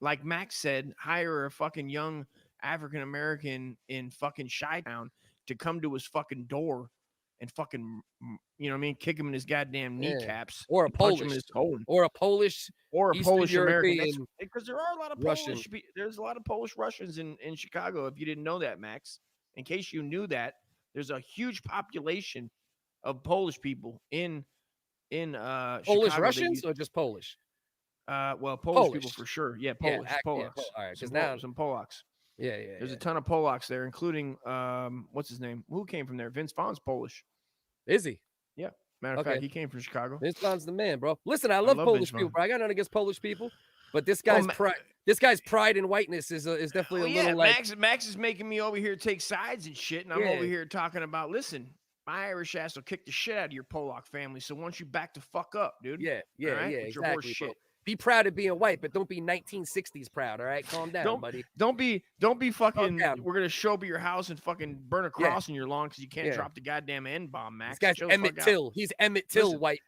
like Max said, hire a fucking young African American in fucking Chi-Town to come to his fucking door and fucking, you know what I mean? Kick him in his goddamn kneecaps. Or a Polish. Or a Polish American. Because there are a lot of Polish. There's a lot of Polish Russians in Chicago. If you didn't know that, Max, in case you knew that. There's a huge population of Polish people in Polish Chicago Russians or just Polish? Well, Polish people for sure. Yeah, Polacks. All right, because now some Polacks. Yeah. There's a ton of Polacks there, including what's his name? Who came from there? Vince Vaughn's Polish. Is he? Yeah. Matter of fact, he came from Chicago. Vince Vaughn's the man, bro. Listen, I love Polish people, bro. I got nothing against Polish people, but this guy's pride. This guy's pride and whiteness is definitely a little like. Max is making me over here take sides and shit, and I'm over here talking about. Listen, my Irish ass will kick the shit out of your Polak family. So once you back the fuck up, dude. Yeah, exactly. Your horse shit. Be proud of being white, but don't be 1960s proud. All right, calm down, buddy. Don't be fucking. We're gonna show up at your house and fucking burn a cross in your lawn because you can't drop the goddamn N-bomb, Max. This guy's Emmett Till. He's Emmett Till, white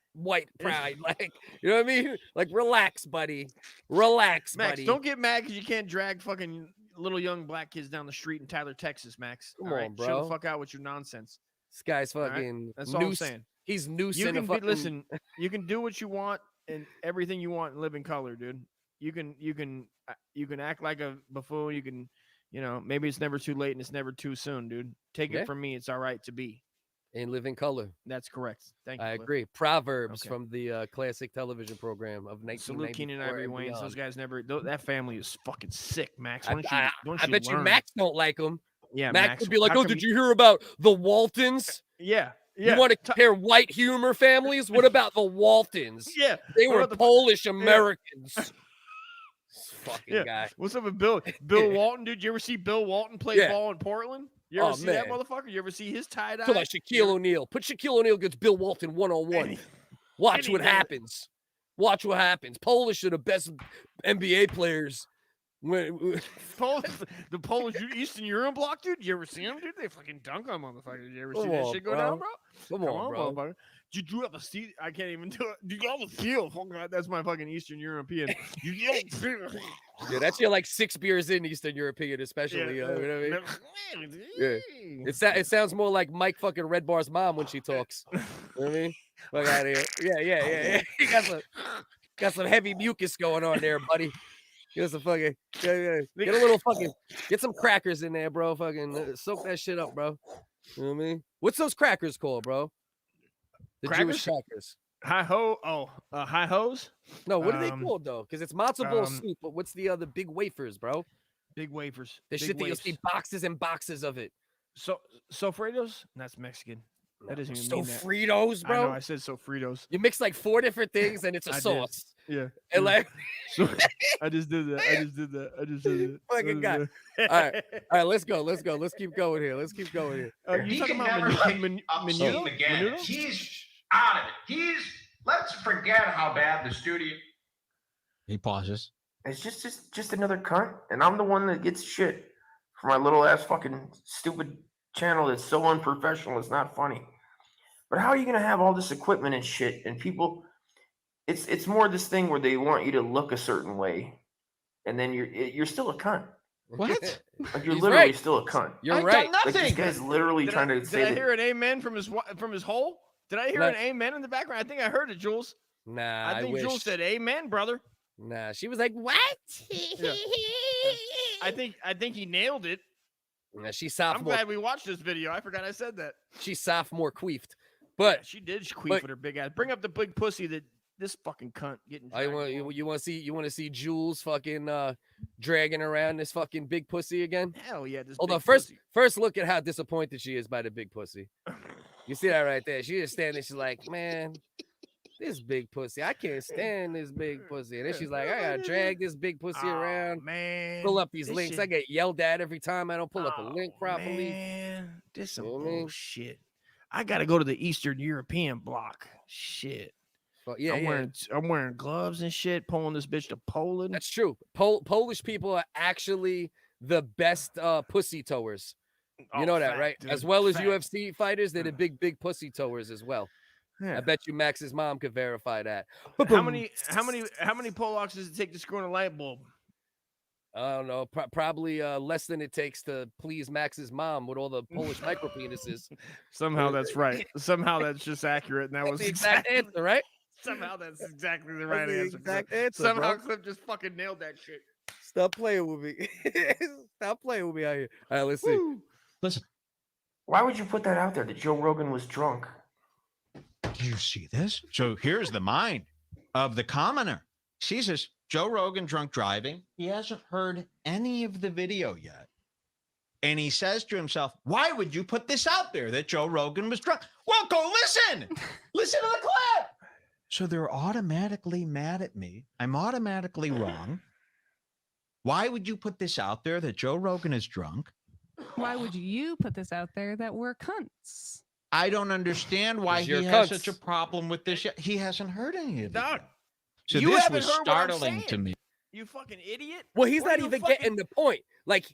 pride. Like, you know what I mean? Like, relax, buddy. Relax, Max, buddy. Don't get mad because you can't drag fucking little young black kids down the street in Tyler, Texas, Max. Come on, bro. Chill the fuck out with your nonsense. This guy's fucking. Right? That's all I'm saying. He's noosing. Listen, you can do what you want and everything you want and live in color, dude. You can act like a buffoon. You can, maybe it's never too late and it's never too soon, dude. Take it from me. It's all right to be. And live in color. That's correct. Thank you. I agree. Proverbs from the classic television program of 1994. Salute Keenan and Ivory Wayans. Those guys never. That family is fucking sick, Max. I bet you Max don't like them. Yeah, Max would be like, "Oh, did you hear about the Waltons?" Yeah. You want to compare white humor families? What about the Waltons? Yeah. They What were about the- Polish Americans. This fucking guy. What's up with Bill Walton, dude? You ever see Bill Walton play ball in Portland? You ever see that motherfucker? You ever see his tie-dye? So like Shaquille O'Neal. Put Shaquille O'Neal against Bill Walton one-on-one. Watch what happens. Watch what happens. Polish are the best NBA players. The Polish Eastern Europe block, dude. You ever see them, dude? They fucking dunk on motherfuckers. You ever see that shit go down, bro? Come on, bro. Motherfucker. Did you have a seat? I can't even do it. Did you have a feel? Oh, God, that's my fucking Eastern European. Yeah, that's your like 6 beers in Eastern European, especially. You know what I mean? Yeah. It sounds more like Mike fucking Redbar's mom when she talks. You know what I mean? Fuck out of here. Yeah. You got some heavy mucus going on there, buddy. Get some fucking get a little fucking get some crackers in there, bro. Fucking soak that shit up, bro. You know what I mean? What's those crackers called, bro? The Jewish crackers. High hos? No, what are they called though? Because it's matzo ball soup, but what's the other big wafers, bro? Big wafers. The shit that you'll see boxes and boxes of it. Sofritos? That's Mexican. That doesn't even mean that. Fritos, bro. I know, I said Sofritos. You mix like 4 different things and it's a sauce. Yeah. And like I just did that. Fucking guy. All right, let's go. Let's keep going here. You talking about Menudo again. He's out of it. Let's forget how bad the studio. He pauses. It's just another cunt, and I'm the one that gets shit for my little ass fucking stupid channel that's so unprofessional. It's not funny. But how are you gonna have all this equipment and shit, and people? It's more this thing where they want you to look a certain way, and then you're still a cunt. What? Like you're literally still a cunt. You're right. Like this guy's literally trying to say. Did I hear an amen from his hole? Did I hear an amen in the background? I think I heard it, Jules. Nah, I think Jules said amen, brother. Nah, she was like, "What?" Yeah. I think he nailed it. Nah, she's sophomore. I'm glad we watched this video. I forgot I said that. She's sophomore queefed, but she did queef with her big ass. Bring up the big pussy that this fucking cunt getting. You want to see Jules fucking dragging around this fucking big pussy again? Hell yeah! Hold on, first look at how disappointed she is by the big pussy. You see that right there? She just standing. She's like, man, this big pussy. I can't stand this big pussy. And then she's like, I gotta drag this big pussy around. Man, pull up these links. I get yelled at every time I don't pull up a link properly. Man, this some bullshit. I gotta go to the Eastern European block. Shit. Well, yeah, I'm wearing gloves and shit, pulling this bitch to Poland. That's true. Polish people are actually the best pussy towers. You know that, right? Dude, as well as UFC fighters, they're the big pussy towers as well. Yeah. I bet you Max's mom could verify that. How many Polacks does it take to screw in a light bulb? I don't know. Probably less than it takes to please Max's mom with all the Polish micropenises. Somehow that's right. Somehow that's just accurate. And that was the exact answer, right? Somehow that's exactly the right answer. Somehow Cliff just fucking nailed that shit. Stop playing with me. Stop playing with me out here. All right, let's see. Listen. Why would you put that out there that Joe Rogan was drunk? Do you see this? So here's the mind of the commoner. Sees this Joe Rogan drunk driving. He hasn't heard any of the video yet. And he says to himself, why would you put this out there that Joe Rogan was drunk? Well, go listen. Listen to the clip. So they're automatically mad at me. I'm automatically wrong. Why would you put this out there that Joe Rogan is drunk? Why would you put this out there that we're cunts? I don't understand why he has such a problem with this yet. He hasn't heard any of it. So you this was startling to me. You fucking idiot. Well, he's not even getting the point. Like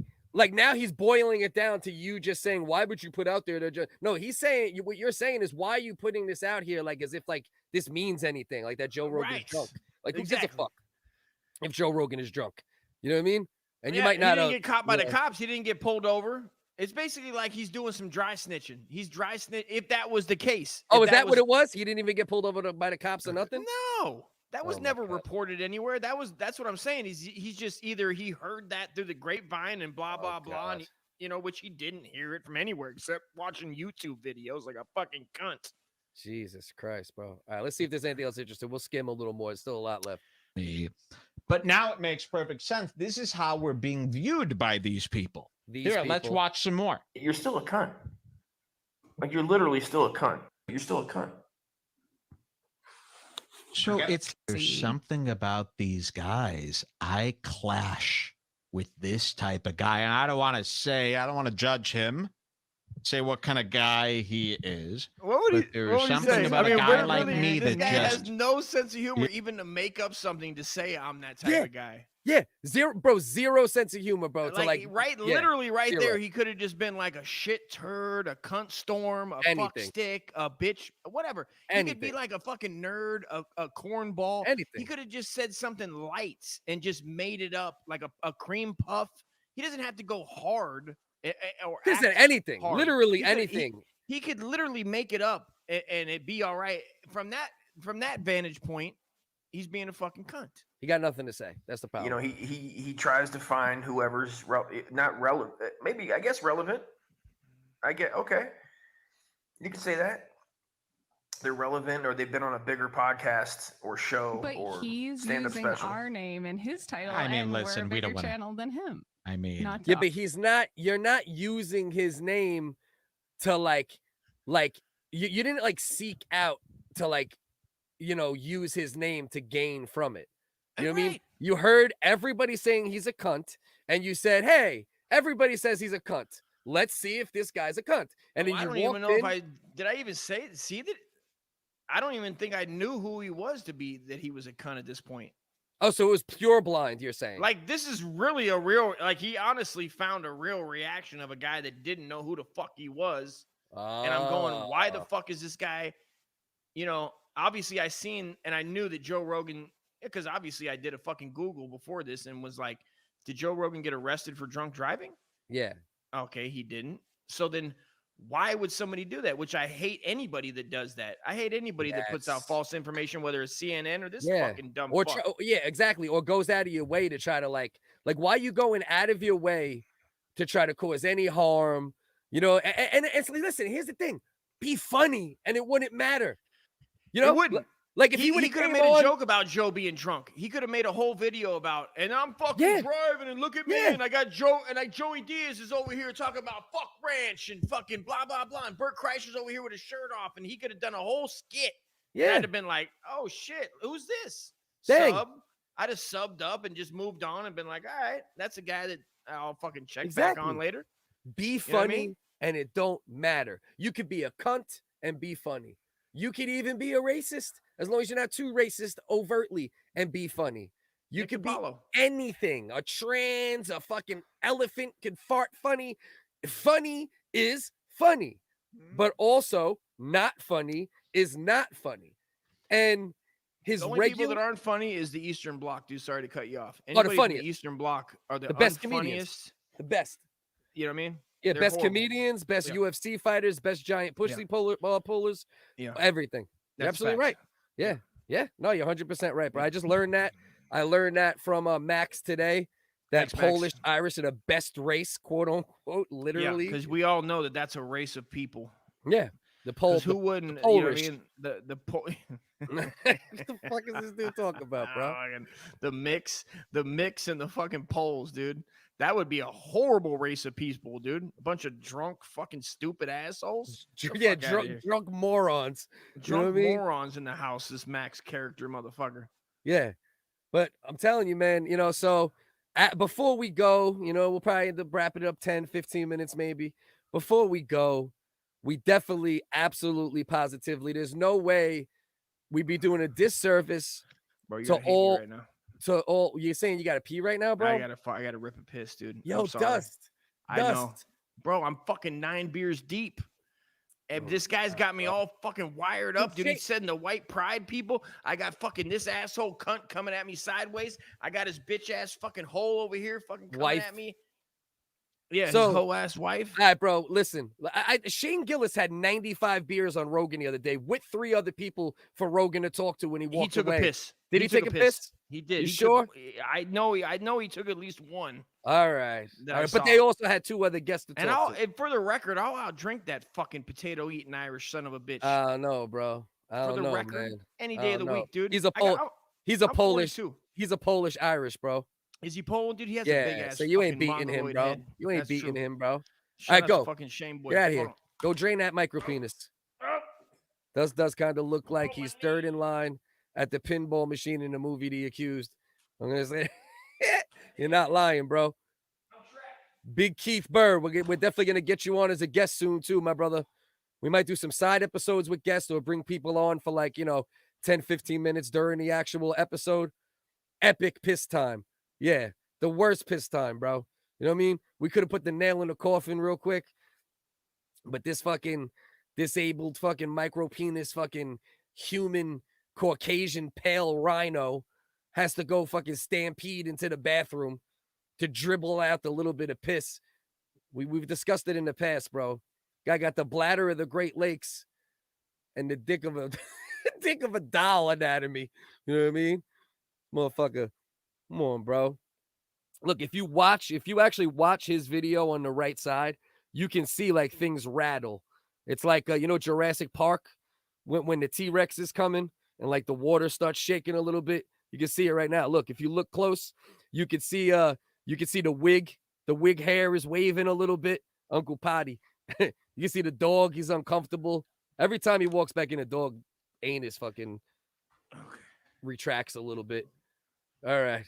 now he's boiling it down to you just saying, why would you put out there to just... No, he's saying, what you're saying is, why are you putting this out here like as if like this means anything, like that Joe Rogan is drunk. Like who gives a fuck if Joe Rogan is drunk? You know what I mean? And you might not he didn't get caught by the cops. He didn't get pulled over. It's basically like he's doing some dry snitching. He's dry snitch. If that was the case. Oh, is that what it was? He didn't even get pulled over by the cops or nothing? No, that was never reported anywhere. That's what I'm saying. He's just either he heard that through the grapevine and blah, blah, blah. And which he didn't hear it from anywhere except watching YouTube videos like a fucking cunt. Jesus Christ, bro. All right, let's see if there's anything else interesting. We'll skim a little more. There's still a lot left. But now it makes perfect sense. This is how we're being viewed by these people. Let's watch some more. You're still a cunt. Like you're literally still a cunt. You're still a cunt. So there's something about these guys. I clash with this type of guy, and I don't want to judge him, say what kind of guy he is. What would he? There's What would he something say? about I mean, a guy like me this that guy just has no sense of humor, even to make up something to say I'm that type of guy. Yeah, zero sense of humor, bro. Literally right there, he could have just been like a shit turd, a cunt storm, a fuck stick, a bitch, whatever. He could be like a fucking nerd, a cornball. He could have just said something light and just made it up like a cream puff. He doesn't have to go hard or anything, hard. Literally anything. He could literally make it up and it'd be all right. From that vantage point, he's being a fucking cunt. He got nothing to say. That's the problem. You know, he tries to find whoever's not relevant. Maybe, I guess, relevant. Okay. You can say that. They're relevant, or they've been on a bigger podcast or show, but or he's stand-up using special. our name and his title. I mean, and listen, we're a we don't bigger wanna- channel than him. I mean, yeah, but he's not. You're not using his name to like you didn't like seek out to use his name to gain from it. You know what I mean? You heard everybody saying he's a cunt, and you said, "Hey, everybody says he's a cunt. Let's see if this guy's a cunt." And then I you don't even know if I even see that. I don't even think I knew who he was to be that he was a cunt at this point. Oh, so it was pure blind, you're saying? Like, this is really a real, like, he honestly found a real reaction of a guy that didn't know who the fuck he was. And I'm going, why the fuck is this guy? You know, obviously I seen and I knew that Joe Rogan, because obviously I did a fucking Google before this and was like, did Joe Rogan get arrested for drunk driving? Yeah. Okay, he didn't. So then why would somebody do that? Which I hate anybody that does that. I hate anybody that puts out false information, whether it's CNN or this fucking dumb fuck. Yeah, exactly. Or goes out of your way to try to like why are you going out of your way to try to cause any harm? You know, and it's like, listen, here's the thing. Be funny and it wouldn't matter. You know, it wouldn't. Like if he could have made a joke about Joe being drunk. He could have made a whole video about, and I'm fucking driving and look at me and I got Joe and Joey Diaz is over here talking about fuck ranch and fucking blah blah blah. And Bert Kreischer's over here with his shirt off, and he could have done a whole skit. Yeah, I'd have been like, oh shit, who's this? Dang. Sub. I'd have subbed up and just moved on and been like, all right, that's a guy that I'll fucking check back on later. Be funny and it don't matter. You could be a cunt and be funny. You could even be a racist as long as you're not too racist overtly and be funny. You could be anything. A trans, a fucking elephant could fart funny. Funny is funny, but also not funny is not funny. And his the only people that aren't funny is the Eastern Bloc, dude. Sorry to cut you off. Anybody from the Eastern Bloc are the best comedians. The best. You know what I mean? Yeah, they're best horrible. Comedians, best UFC fighters, best giant pussy pullers, everything. You're absolutely right. Yeah. No, you're 100% right, bro. I just learned that. I learned that from Max today. That Polish, Irish are the best race, quote unquote, literally. Because we all know that that's a race of people. Yeah. The Polish. Who wouldn't? The Polish. You know what I mean? What the fuck is this dude talking about, bro? The mix and the fucking Poles, dude. That would be a horrible race of people, dude. A bunch of drunk, fucking stupid assholes. Yeah, drunk morons. Drunk morons in the house, this Max character motherfucker. Yeah. But I'm telling you, man, you know, so before we go, you know, we'll probably end up wrapping it up 10, 15 minutes maybe. Before we go, we definitely, absolutely, positively, there's no way we'd be doing a disservice to all. Right now. So, you're saying you got to pee right now, bro? I got to rip a piss, dude. Yo, dust. I know. Bro, I'm fucking 9 beers deep. And this guy's got me all fucking wired up, dude. He's setting the white pride people. I got fucking this asshole cunt coming at me sideways. I got his bitch ass fucking hole over here fucking coming at me. Yeah, so, his whole ass wife. All right, bro, listen. Shane Gillis had 95 beers on Rogan the other day with 3 other people for Rogan to talk to when he walked away. He took a piss. Did he take a piss? He did. You sure? I know he took at least one. All right. But they also had 2 other guests to talk to. And for the record, I'll outdrink that fucking potato-eating Irish son of a bitch. No, bro. I don't know, man. Any day of the week, dude. He's a Polish. He's a Polish Irish, bro. Is he Poland, dude? He has a big ass. So you ain't beating him, bro. Head. You ain't beating him, bro. All right, go. Fucking shame boy. Get out of here. Go drain that micropenis. Does kind of look like he's third in line at the pinball machine in the movie The Accused. I'm gonna say, you're not lying, bro. Big Keith Burr, we're definitely gonna get you on as a guest soon too, my brother. We might do some side episodes with guests or bring people on for 10, 15 minutes during the actual episode. Epic piss time. Yeah, the worst piss time, bro. You know what I mean? We could have put the nail in the coffin real quick, but this fucking disabled fucking micropenis fucking human Caucasian pale rhino has to go fucking stampede into the bathroom to dribble out the little bit of piss. We've discussed it in the past, bro. Guy got the bladder of the Great Lakes and the dick of a dick of a doll anatomy. You know what I mean? Motherfucker. Come on, bro. Look, if you actually watch his video on the right side, you can see like things rattle. It's like Jurassic Park when the T-Rex is coming and like the water starts shaking a little bit. You can see it right now. Look, if you look close, you can see the wig. The wig hair is waving a little bit. Uncle Potty. You can see the dog, he's uncomfortable. Every time he walks back in, the dog anus fucking retracts a little bit. All right.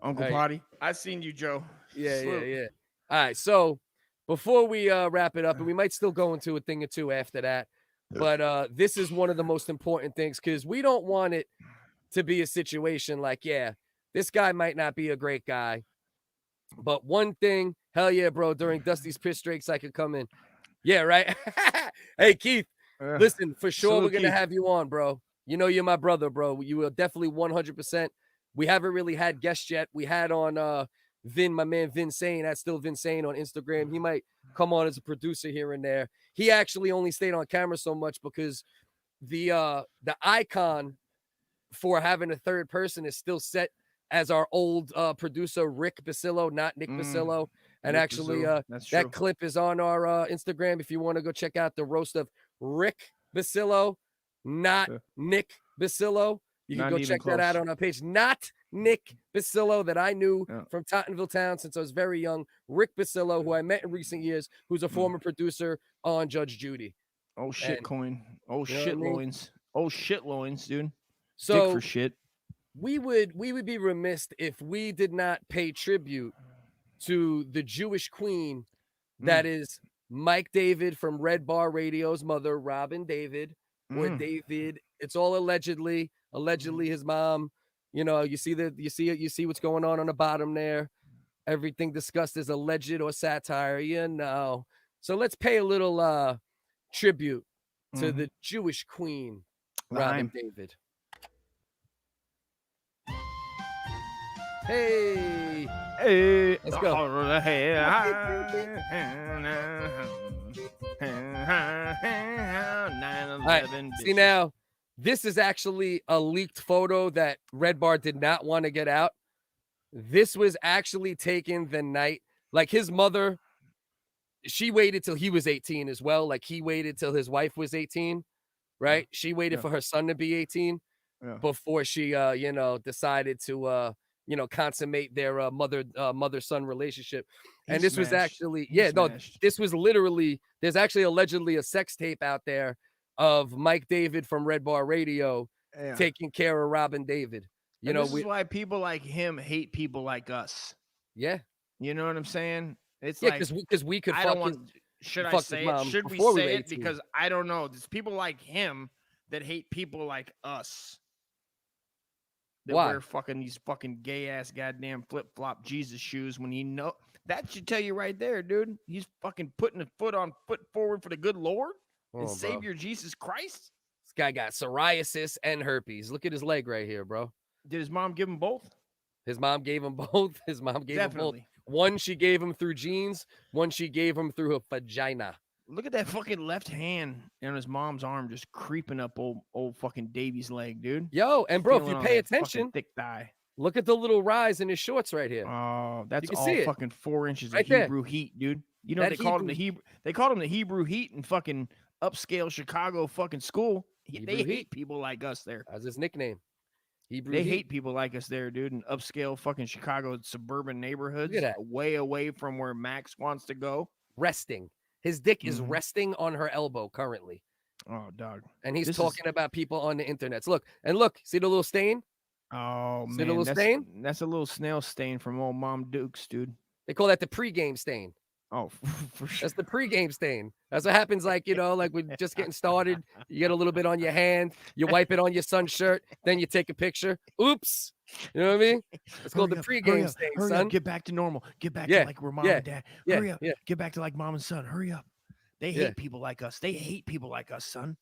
Uncle Potty. I seen you, Joe. Yeah. All right. So before we wrap it up, and we might still go into a thing or two after that, but this is one of the most important things because we don't want it to be a situation like, yeah, this guy might not be a great guy, but one thing, hell yeah, bro, during Dusty's piss streaks, I could come in. Yeah, right? Hey, Keith, listen, for sure we're going to have you on, bro. You know you're my brother, bro. You are definitely 100%. We haven't really had guests yet. We had on Vin, my man Vin Sane. That's still Vin Sane on Instagram. He might come on as a producer here and there. He actually only stayed on camera so much because the icon for having a third person is still set as our old producer Rick Bassillo, not Nick Bassillo. And Rick actually, Bassillo. that clip is on our Instagram. If you want to go check out the roast of Rick Bassillo, not Nick Bassillo. You can go check that out on our page. Not Nick Bassillo that I knew from Tottenville Town since I was very young. Rick Bassillo, who I met in recent years, who's a former producer on Judge Judy. Oh shit, coin. Oh shit, loins. Oh shit, loins, dude. So dick for shit. We would be remiss if we did not pay tribute to the Jewish queen that is Mike David from Redbar Radio's mother, Robin David, or David. It's all allegedly his mom. You know, you see what's going on the bottom there. Everything discussed is alleged or satire, So let's pay a little tribute to the Jewish queen, Robin David. Hey, let's go. All right. See now, this is actually a leaked photo that Redbar did not want to get out. This was actually taken the night, like his mother, she waited till he was 18 as well. Like he waited till his wife was 18, right? She waited for her son to be 18 before she, decided to, consummate their mother-son relationship. And this was actually, this was literally, there's actually allegedly a sex tape out there of Mike David from Redbar Radio taking care of Robin David. This is why people like him hate people like us. Yeah. You know what I'm saying? It's because we could should I say it? Should we say it? Because I don't know. There's people like him that hate people like us. That wear these fucking gay ass goddamn flip flop Jesus shoes when that should tell you right there, dude. He's fucking putting his foot forward for the good Lord and Savior Jesus Christ. This guy got psoriasis and herpes. Look at his leg right here, bro. Did his mom give him both? His mom gave him both. His mom gave him both. One she gave him through jeans. One she gave him through a vagina. Look at that fucking left hand on his mom's arm just creeping up old fucking Davy's leg, dude. Yo, and bro, if you pay attention, thick thigh. Look at the little rise in his shorts right here. Oh, that's all fucking 4 inches of Hebrew heat, dude. You know they called him the Hebrew. They called him the Hebrew heat in fucking upscale Chicago fucking school. They hate people like us there. That's his nickname. They hate people like us there, dude, in upscale fucking Chicago suburban neighborhoods, way away from where Max wants to go. Resting. His dick is resting on her elbow currently. Oh, dog. And he's This talking about people on the internet. Look, see the little stain? Oh, See the man. little stain? That's a little snail stain from old Mom Dukes, dude. They call that the pregame stain. Oh, for sure. That's the pregame stain. That's what happens, like, you know, like when just getting started, you get a little bit on your hand, you wipe it on your son's shirt, then you take a picture. Oops. You know what I mean? It's called the pregame stain, hurry son. Up, get back to normal. Get back to like we're mom and dad. Hurry up. Yeah. Get back to like mom and son. Hurry up. They hate people like us. They hate people like us, son.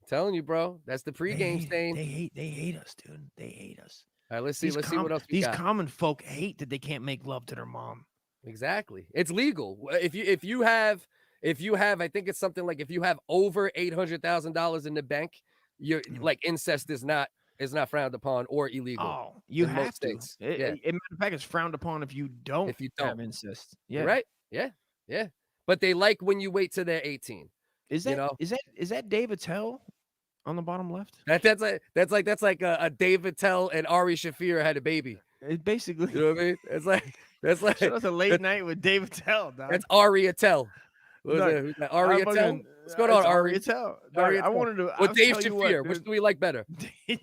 I'm telling you, bro. That's the pregame stain. They hate us, dude. They hate us. All right, let's see what else we got. These common folk hate that they can't make love to their mom. Exactly. It's legal. If you have, I think it's something like if you have over $800,000 in the bank, you're like incest is not frowned upon or illegal. Oh, you have most to. states. In matter of fact, it's frowned upon if you don't have incest. Yeah. Right. Yeah. But they like when you wait till they're 18. Is that Dave Attell on the bottom left? That's like a Dave Attell and Ari Shaffir had a baby. It basically. You know what I mean? That's like That was a late night with Dave Attell, dog. That's Ari Attell. Who's that? Ari Attell? What's going on, Ari Attell? I wanted to. Well, Dave Shaffir. Which do we like better? Dave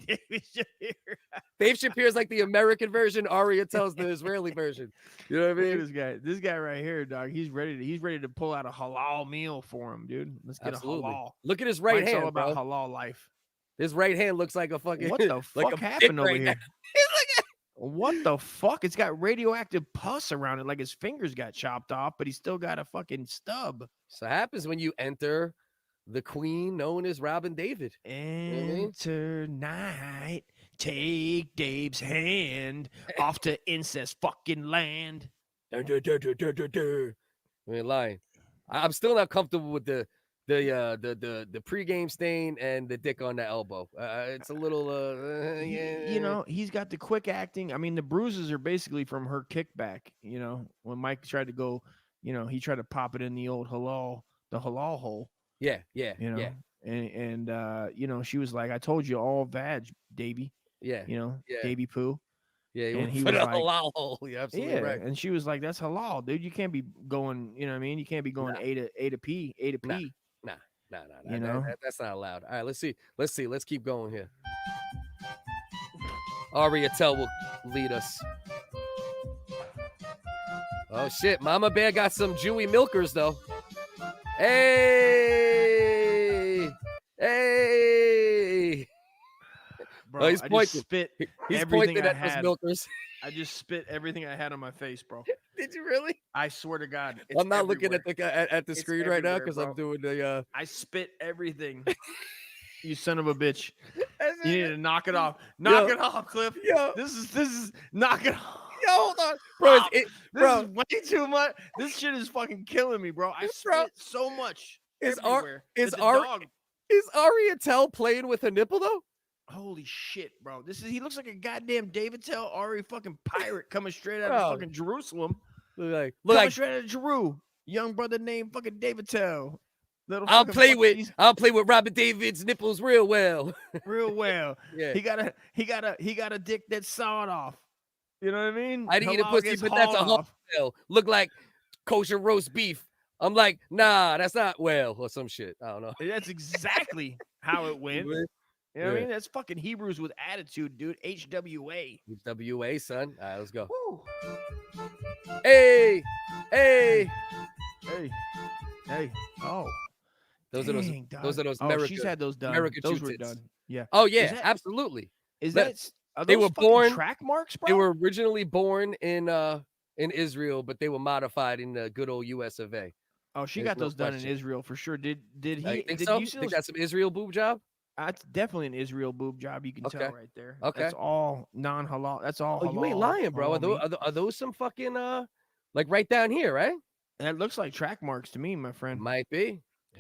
Shaffir is like the American version. Ari Attell's the Israeli version. You know what I mean? This guy right here, dog. He's ready to pull out a halal meal for him, dude. Let's get a halal. Look at his right Mike's hand, all about bro. halal life. His right hand looks like a fucking. What the like fuck happened over here? He's like what the fuck? It's got radioactive pus around it, like his fingers got chopped off, but he's still got a fucking stub. So happens when you enter the queen known as Robin David. Enter night, take Dave's hand off to incest fucking land. I ain't lying. I'm still not comfortable with the pregame stain and the dick on the elbow. It's a little you know, he's got the quick acting. I mean, the bruises are basically from her kickback. You know, when Mike tried to go, you know, he tried to pop it in the old halal hole. Yeah. You know, and you know, she was like, "I told you all vag, Davey." Yeah. You know, Davey poo. Yeah, and he was like, halal hole. You're absolutely right. And she was like, "That's halal, dude. You can't be going. You know what I mean? You can't be going A to P. Nah. You know? That's not allowed. All right, let's see. Let's keep going here. Ari Attell will lead us. Oh shit, Mama Bear got some Jewy milkers though. Hey. Bro, he's pointing. He's pointing at those milkers. I just spit everything I had on my face, bro. Did you really? I swear to God. I'm not looking at the screen right now because I'm doing the. I spit everything. You son of a bitch. You need to knock it off. Knock it off, Cliff. Yo. This is knock it off. Yo, hold on. Bro, this is way too much. This shit is fucking killing me, bro. I spit so much. Is Ari Attell playing with a nipple though? Holy shit, bro. He looks like a goddamn David Tell Ari fucking pirate coming straight out of fucking Jerusalem. Look coming like straight out of Jeru. Young brother named fucking David Tell. I'll play with Robert David's nipples real well. Real well. Yeah. He got a dick that's sawed off. You know what I mean? I didn't eat a pussy, but that's a whole look like kosher roast beef. I'm like, nah, that's not well or some shit. I don't know. That's exactly how it went. You know what I mean? That's fucking Hebrews with attitude, dude. HWA. HWA, son. All right, let's go. Woo. Hey. Oh. Those are those America. She's had those done. America those were done. Yeah. Oh yeah, absolutely. They were born track marks, bro? They were originally born in Israel, but they were modified in the good old US of A. Oh, she got those done in Israel for sure. Did he? Think so? You think that's some Israel boob job? That's definitely an Israel boob job. You can tell right there. Okay. That's all non-halal. That's all halal. You ain't lying, bro. Are those some fucking like right down here, right? That looks like track marks to me, my friend. It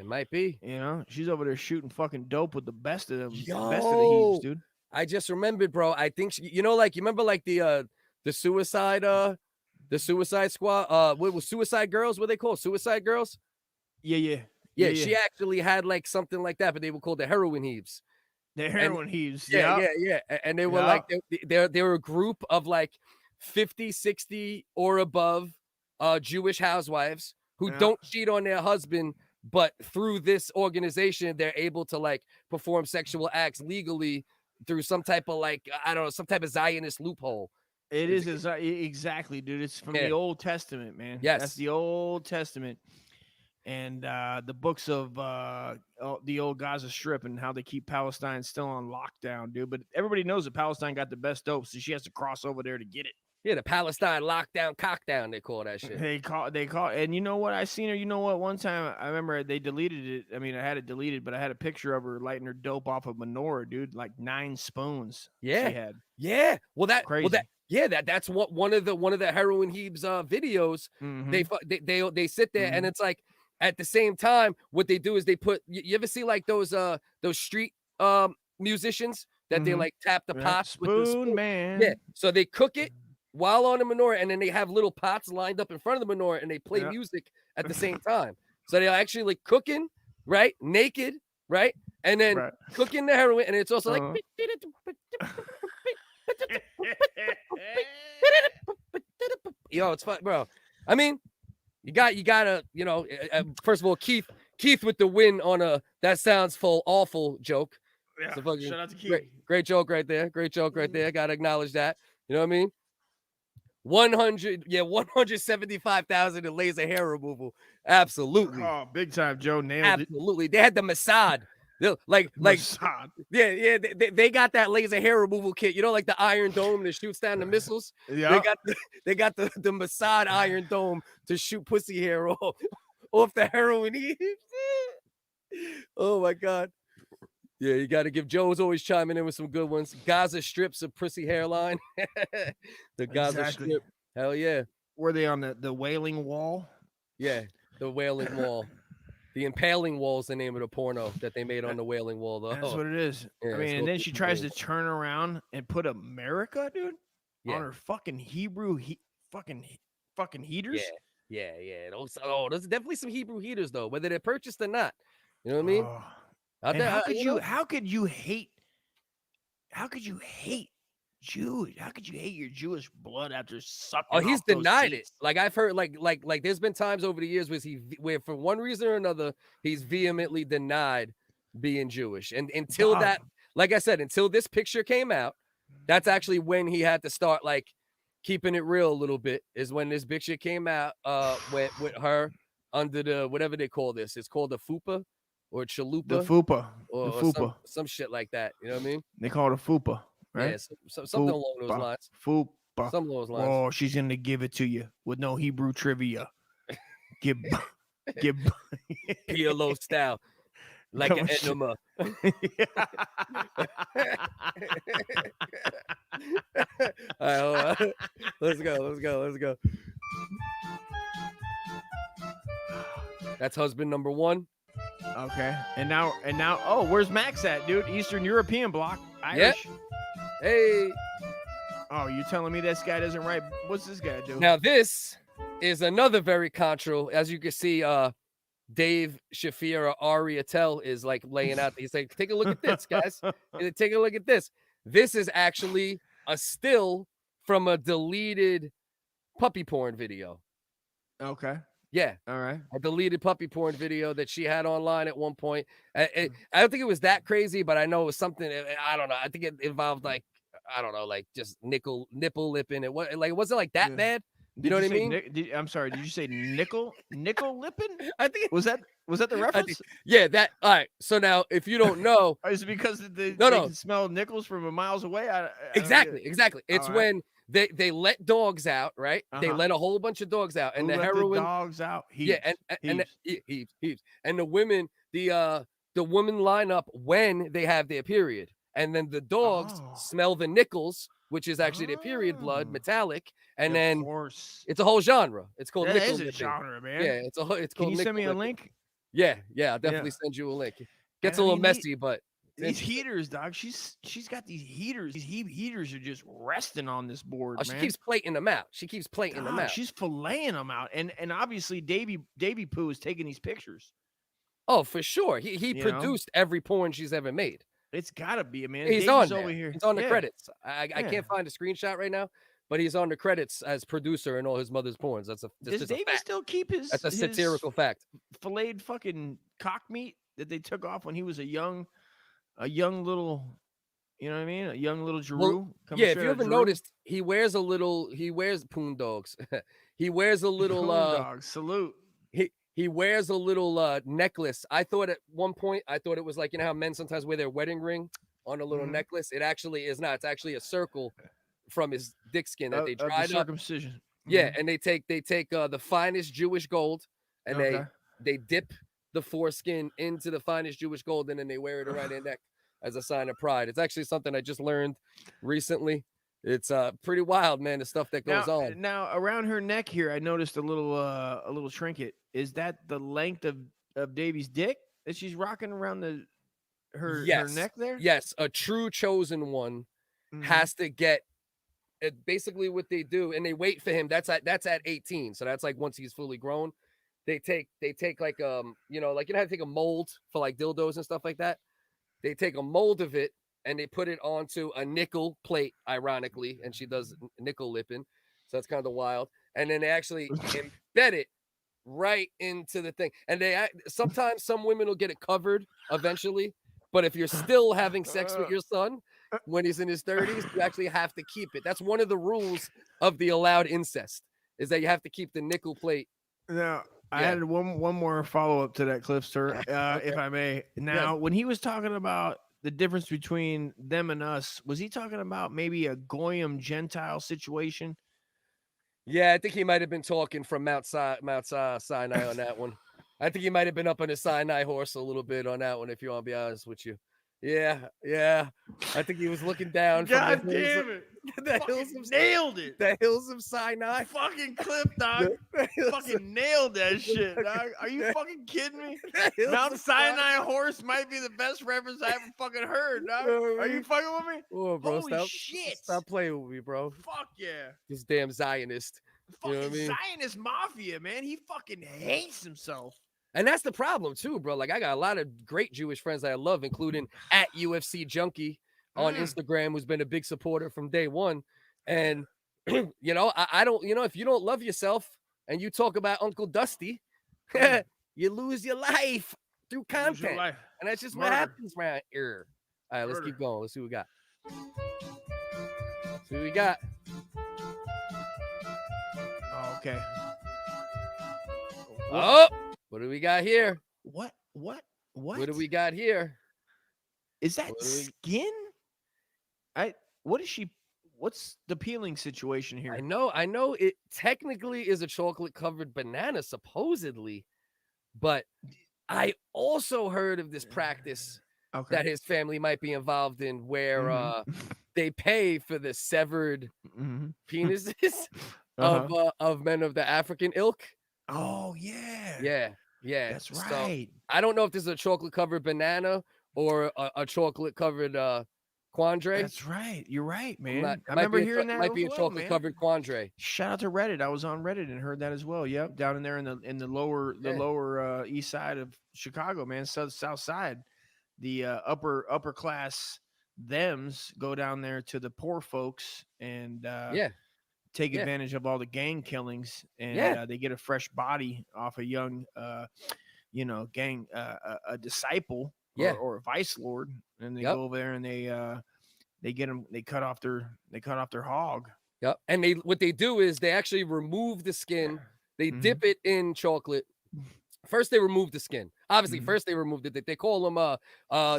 might be. You know, she's over there shooting fucking dope with the best of them. Yo, best of the heaves, dude. I just remembered, bro. I think you remember like the suicide squad. What was Suicide Girls? What they call Suicide Girls? Yeah. She actually had like something like that, but they were called the heroin heaves. The heroin heaves. Yeah. And they were like they were a group of like 50, 60 or above Jewish housewives who don't cheat on their husband, but through this organization, they're able to like perform sexual acts legally through some type of like, I don't know, some type of Zionist loophole. It is exactly, dude. It's from the Old Testament, man. Yes. That's the Old Testament. And the books of the old Gaza Strip and how they keep Palestine still on lockdown, dude. But everybody knows that Palestine got the best dope, so she has to cross over there to get it. Yeah, the Palestine lockdown, cockdown, they call that shit. They call, and you know what? I seen her. You know what? One time, I remember they deleted it. I mean, I had it deleted, but I had a picture of her lighting her dope off a menorah, dude. Like 9 spoons. Yeah, she had. Yeah. Well, Crazy. That's what one of the Heroin Heaves videos. Mm-hmm. They sit there and it's like at the same time, what they do is they put. You ever see like those street musicians that they like tap the pots with the spoon, man. Yeah. So they cook it while on the menorah, and then they have little pots lined up in front of the menorah, and they play music at the same time. So they're actually like cooking, right, naked, right, and then cooking the heroin, and it's also like, yo, it's fun, bro. I mean, you gotta, you know, first of all, Keith with the win on a that sounds awful joke. Yeah, fucking, shout out to Keith. Great joke right there. Great joke right there. Gotta acknowledge that. You know what I mean? 175,000 in laser hair removal. Absolutely. Oh, big time, Joe nailed Absolutely. They had the Mossad. Mossad. Yeah. They got that laser hair removal kit. You know, like the Iron Dome that shoots down the missiles. Yeah. They got the Mossad Iron Dome to shoot pussy hair off the heroin. Oh my God. Yeah, you got to give. Joe's always chiming in with some good ones. Gaza strips of pussy hairline. The Gaza strip. Hell yeah. Were they on the wailing wall? Yeah, the wailing wall. The impaling wall is the name of the porno that they made on the wailing wall, though. That's what it is. Yeah, I mean, and then she tries to turn around and put America, dude, on her fucking Hebrew fucking heaters. Yeah. Those are definitely some Hebrew heaters, though, whether they're purchased or not. You know what I mean? How could you hate Jews? How could you hate your Jewish blood after sucking? Oh, he's off those denied seats? it. Like I've heard, like there's been times over the years where for one reason or another he's vehemently denied being Jewish, and until that, like I said, until this picture came out, that's actually when he had to start like keeping it real a little bit. Is when this picture came out, with her under the whatever they call this. It's called the fupa. Or chalupa, the fupa, or some shit like that. You know what I mean? They call it a fupa, right? Yeah, something along those lines. Fupa. Something along those lines. Oh, she's gonna give it to you with no Hebrew trivia. Give PLO style, like an enema. All right, let's go. That's husband number 1. Okay, and now, oh, where's Max at, dude? Eastern European block, Irish. Yep. Hey. Oh, you telling me this guy doesn't write? What's this guy do? Now this is another very controversial. As you can see, Dave Shafir or Ari Attell is like laying out. He's like, take a look at this, guys. Take a look at this. This is actually a still from a deleted puppy porn video. Okay. Yeah. All right. A deleted puppy porn video that she had online at one point. I don't think it was that crazy, but I know it was something. I don't know. I think it involved like, I don't know, like just nipple lipping. It wasn't like that bad. You know what I mean? I'm sorry. Did you say nickel lipping? I think was that the reference? Yeah. That. All right. So now, if you don't know, is it because they can smell nickels from miles away? Exactly. It's when they let dogs out, right? They let a whole bunch of dogs out, and Who the let heroin dogs out. Heaps. Heaps. And the women, the women line up when they have their period, and then the dogs smell the nickels, which is actually their period blood, metallic, and then it's a whole genre. It's called that nickel is a lipping. genre, man. Yeah, it's called. Can you send me a lipping. link? Yeah, I'll definitely send you a link. Gets a little messy, but these heaters, dog. She's got these heaters. These heaters are just resting on this board. She keeps plating them out. She's filleting them out, and obviously Davey Pooh is taking these pictures. Oh, for sure. He produced every porn she's ever made. It's gotta be, man. He's Davey's on over here. He's on the credits. I can't find a screenshot right now, but he's on the credits as producer in all his mother's porns. That's Does Davey still keep his? That's a satirical fact. Filleted fucking cock meat that they took off when he was a young little. You know what I mean? A young little Giroux. Well, yeah, if you ever noticed, he wears poon dogs. He wears a little poon dogs. Salute. He wears a little necklace. I thought at one point, it was like, you know how men sometimes wear their wedding ring on a little necklace? It actually is not. It's actually a circle from his dick skin that they dried up. Circumcision. Yeah, and they take the finest Jewish gold and they dip the foreskin into the finest Jewish gold, and then they wear it around their neck as a sign of pride. It's actually something I just learned recently. It's pretty wild, man, the stuff that goes on. Now around her neck here, I noticed a little trinket. Is that the length of Davey's dick that she's rocking around her neck there? Yes, a true chosen one has to get basically what they do, and they wait for him. That's at 18, so that's like once he's fully grown. They take like you know how to take a mold for like dildos and stuff like that. They take a mold of it and they put it onto a nickel plate, ironically, and she does nickel lipping, so that's kind of wild. And then they actually embed it right into the thing. And sometimes some women will get it covered eventually, but if you're still having sex with your son when he's in his 30s, you actually have to keep it. That's one of the rules of the allowed incest, is that you have to keep the nickel plate. Now, I had one more follow-up to that, Clipster, if I may. Now, when he was talking about the difference between them and us, was he talking about maybe a Goyim Gentile situation? Yeah, I think he might have been talking from Mount Sinai on that one. I think he might have been up on the Sinai horse a little bit on that one, if you want to be honest with you. Yeah. I think he was looking down. God damn it. Nailed it. The hills of Sinai. Fucking clip, dog. Fucking nailed that shit, dog. Are you fucking kidding me? Mount Sinai horse might be the best reference I ever fucking heard, dog. Are you fucking with me? Oh, bro, holy shit. Stop playing with me, bro. Fuck yeah. This damn Zionist. Fucking you know what I mean? Zionist mafia, man. He fucking hates himself. And that's the problem too, bro. Like, I got a lot of great Jewish friends that I love, including at UFC Junkie on Instagram, who's been a big supporter from day one. And you know, I don't, if you don't love yourself and you talk about Uncle Dusty, you lose your life through content. And that's just what happens around here. All right, let's keep going. Let's see what we got. Oh, okay. Oh, what do we got here? What? What do we got here? Is that skin? What's the peeling situation here? I know it technically is a chocolate covered banana, supposedly, but I also heard of this practice that his family might be involved in, where they pay for the severed penises of men of the African ilk. Oh yeah. Yeah. That's right. So, I don't know if this is a chocolate covered banana or a chocolate covered quandre. That's right. You're right, man. I remember hearing that. Might be a chocolate covered quandre. Shout out to Reddit. I was on Reddit and heard that as well. Yep, down in there in the lower east side of Chicago, man, south side. The upper class thems go down there to the poor folks and take advantage of all the gang killings, and they get a fresh body off a young gang a disciple or a vice lord, and they go over there and they get them, they cut off their hog. Yep. And what they do is they actually remove the skin, they dip it in chocolate. First they remove the skin. Obviously, first they removed it. They call them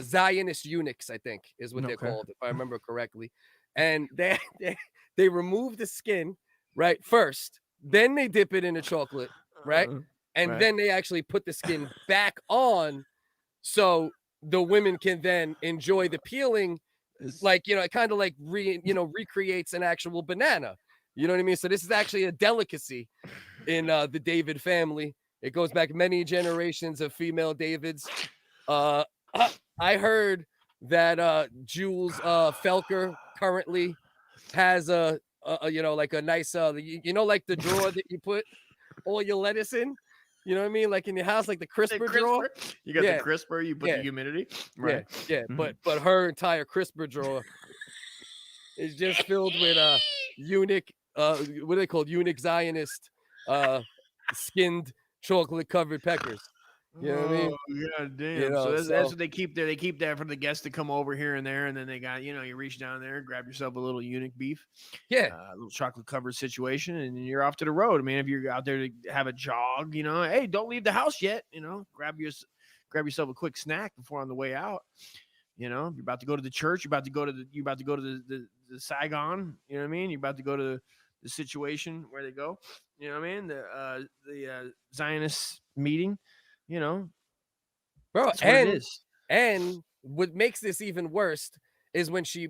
Zionist eunuchs, I think is what they're called, if I remember correctly. And they remove the skin, right, first. Then they dip it in the chocolate, right? And then they actually put the skin back on so the women can then enjoy the peeling. Like, it kind of like recreates an actual banana. You know what I mean? So this is actually a delicacy in the David family. It goes back many generations of female Davids. I heard that Jules Felker currently has a nice like the drawer that you put all your lettuce in. You know what I mean? Like in your house, like the crisper drawer. You got the crisper, you put the humidity. Right. Yeah. But her entire crisper drawer is just filled with eunuch, what are they called? Eunuch Zionist, skinned chocolate covered peckers. You know what I mean? God damn. You know, that's what they keep there. They keep that for the guests to come over here and there, and then they got, you reach down there, grab yourself a little eunuch beef. Yeah. A little chocolate covered situation, and you're off to the road. I mean, if you're out there to have a jog, hey, don't leave the house yet. Grab yourself a quick snack before on the way out. You're about to go to the church. You're about to go to the Saigon. You know what I mean? You're about to go to the situation where they go. You know what I mean? The Zionist meeting. Bro, that's what it is. And what makes this even worse is when she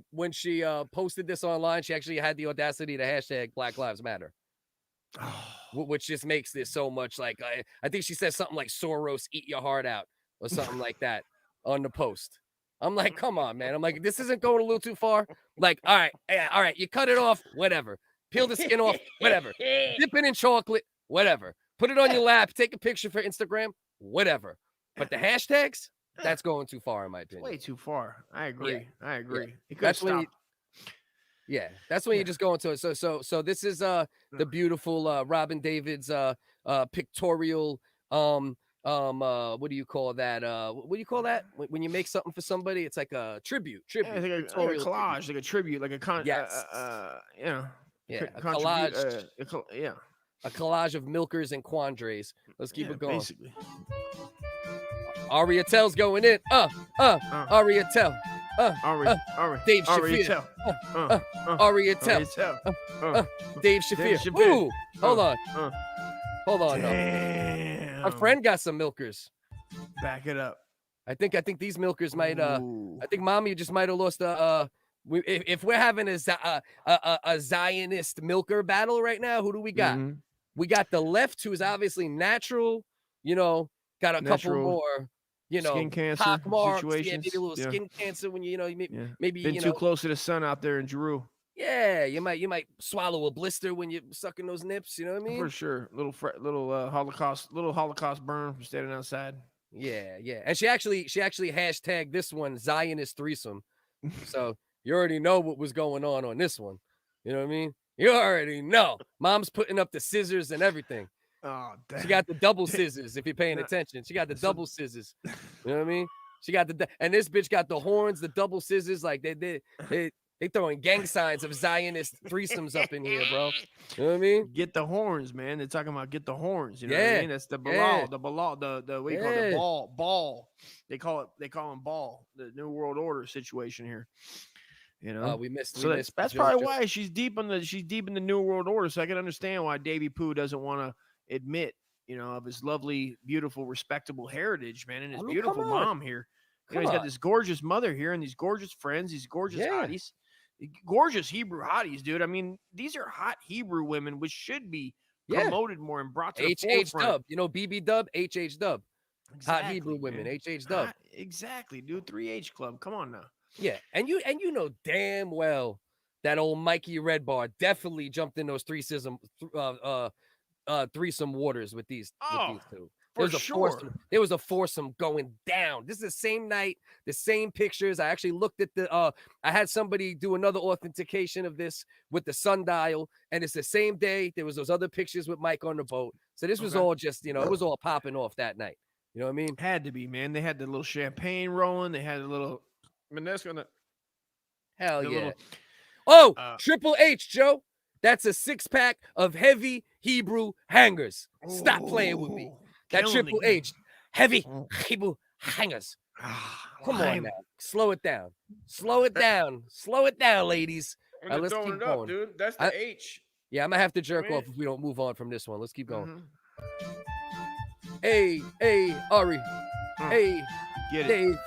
posted this online, she actually had the audacity to hashtag Black Lives Matter. Which just makes this so much like I think she said something like Soros eat your heart out or something like that on the post. I'm like, come on, man. I'm like, this isn't going a little too far. Like, all right, you cut it off, whatever. Peel the skin off, whatever. Dip it in chocolate, whatever. Put it on your lap, take a picture for Instagram, whatever. But the hashtags, that's going too far in my opinion. Way too far. I agree. Yeah. Yeah. That's when that's when you just go into it. So this is the beautiful Robin David's pictorial what do you call that? What do you call that? When you make something for somebody, it's like a tribute. Yeah, it's like a collage, like a tribute, like a collage. A collage of milkers and quandaries. Let's keep it going. Basically. Aria Tell's going in. Aria Tell. Dave Shafir. Aria Tell. Dave Shafir. Ooh, hold on. Hold on. Damn. My friend got some milkers. Back it up. I think these milkers might I think mommy just might have lost if we're having a Zionist milker battle right now, who do we got? Mm-hmm. We got the left, who's obviously natural, got a couple more, skin cancer pockmarks, situations. maybe a little skin cancer when maybe been too close to the sun out there in Jeru. Yeah, you might swallow a blister when you're sucking those nips. You know what I mean? For sure, little Holocaust burn from standing outside. Yeah, and she actually hashtagged this one Zionist threesome. So you already know what was going on this one. You know what I mean? You already know. Mom's putting up the scissors and everything. Oh, damn. She got the double scissors. If you're paying attention, she got the double scissors. You know what I mean? She got and this bitch got the horns, the double scissors. Like they throwing gang signs of Zionist threesomes up in here, bro. You know what I mean? Get the horns, man. They're talking about get the horns. You know what I mean? That's the balal, the what do you call it? The ball. They call him ball. The New World Order situation here. We missed. That's probably why she's deep in the New World Order. So I can understand why Davy Pooh doesn't want to admit, of his lovely, beautiful, respectable heritage, man, and his beautiful mom here. He's got this gorgeous mother here and these gorgeous friends, these gorgeous hotties. Gorgeous Hebrew hotties, dude. I mean, these are hot Hebrew women, which should be promoted more and brought to the forefront. Dub, BB Dub, HH Dub. Exactly, hot Hebrew women, HH Dub. Exactly, dude. 3H Club. Come on now. Yeah, and you know damn well that old Mikey Redbar definitely jumped in those threesome waters with these two. There was a foursome going down. This is the same night, the same pictures. I actually looked at I had somebody do another authentication of this with the sundial, and it's the same day. There was those other pictures with Mike on the boat. So this was all just, it was all popping off that night. You know what I mean? Had to be, man. They had the little champagne rolling. They had a little Menesco on the hell yeah. Triple H, Joe. That's a 6-pack of heavy Hebrew hangers. Stop playing with me. That Triple H, heavy Hebrew hangers. Come on now. Slow it down. Slow it down, ladies. Right, let's keep going. Dude. That's the H. Yeah, I'm going to have to jerk off if we don't move on from this one. Let's keep going. Hey, Ari. Hey, get it. Dave.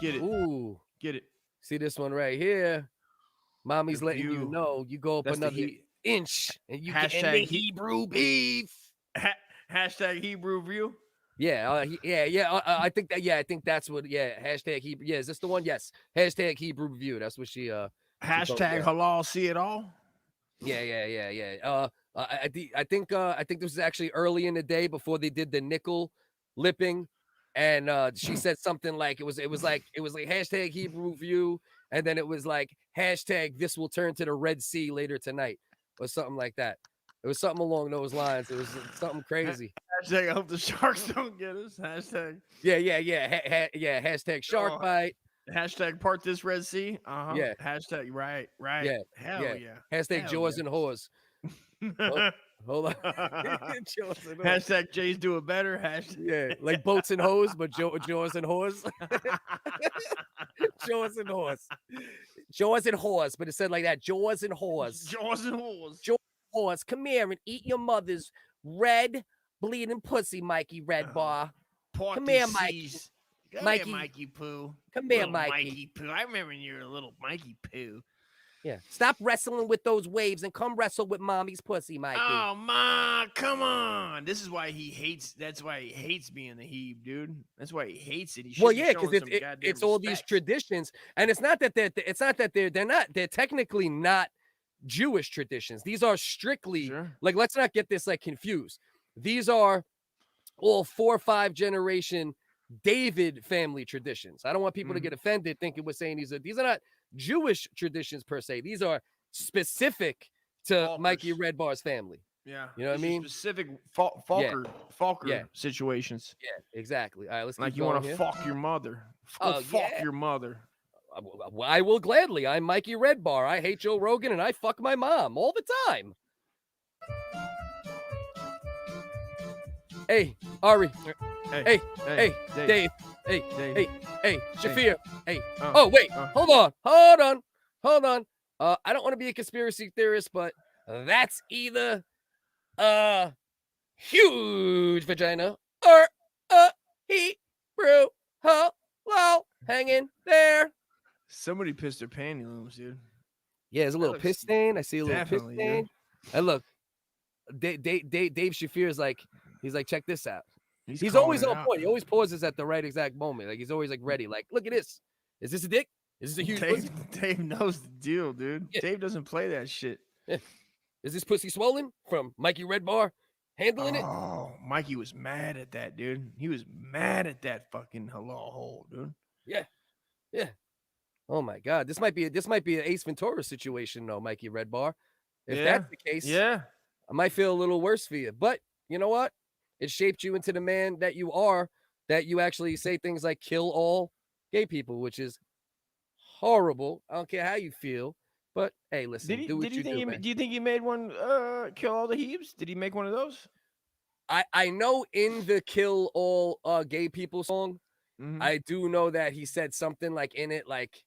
Get it. Ooh. Get it. See this one right here? Mommy's letting you know you go up another inch and you get the Hebrew beef. Hashtag Hebrew view. Yeah. I think that's what. Yeah. Hashtag Hebrew. Yeah. Is this the one? Yes. Hashtag Hebrew view. That's what she. Hashtag halal see it all. Yeah. I think this was actually early in the day before they did the nickel lipping, and she said something like it was like hashtag Hebrew view, and then it was like hashtag this will turn to the Red Sea later tonight or something like that. It was something along those lines. It was something crazy. Hashtag I hope the sharks don't get us. Hashtag. Yeah. Hashtag shark bite. Hashtag part this Red Sea. Yeah. Hashtag right. Yeah. Hell yeah. Hashtag Hell jaws yeah. and whores. Hold on. Hashtag Jay's do it better. Yeah, like boats and hoes, but jaws and whores. Jaws and whores. Jaws and whores, but it said like that. Jaws and whores. Jaws and whores. Jaws and whores. Come here and eat your mother's red bleeding pussy, Mikey Redbar. Come here, Mikey. Come here, Mikey Poo. Come here, Little Mikey. Poo. I remember when you were a little Mikey Poo. Yeah. Stop wrestling with those waves and come wrestle with mommy's pussy, Mikey. Oh, Ma, come on. This is why he hates. That's why he hates being the Heeb, dude. That's why he hates it. He well, yeah, because it's all these traditions, and it's not that they're technically not Jewish traditions. These are strictly like, let's not get this like confused. These are all 4 or 5 generation David family traditions. I don't want people to get offended thinking we're saying these are not Jewish traditions per se. These are specific to Mikey Redbar's family. Yeah, you know what I mean. Specific Falker situations. Yeah, exactly. All right, let's like keep you going want to here. fuck your mother. Fuck your mother. I will gladly. I'm Mikey Redbar. I hate Joe Rogan and I fuck my mom all the time. Hey, Ari. Hey, Dave. Hey, Shafir. Hey. Oh, wait. Hold on. I don't want to be a conspiracy theorist, but that's either a huge vagina or a Hebrew hello hanging there. Somebody pissed their pantyhose, dude. Yeah, there's a little piss stain. I see a little piss stain. And look, Dave Shafir is like, he's like, check this out. He's always on point. He always pauses at the right exact moment. Like he's always like ready. Like, look at this. Is this a dick? Is this a huge pussy? Dave knows the deal, dude. Yeah. Dave doesn't play that shit. Yeah. Is this pussy swollen from Mikey Redbar handling it? Oh, Mikey was mad at that, dude. He was mad at that fucking hello hole, dude. Yeah. Oh my God. This might be an Ace Ventura situation though, Mikey Redbar. If that's the case, I might feel a little worse for you. But you know what? It shaped you into the man that you are, that you actually say things like kill all gay people, which is horrible. I don't care how you feel, but hey, listen, do you think he made one kill all the Hebes? Did he make one of those? I know in the kill all gay people song, I do know that he said something like in it, like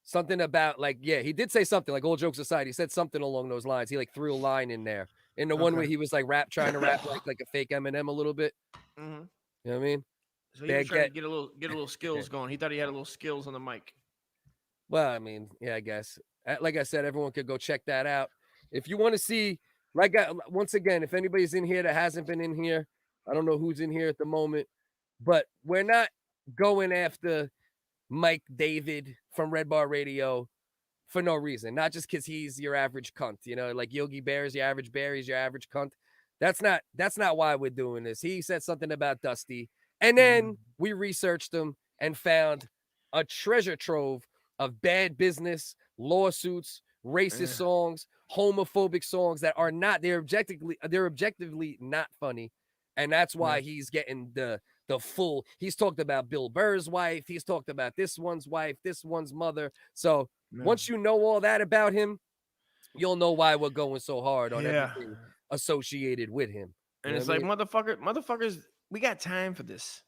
something about like, yeah, he did say something like, all jokes aside, he said something along those lines. He like threw a line in there. In the one where he was like trying to rap like a fake Eminem a little bit. You know what I mean? So he was trying to get a little skills going. He thought he had a little skills on the mic. Well, I mean, yeah, I guess. Like I said, everyone could go check that out. If you want to see, like, once again, if anybody's in here that hasn't been in here, I don't know who's in here at the moment, but we're not going after Mike David from Redbar Radio for no reason, not just because he's your average cunt, you know, like Yogi Bear is your average bear, he's your average cunt. That's not why we're doing this. He said something about Dusty, and then we researched him and found a treasure trove of bad business, lawsuits, racist songs, homophobic songs that are not, they're objectively not funny. And that's why he's getting the full, he's talked about Bill Burr's wife, he's talked about this one's wife, this one's mother. So once you know all that about him, you'll know why we're going so hard on everything associated with him. And it's like, motherfuckers, we got time for this.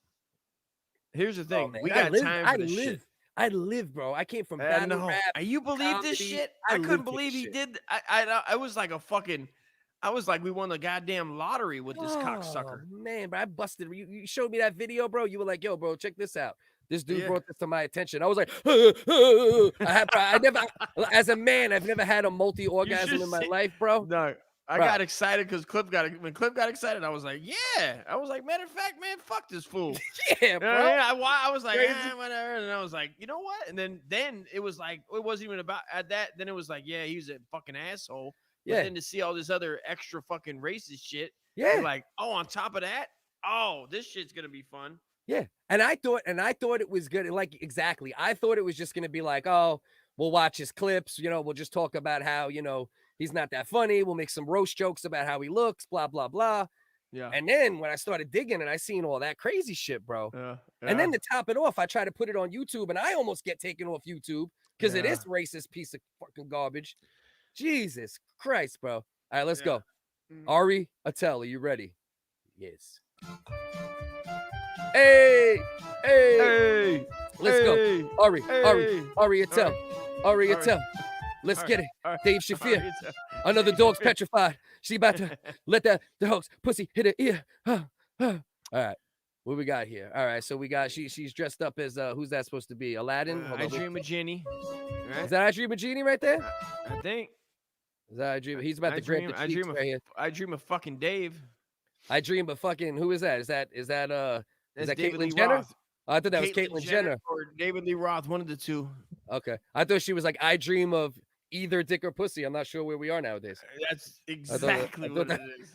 Here's the thing. We got time for this shit. I live, bro. I came from battle rap. You believe this shit? I couldn't believe he did. I was like I was like, we won the goddamn lottery with this cocksucker. Man, but I busted. You showed me that video, bro. You were like, yo, bro, check this out. This dude brought this to my attention. I was like, I never, as a man, I've never had a multi-orgasm in my life, bro. No, I got excited because when Clip got excited, I was like, yeah. I was like, matter of fact, man, fuck this fool. Yeah, bro. I was like, whatever. And I was like, you know what? And then it was like, it wasn't even about at that. Then it was like, yeah, he was a fucking asshole. But then to see all this other extra fucking racist shit. Yeah. Like, oh, on top of that, oh, this shit's going to be fun. Yeah. And I thought it was good. Like, exactly. I thought it was just going to be like, oh, We'll watch his clips. You know, we'll just talk about how, you know, he's not that funny. We'll make some roast jokes about how he looks, blah, blah, blah. Yeah. And then when I started digging and I seen all that crazy shit, bro. And then to top it off, I try to put it on YouTube and I almost get taken off YouTube because it is racist piece of fucking garbage. Jesus Christ, bro. All right, let's go. Raa Kwai, are you ready? Yes. Hey. Let's go. Raa Kwai. Let's get it. Dave Shafir. Another dog's petrified. She about to let the dog's pussy hit her ear. All right. What we got here? All right. So we got she's dressed up as who's that supposed to be? Aladdin? I Dream of Ginny. Right? Is that I Dream of Genie right there? I think. Is that I Dream? He's about to grab the cheeks right here. I Dream of fucking Dave. I Dream of fucking who is that? Is that David Caitlyn Jenner? Roth. Oh, I thought that was Caitlyn Jenner or David Lee Roth, one of the two. Okay. I thought she was like I Dream of either dick or pussy. I'm not sure where we are nowadays. That's exactly what it is.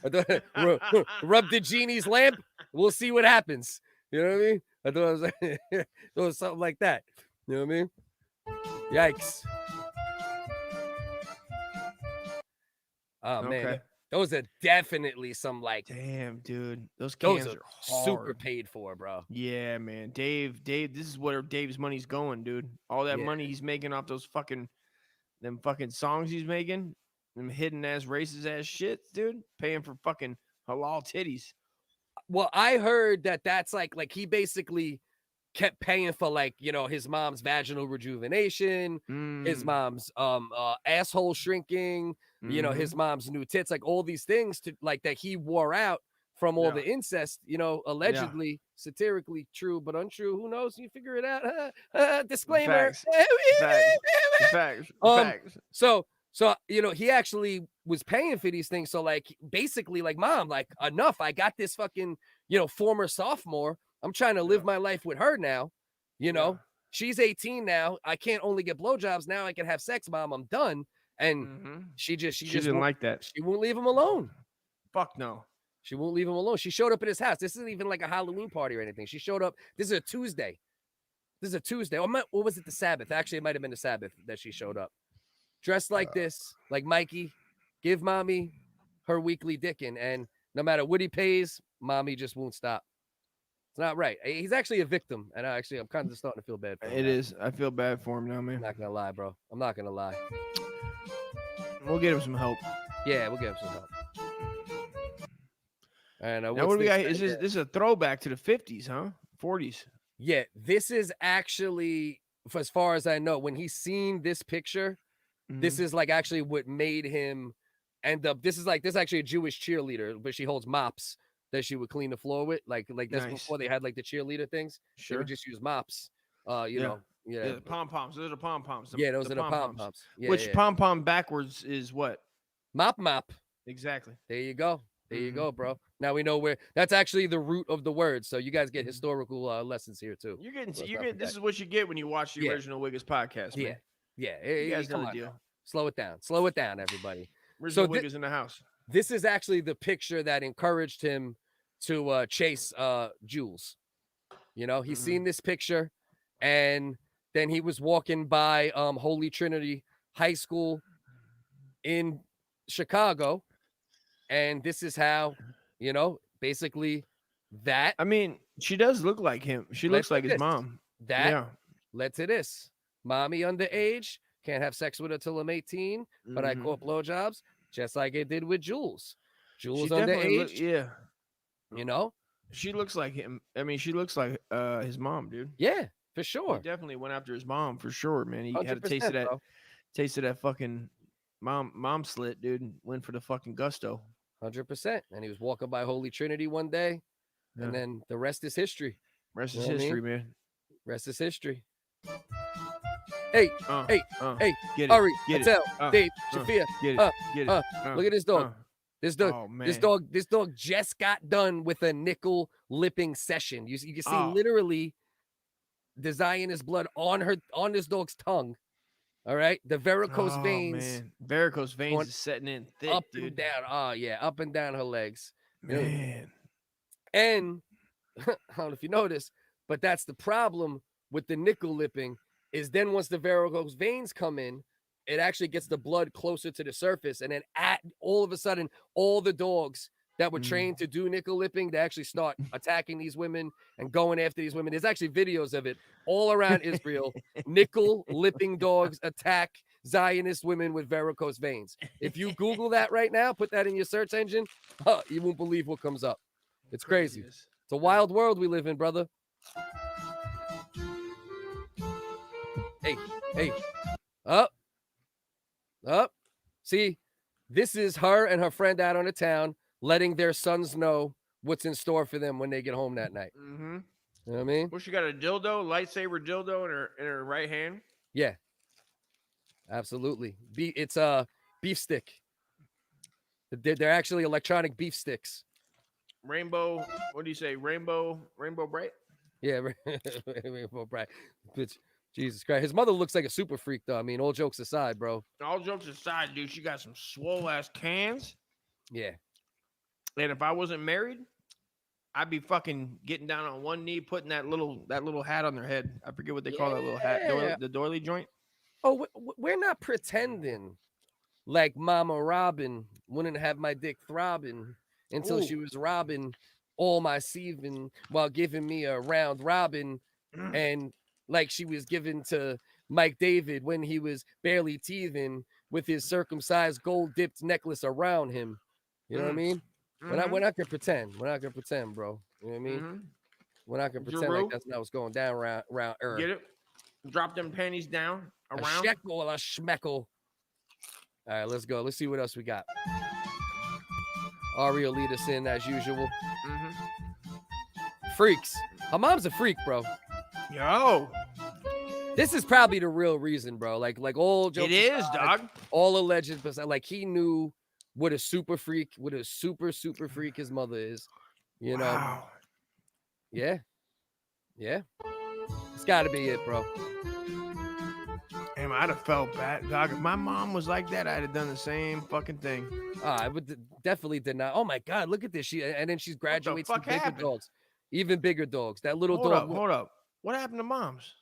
Rub the genie's lamp. We'll see what happens. You know what I mean? I thought it was, it was something like that. You know what I mean? Yikes. Oh, man. Those are definitely some like. Damn, dude. Those cans are hard. Super paid for, bro. Yeah, man. Dave, this is where Dave's money's going, dude. All that money he's making off those fucking songs he's making, them hidden ass racist ass shit, dude. Paying for fucking halal titties. Well, I heard that's like he basically kept paying for like, you know, his mom's vaginal rejuvenation, his mom's asshole shrinking, you know, his mom's new tits, like all these things to like that he wore out from all the incest, you know, allegedly, satirically true, but untrue. Who knows? You figure it out. Disclaimer. Facts. So, you know, he actually was paying for these things. So like, basically like, mom, like enough. I got this fucking, you know, former sophomore. I'm trying to live my life with her now. You know, she's 18 now. I can't only get blowjobs. Now I can have sex, mom. I'm done. And she just didn't like that. She won't leave him alone. Fuck no. She won't leave him alone. She showed up at his house. This isn't even like a Halloween party or anything. She showed up. This is a Tuesday. Or was it the Sabbath? Actually, it might have been the Sabbath that she showed up. Dressed like this, like Mikey. Give mommy her weekly dicking. And no matter what he pays, mommy just won't stop. It's not right. He's actually a victim. And I'm kind of starting to feel bad for him. It is. I feel bad for him now, man. I'm not going to lie, bro. I'm not going to lie. We'll get him some help. Yeah, we'll get him some help. And now what do we got? This is a throwback to the 50s, huh? 40s. Yeah, this is actually, as far as I know, when he's seen this picture, this is like actually what made him end up. This is actually a Jewish cheerleader, but she holds mops that she would clean the floor with. Like that's before they had like the cheerleader things. Sure. They would just use mops. You know. Yeah, the pom-poms. Those are the pom-poms. Yeah, those are the pom-poms. Yeah, which pom-pom backwards is what? Mop. Exactly. There you go. There you go, bro. Now we know where that's actually the root of the word. So you guys get historical lessons here too. You're getting this is what you get when you watch the original WHigga's podcast, man. Yeah. You guys know the deal. Slow it down, everybody. Original WHigga's in the house. This is actually the picture that encouraged him to chase Jules. You know, he's seen this picture, and then he was walking by Holy Trinity High School in Chicago. And this is how, you know, basically that. I mean, she does look like him. She looks like his mom. That led to this. Mommy underage, can't have sex with her till I'm 18, but I caught blowjobs, just like it did with Jules. Jules underage. You know? She looks like him. I mean, she looks like his mom, dude. Yeah, for sure. He definitely went after his mom, for sure, man. He had a taste of that fucking mom slit, dude, and went for the fucking gusto. 100%. And he was walking by Holy Trinity one day, and then the rest is history. Rest is history, man. Rest is history. Hey, get Raa it, Kwai, Dave, Shafir. Get it. Look at this dog. This dog just got done with a nickel lipping session. You can see literally the Zionist blood on this dog's tongue. All right, the varicose veins. Man. Varicose veins is setting in thick, up dude. and down. Oh yeah, up and down her legs. Man. And I don't know if you noticed, but that's the problem with the nickel lipping is then once the varicose veins come in, it actually gets the blood closer to the surface, and then all of a sudden, all the dogs that were trained to do nickel lipping, they actually start attacking these women and going after these women. There's actually videos of it all around Israel. Nickel lipping dogs attack Zionist women with varicose veins. If you Google that right now, put that in your search engine, you won't believe what comes up. It's crazy. It's a wild world we live in, brother. Hey, up. See, this is her and her friend out on the town, letting their sons know what's in store for them when they get home that night. Mm-hmm. You know what I mean? Well, she got a lightsaber dildo in her right hand. Yeah, absolutely. It's a beef stick. They're actually electronic beef sticks. Rainbow. What do you say? Rainbow bright. Yeah, Rainbow bright. Bitch, Jesus Christ. His mother looks like a super freak, though. I mean, all jokes aside, bro. All jokes aside, dude, she got some swole ass cans. Yeah. And if I wasn't married, I'd be fucking getting down on one knee, putting that little hat on their head. I forget what they call that little hat. The doily joint. Oh, we're not pretending like Mama Robin wouldn't have my dick throbbing until she was robbing all my seething while giving me a round robin, and like she was given to Mike David when he was barely teething with his circumcised gold dipped necklace around him. You know what I mean? We're not gonna pretend. We're not gonna pretend, bro. You know what I mean? We're not gonna pretend like that's not what's going down around Get it? Drop them panties down around. A shekel, a schmeckle. All right, let's go. Let's see what else we got. Ari will lead us in as usual. Freaks. Her mom's a freak, bro. Yo. This is probably the real reason, bro. Like all jokes. It is, dog. All alleged, but like he knew what a super freak his mother is. You know? Wow. Yeah. It's got to be it, bro. Damn, I'd have felt bad, dog. If my mom was like that, I'd have done the same fucking thing. I would definitely deny. Oh my God, look at this. And then she's graduates to bigger dogs, even bigger dogs. That little dog. Hold up. What happened to moms?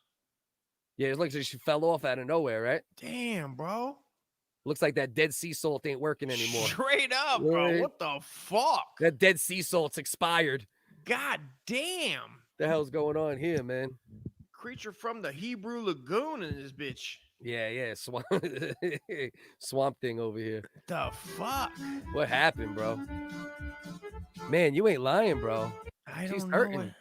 Yeah, it's like she fell off out of nowhere, right? Damn, bro. Looks like that Dead Sea Salt ain't working anymore. Straight up, bro. What the fuck? That Dead Sea Salt's expired. God damn. The hell's going on here, man? Creature from the Hebrew Lagoon in this bitch. Yeah. Swamp Thing over here. The fuck? What happened, bro? Man, you ain't lying, bro. She's hurting.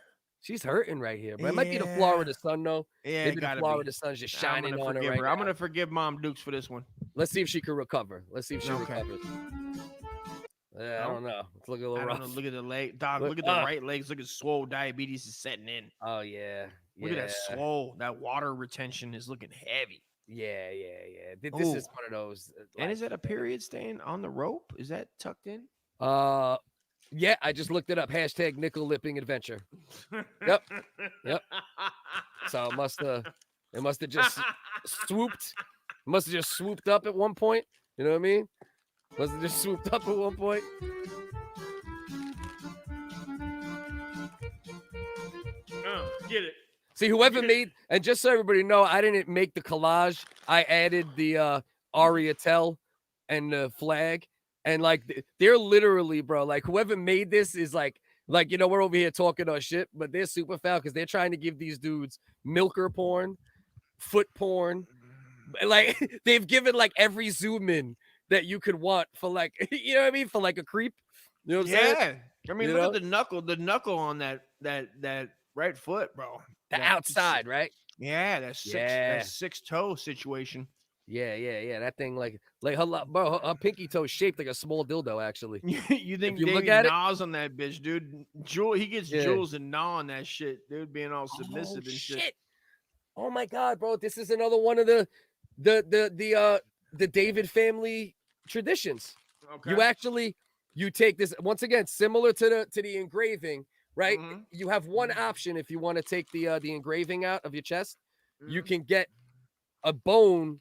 She's hurting right here, bro. It might be the Florida sun, though. Yeah, maybe the Florida sun's just shining on her right now. I'm gonna forgive Mom Dukes for this one. Let's see if she can recover. Let's see if she recovers. I don't know. It's looking a little rough. Look at the leg, dog. Look at the right legs. Look at swole. Diabetes is setting in. Oh yeah. Look at that swole. That water retention is looking heavy. Yeah. This is one of those. And is that a period staying on the rope? Is that tucked in? Yeah, I just looked it up. Hashtag nickel lipping adventure. Yep. So it must have just swooped. Must have just swooped up at one point. You know what I mean? Must have just swooped up at one point. Get it. See, whoever made, and just so everybody know, I didn't make the collage. I added the Ari Tell and the flag. And like, they're literally, bro, like whoever made this is like, you know, we're over here talking our shit, but they're super foul because they're trying to give these dudes milker porn, foot porn. Like they've given like every zoom in that you could want for like, you know what I mean? For like a creep. You know what I'm saying? I mean, look at the knuckle on that right foot, bro. The outside, right? Yeah, that six toe situation. Yeah. That thing, like her pinky toe shaped like a small dildo, actually. You think you look at gnaws on that bitch, dude? He gets Jules and gnaw on that shit, dude, being all submissive and shit. Oh my God, bro! This is another one of the David family traditions. Okay. You take this once again, similar to the engraving, right? Mm-hmm. You have one option if you want to take the engraving out of your chest. Mm-hmm. You can get a bone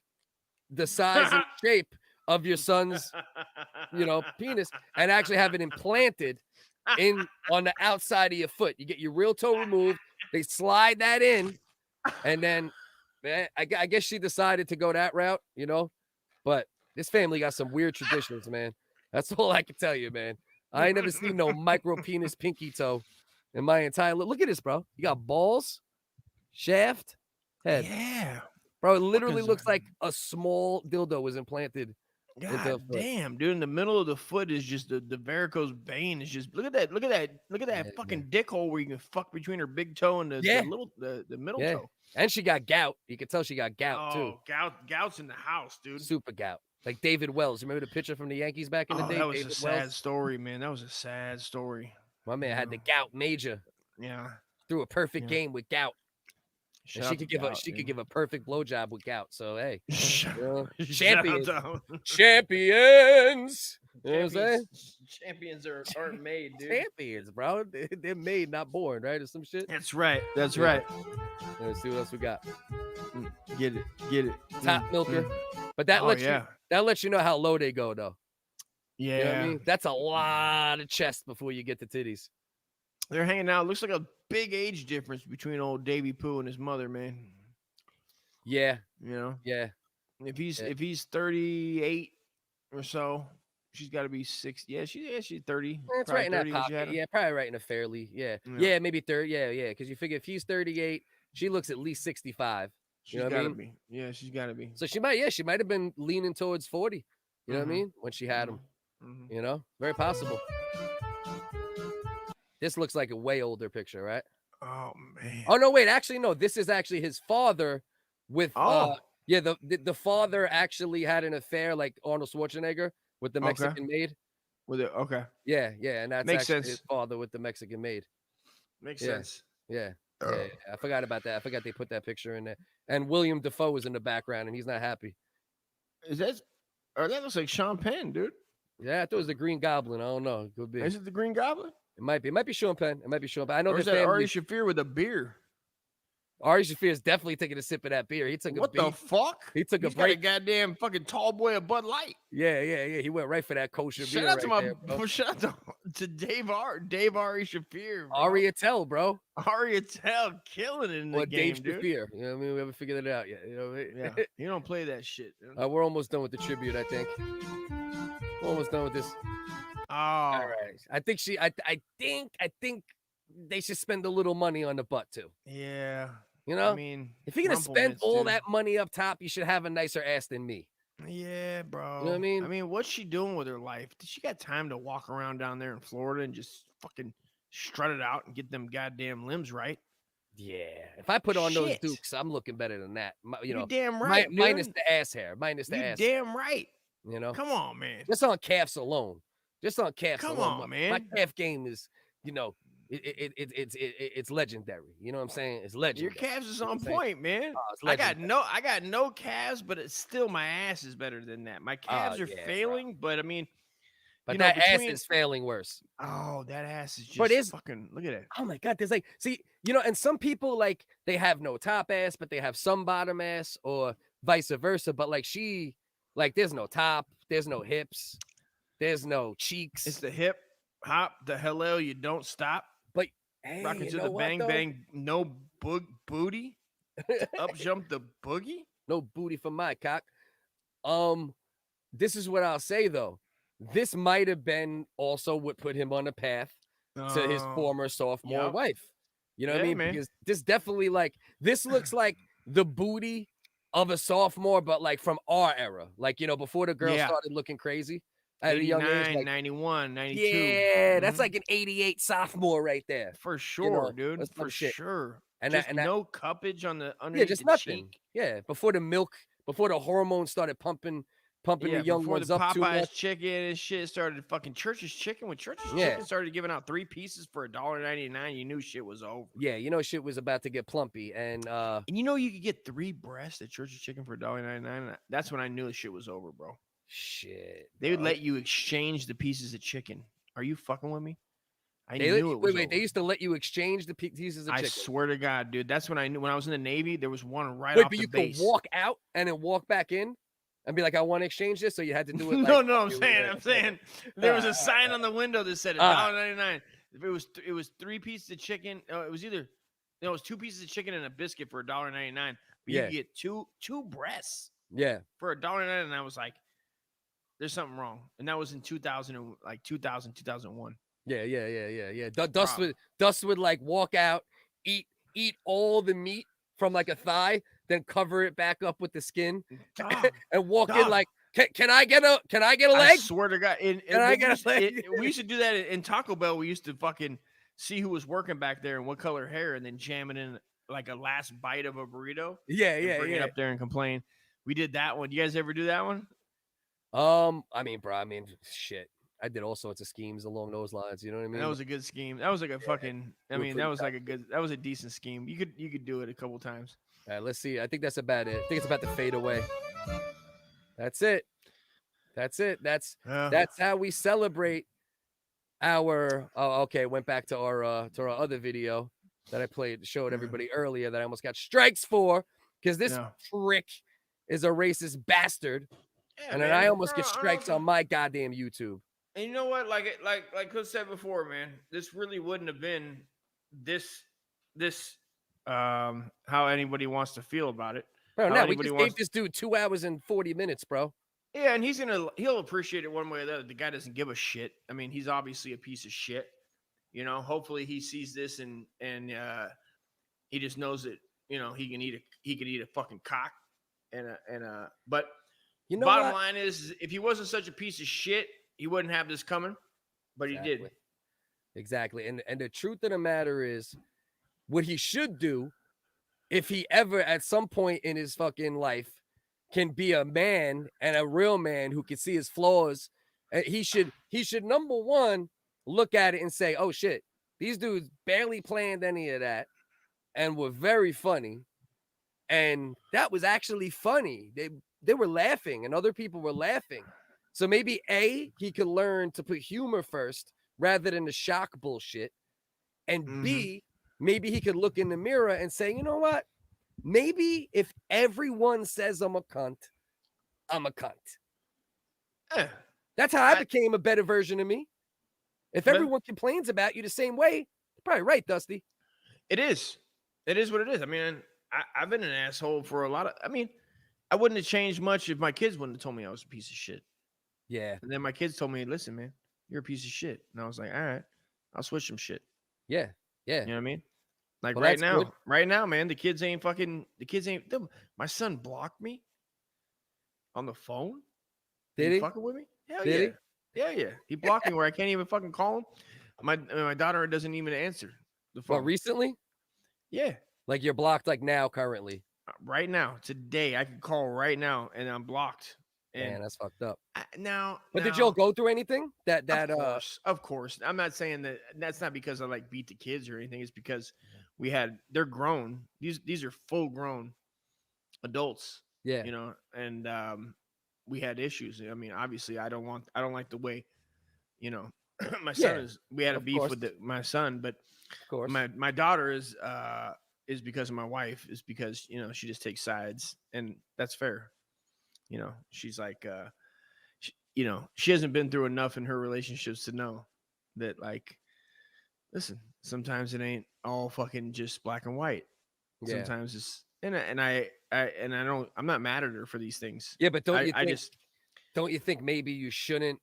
the size and shape of your son's, penis, and actually have it implanted on the outside of your foot. You get your real toe removed. They slide that in, and then man, I guess she decided to go that route, you know. But this family got some weird traditions, man. That's all I can tell you, man. I ain't never seen no micro penis pinky toe in my entire look at this, bro. You got balls, shaft, head. Yeah. Bro, it literally looks like a small dildo was implanted. God damn, dude. In the middle of the foot is just the varicose vein is just look at that fucking dick hole where you can fuck between her big toe and the middle toe. And she got gout. You can tell she got gout too. Gout's in the house, dude. Super gout. Like David Wells. Remember the picture from the Yankees back in the day? That was David a sad story, man. That was a sad story. My man had the gout major. Yeah. Threw a perfect game with gout. And she could give a perfect blowjob with gout. So hey, champions. Champions. You know what I'm saying? Champions aren't made, dude. Champions, bro. They're made, not born, right? Or some shit. That's right. That's right. Let's see what else we got. Get it. Top milker. But that lets you know how low they go, though. Yeah. You know what I mean? That's a lot of chest before you get to titties. They're hanging out. Looks like a big age difference between old Davy Pooh and his mother, man. Yeah. You know? Yeah. If he's 38 or so, she's got to be 60. Yeah, she's 30. That's right in that pocket. Yeah, probably right in a fairly. Yeah, maybe 30. Yeah. Because you figure if he's 38, she looks at least 65. She's got to be. Yeah, she's got to be. So she might have been leaning towards 40. You know what I mean? When she had him. You know? Very possible. This looks like a way older picture, right? Oh man. Oh no, wait. Actually, no. This is actually his father with the father actually had an affair like Arnold Schwarzenegger with the Mexican maid. With it, okay. Yeah, and that's Makes actually sense. his father with the Mexican maid. Makes sense. Yeah. I forgot about that. I forgot they put that picture in there. And William Dafoe was in the background, and he's not happy. That looks like Sean Penn, dude. Yeah, I thought it was the Green Goblin. I don't know. It could be. Is it the Green Goblin? It might be. It might be Sean Penn. I know is that Ari Shaffir with a beer. Ari Shaffir is definitely taking a sip of that beer. He took what the fuck? He took He's a break. Got a goddamn fucking tall boy of Bud Light. Yeah. He went right for that kosher beer. Shout out to Dave Ari Shaffir. Bro. Ari Attell, bro. Ari Attell killing it in the game, Dave dude. Shaffir. You know what I mean? We haven't figured it out yet. You know what I mean? Yeah. You don't play that shit. We're almost done with the tribute, I think. We're almost done with this. Oh. All right. I think they should spend a little money on the butt too. Yeah. You know, I mean, if you're gonna spend all that money up top, you should have a nicer ass than me. Yeah, bro. You know what I mean? I mean, what's she doing with her life? Did she got time to walk around down there in Florida and just fucking strut it out and get them goddamn limbs right? Yeah. If I put on those Dukes, I'm looking better than that. You're damn right. Minus the ass hair. Minus the ass. Damn right. You know? Come on, man. Just on calves alone. Come on, man. My calf game is, it's legendary. You know what I'm saying? It's legendary. Your calves is on point, man. I got no calves, but it's still my ass is better than that. My calves are failing, bro. But I mean, but that ass is failing worse. Oh, that ass is just fucking look at it. Oh my god, there's like, see, and some people like they have no top ass, but they have some bottom ass, or vice versa. But like there's no top, there's no hips, there's no cheeks. It's the hip hop, the hello, you don't stop. But hey, rocking to the bang bang, no booty. Up jump the boogie. No booty for my cock. This is what I'll say though. This might have been also what put him on a path to his former sophomore wife. You know what I mean? Man. Because this definitely this looks like the booty of a sophomore, but like from our era. Like, before the girl started looking crazy at a young age. 91, 92. Yeah, that's like an 88 sophomore right there. For sure, dude. For sure. And just no cuppage on the underneath just the nothing. cheek. Yeah, before the hormones started pumping the young ones up too much. Popeye's chicken and shit started fucking Church's Chicken. When Church's Chicken started giving out 3 pieces for $1.99, you knew shit was over. Yeah, shit was about to get plumpy. And you could get 3 breasts at Church's Chicken for $1.99. That's when I knew the shit was over, bro. Shit. They would let you exchange the pieces of chicken. Are you fucking with me? I knew it was over. They used to let you exchange the pieces of chicken. I swear to God, dude. That's when I knew. When I was in the Navy, there was one right off the base. But you could walk out and then walk back in and be like, I want to exchange this, so you had to do it. No, I'm saying there was a sign on the window that said $1.99. It was 3 pieces of chicken. It was 2 pieces of chicken and a biscuit for $1.99. You could get two breasts. Yeah. For $1.99, and I was like, "There's something wrong." And that was in 2001. Yeah. Dust would like walk out, eat all the meat from like a thigh, then cover it back up with the skin, and walk in like, can I get a leg? I swear to God, we used to do that in Taco Bell. We used to fucking see who was working back there and what color hair, and then jam it in like a last bite of a burrito. Bring it up there and complain. We did that one. You guys ever do that one? Shit. I did all sorts of schemes along those lines. You know what I mean? That was a good scheme. That was like a fucking. I mean, that was like that was a decent scheme. You could do it a couple times. All right, let's see. I think that's about it. I think it's about to fade away. That's it. That's how we celebrate our. Oh, okay. Went back to our other video that I showed everybody earlier that I almost got strikes for because this prick is a racist bastard, and then I almost get strikes on my goddamn YouTube. And you know what? Like Chris said before, man, this really wouldn't have been this how anybody wants to feel about it. Bro, now we just gave this dude 2 hours and 40 minutes, bro. Yeah, and he'll appreciate it one way or the other. The guy doesn't give a shit. I mean, he's obviously a piece of shit. You know, hopefully he sees this and he just knows that, you know, he can eat a fucking cock but you know, bottom line is if he wasn't such a piece of shit, he wouldn't have this coming. But he did. Exactly. And the truth of the matter is what he should do if he ever at some point in his fucking life can be a man and a real man who can see his flaws, he should number one look at it and say, oh shit, these dudes barely planned any of that and were very funny, and that was actually funny. They were laughing and other people were laughing, so maybe he could learn to put humor first rather than the shock bullshit, and B, maybe he could look in the mirror and say, you know what? Maybe if everyone says I'm a cunt, I'm a cunt. That's how I became a better version of me. If everyone complains about you the same way, you're probably right, Dusty. It is. It is what it is. I mean, I've been an asshole for a lot of. I mean, I wouldn't have changed much if my kids wouldn't have told me I was a piece of shit. Yeah. And then my kids told me, listen, man, you're a piece of shit. And I was like, all right, I'll switch some shit. Yeah. Yeah. You know what I mean? Like right now, man, the kids ain't. My son blocked me on the phone. Did he? Fucking with me? Hell Did yeah. Yeah. He blocked me where I can't even fucking call him. My daughter doesn't even answer the phone. What, recently? Yeah. Like you're blocked like now, currently. Right now, today, I can call right now and I'm blocked. And man, that's fucked up. Did y'all go through anything? Of course. I'm not saying that. That's not because I like beat the kids or anything. It's because they're grown. These are full grown adults. Yeah. You know, and we had issues. I mean, obviously, I don't like the way, you know, my son we had a beef with my son, but of course my daughter is because of my wife, is because, you know, she just takes sides, and that's fair. You know, she's like, she hasn't been through enough in her relationships to know that, like, listen, sometimes it ain't all fucking just black and white. Yeah. Sometimes it's, I'm not mad at her for these things. Yeah, but don't you think maybe you shouldn't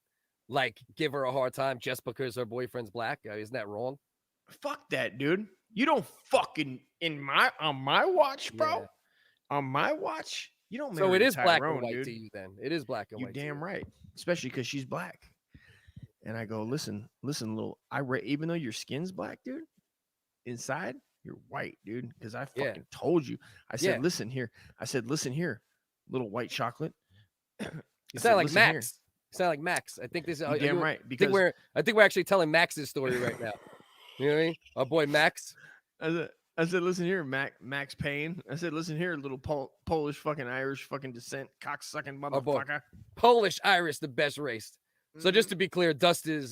like give her a hard time just because her boyfriend's black? Isn't that wrong? Fuck that, dude. You don't fucking on my watch, bro. Yeah. On my watch. You don't. So it is black and white to you, then. It is black and white. You're damn right, especially because she's black. And I go, listen, little. Even though your skin's black, dude, inside you're white, dude. Because I fucking told you. I said, listen here. Little white chocolate. You sound like Max. You sound like Max. I think this. You're damn right. Because I think we're actually telling Max's story right now. You know what I mean? Our boy Max. I said, listen here, Max Payne. I said, listen here, little Polish fucking Irish fucking descent, cocksucking motherfucker. Polish Irish, the best race. So just to be clear, Dust is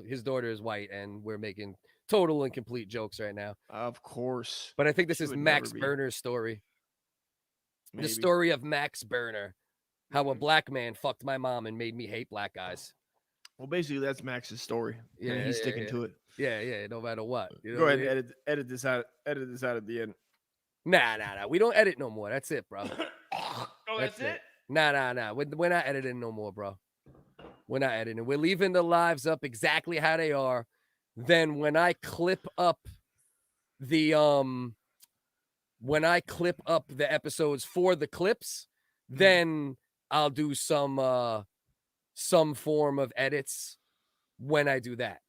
his daughter is white, and we're making total and complete jokes right now. Of course. But I think this is Max Burner's story. Maybe. The story of Max Burner. How a black man fucked my mom and made me hate black guys. Well, basically, that's Max's story. Yeah, and he's sticking to it. Yeah, no matter what. You know Go ahead and edit this out. Edit this out at the end. Nah. We don't edit no more. That's it, bro. Oh, that's it? Nah. We're not editing no more, bro. We're not editing. We're leaving the lives up exactly how they are. Then when I clip up the episodes for the clips, then I'll do some form of edits when I do that.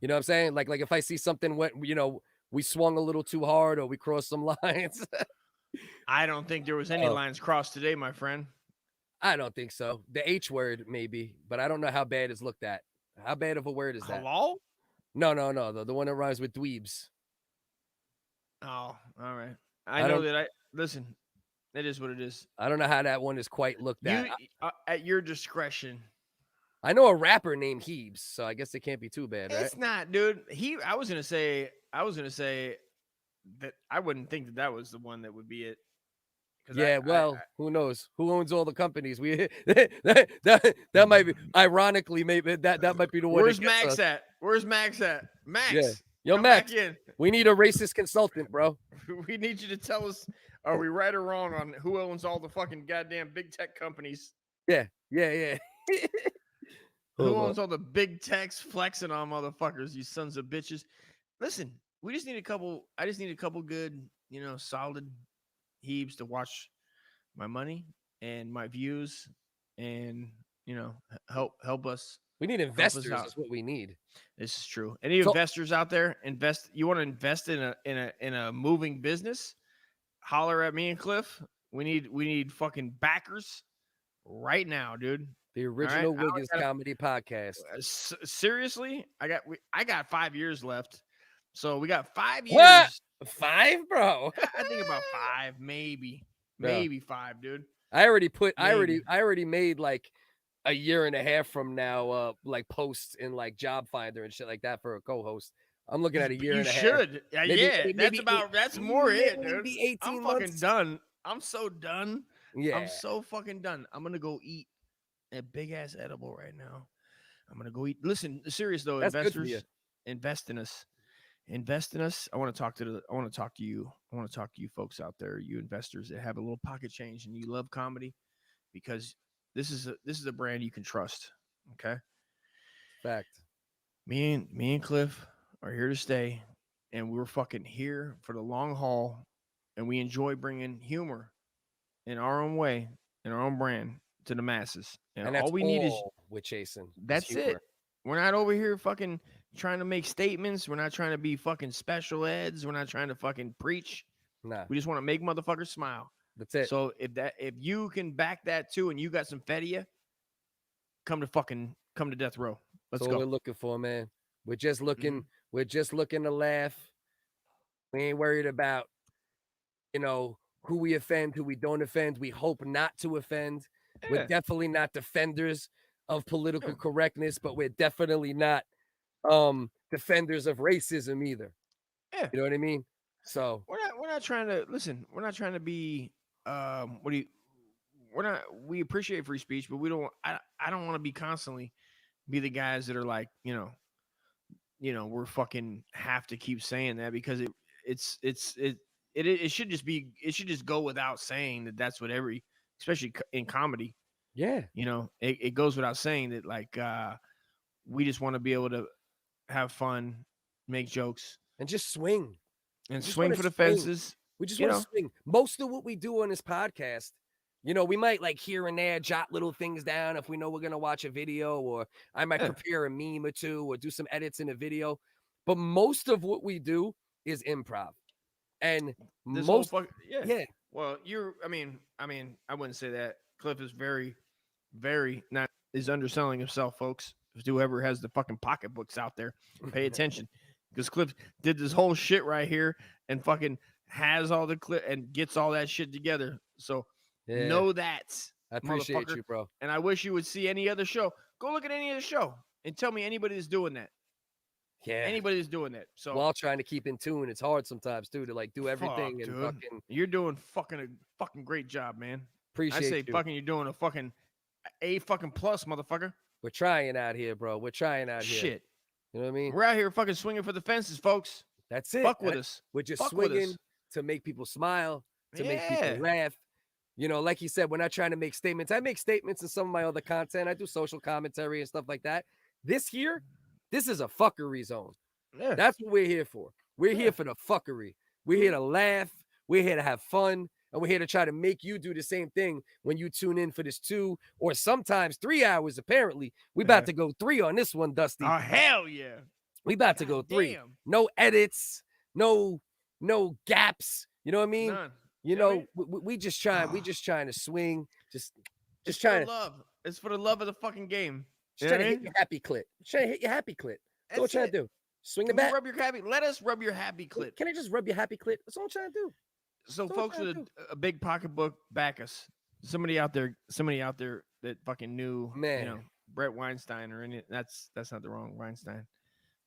You know what I'm saying? Like if I see something when we swung a little too hard or we crossed some lines. I don't think there was any lines crossed today, my friend. I don't think so. The H word maybe, but I don't know how bad it's looked at. How bad of a word is that? Hello? No. The one that rhymes with dweebs. Oh, all right. I know that listen, it is what it is. I don't know how that one is quite looked at. At your discretion. I know a rapper named Heebs, so I guess it can't be too bad, right? It's not, dude. I was gonna say that I wouldn't think that was the one that would be it. Yeah, who knows? Who owns all the companies? That might be, ironically, maybe that might be the one. Where's Max at? Where's Max at? Max. Yeah. Yo, Max. We need a racist consultant, bro. We need you to tell us, are we right or wrong on who owns all the fucking goddamn big tech companies? Yeah. Who owns all the big techs flexing on motherfuckers, you sons of bitches? Listen, I just need a couple good, solid Heebs to watch my money and my views and, help us. We need investors. Is what we need. This is true. Any investors out there you want to invest in a moving business? Holler at me and Cliff. We need fucking backers right now, dude. The original WHigga's comedy podcast. Seriously, I got 5 years left, so we got 5 years. What? 5, bro? I think about 5, maybe 5, dude. I already made like a year and a half from now, like posts in like Job Finder and shit like that for a co-host. I'm looking at a year and a half. You should. That's more it, dude. Maybe 18 I'm months. fucking done. I'm so done. Yeah. I'm so fucking done. I'm gonna go eat a big ass edible right now. I'm gonna go eat. Listen, serious though, that's investors, invest in us. Invest in us. I want to talk to you. I want to talk to you folks out there, you investors that have a little pocket change and you love comedy, because this is a brand you can trust. Okay. Fact. Me and Cliff are here to stay, and we're fucking here for the long haul, and we enjoy bringing humor in our own way, in our own brand, to the masses. And all we need is we're chasing. That's it. We're not over here fucking trying to make statements. We're not trying to be fucking special eds. We're not trying to fucking preach. Nah. We just want to make motherfuckers smile. That's it. So if you can back that too, and you got some fedia, come to death row. Let's go. We're looking for, man. We're just looking. Mm-hmm. We're just looking to laugh. We ain't worried about, who we offend, who we don't offend. We hope not to offend. Yeah. We're definitely not defenders of political correctness, but we're definitely not defenders of racism either. Yeah. You know what I mean? So we're not trying to listen. We're not trying to be we appreciate free speech, but I don't want to be constantly be the guys that are like, we're fucking have to keep saying that, because it should just go without saying that that's what especially in comedy. Yeah. It goes without saying that, like, we just want to be able to have fun, make jokes, and just swing. And swing for the fences. We just want to swing. Most of what we do on this podcast, we might like here and there jot little things down if we know we're going to watch a video, or I might prepare a meme or two or do some edits in a video. But most of what we do is improv. And yeah. Well, I wouldn't say that. Cliff is very, very is underselling himself, folks. Whoever has the fucking pocketbooks out there, pay attention. Because Cliff did this whole shit right here and fucking has all the clip and gets all that shit together. So know that. I appreciate you, bro. And I wish you would see any other show. Go look at any other show and tell me anybody that's doing that. Yeah. Anybody that's doing that. So while trying to keep in tune, it's hard sometimes too to like do everything and fucking. You're doing a fucking great job, man. Appreciate I say you. Fucking you're doing a fucking A fucking plus, motherfucker. We're trying out here, bro. We're trying out here. Shit. You know what I mean? We're out here fucking swinging for the fences, folks. That's it. Fuck with us. We're just Fuck swinging. to make people smile, to make people laugh. You know, like he said, we're not trying to make statements. I make statements in some of my other content. I do social commentary and stuff like that. This here, this is a fuckery zone. Yeah. That's what we're here for. We're here for the fuckery. We're here to laugh. We're here to have fun. And we're here to try to make you do the same thing when you tune in for this 2 or sometimes 3 hours, apparently. We about to go 3 on this one, Dusty. Oh, hell yeah. We about to go 3. Damn. No edits, no gaps. You know what I mean? None. You know, we just trying to swing, just trying to love. It's for the love of the fucking game. Just trying to hit your happy clit. Just trying to hit your happy clit. That's what I'm trying to do. Swing the bat. Rub your happy. Let us rub your happy clit. Can I just rub your happy clit? That's all I'm trying to do. So, folks with a big pocketbook, back us. Somebody out there that fucking knew, man, you know, Brett Weinstein or any. That's not the wrong Weinstein.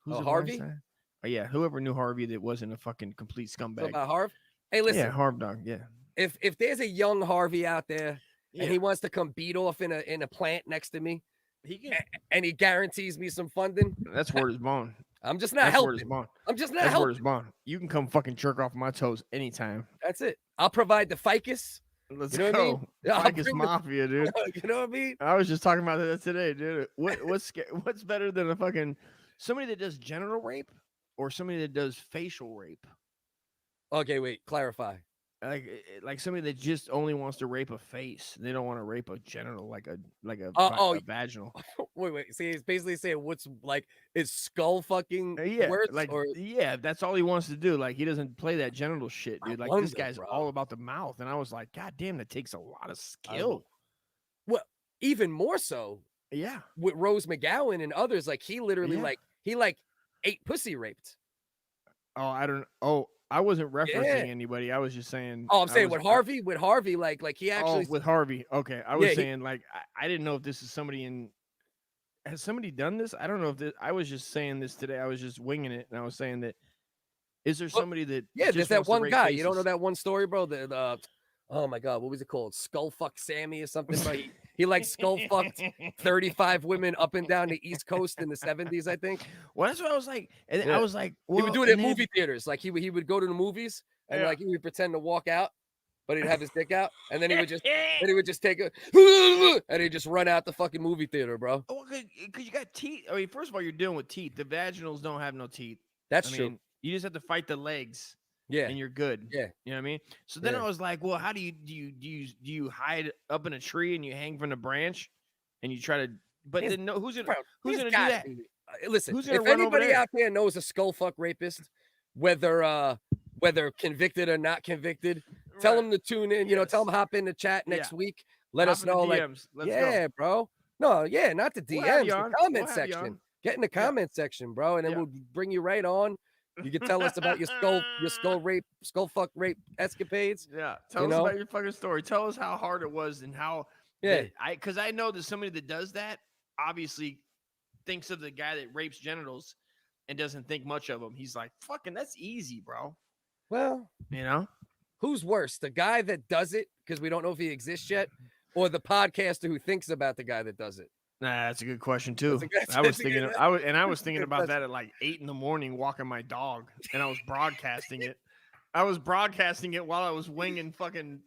Who's Harvey? Weinstein? Oh yeah, whoever knew Harvey that wasn't a fucking complete scumbag. So about Harv? Hey, listen. Yeah, Harv dog. Yeah. If there's a young Harvey out there and he wants to come beat off in a plant next to me, he can, and he guarantees me some funding. That's word is bond. I'm just not helping. I'm just not helping. Word is bond. You can come fucking jerk off my toes anytime. That's it. I'll provide the ficus. Let's you know go. What I mean? Ficus Mafia, dude. You know what I mean? I was just talking about that today, dude. What's better than a fucking somebody that does genital rape or somebody that does facial rape? Okay, wait. Clarify. Like somebody that just only wants to rape a face. They don't want to rape a genital, like a vaginal. Wait. See, he's basically saying what's like is skull fucking worse? That's all he wants to do. Like he doesn't play that genital shit, dude. Like this guy's all about the mouth. And I was like, God damn, that takes a lot of skill. Well, even more so. Yeah. With Rose McGowan and others, like he literally he ate pussy raped. I wasn't referencing anybody. I was just saying. Oh, I'm saying with Harvey, like he actually. Oh, with Harvey. Okay, I was saying like I didn't know if this is somebody in. Has somebody done this? I don't know if this. I was just saying this today. I was just winging it, and I was saying that. Is there somebody that? Yeah, there's that one guy. Faces? You don't know that one story, bro? That oh my God, what was it called? Skull fuck Sammy or something? But he like skull fucked 35 women up and down the East Coast in the 70s, I think. Well, that's what I was like, and I was like, well, he would do it at movie theaters. Like he would go to the movies and like he would pretend to walk out, but he'd have his dick out, and then he would just take a and he'd just run out the fucking movie theater, bro. Well, because you got teeth. I mean, first of all, you're dealing with teeth. The vaginals don't have no teeth. That's true. You just have to fight the legs. Yeah, and you're good. Yeah, you know what I mean. So then I was like, well, how do you hide up in a tree and you hang from the branch, and you try to? But then who's gonna do that? Listen, if anybody out there knows a skull fuck rapist, whether convicted or not convicted, tell them to tune in. You know, tell them hop in the chat next week. Let us know. Like, go. Bro. No, not the DMs, the comment section. Get in the comment section, bro, and then we'll bring you right on. You can tell us about your skull fuck rape escapades. Yeah, tell us about your fucking story. Tell us how hard it was and how. Yeah, because I know that somebody that does that obviously thinks of the guy that rapes genitals and doesn't think much of him. He's like, fucking, that's easy, bro. Well, you know, who's worse, the guy that does it because we don't know if he exists yet, or the podcaster who thinks about the guy that does it? Nah, that's a good question too. I was thinking about that at like 8 a.m, walking my dog, and I was broadcasting it. I was broadcasting it while I was winging fucking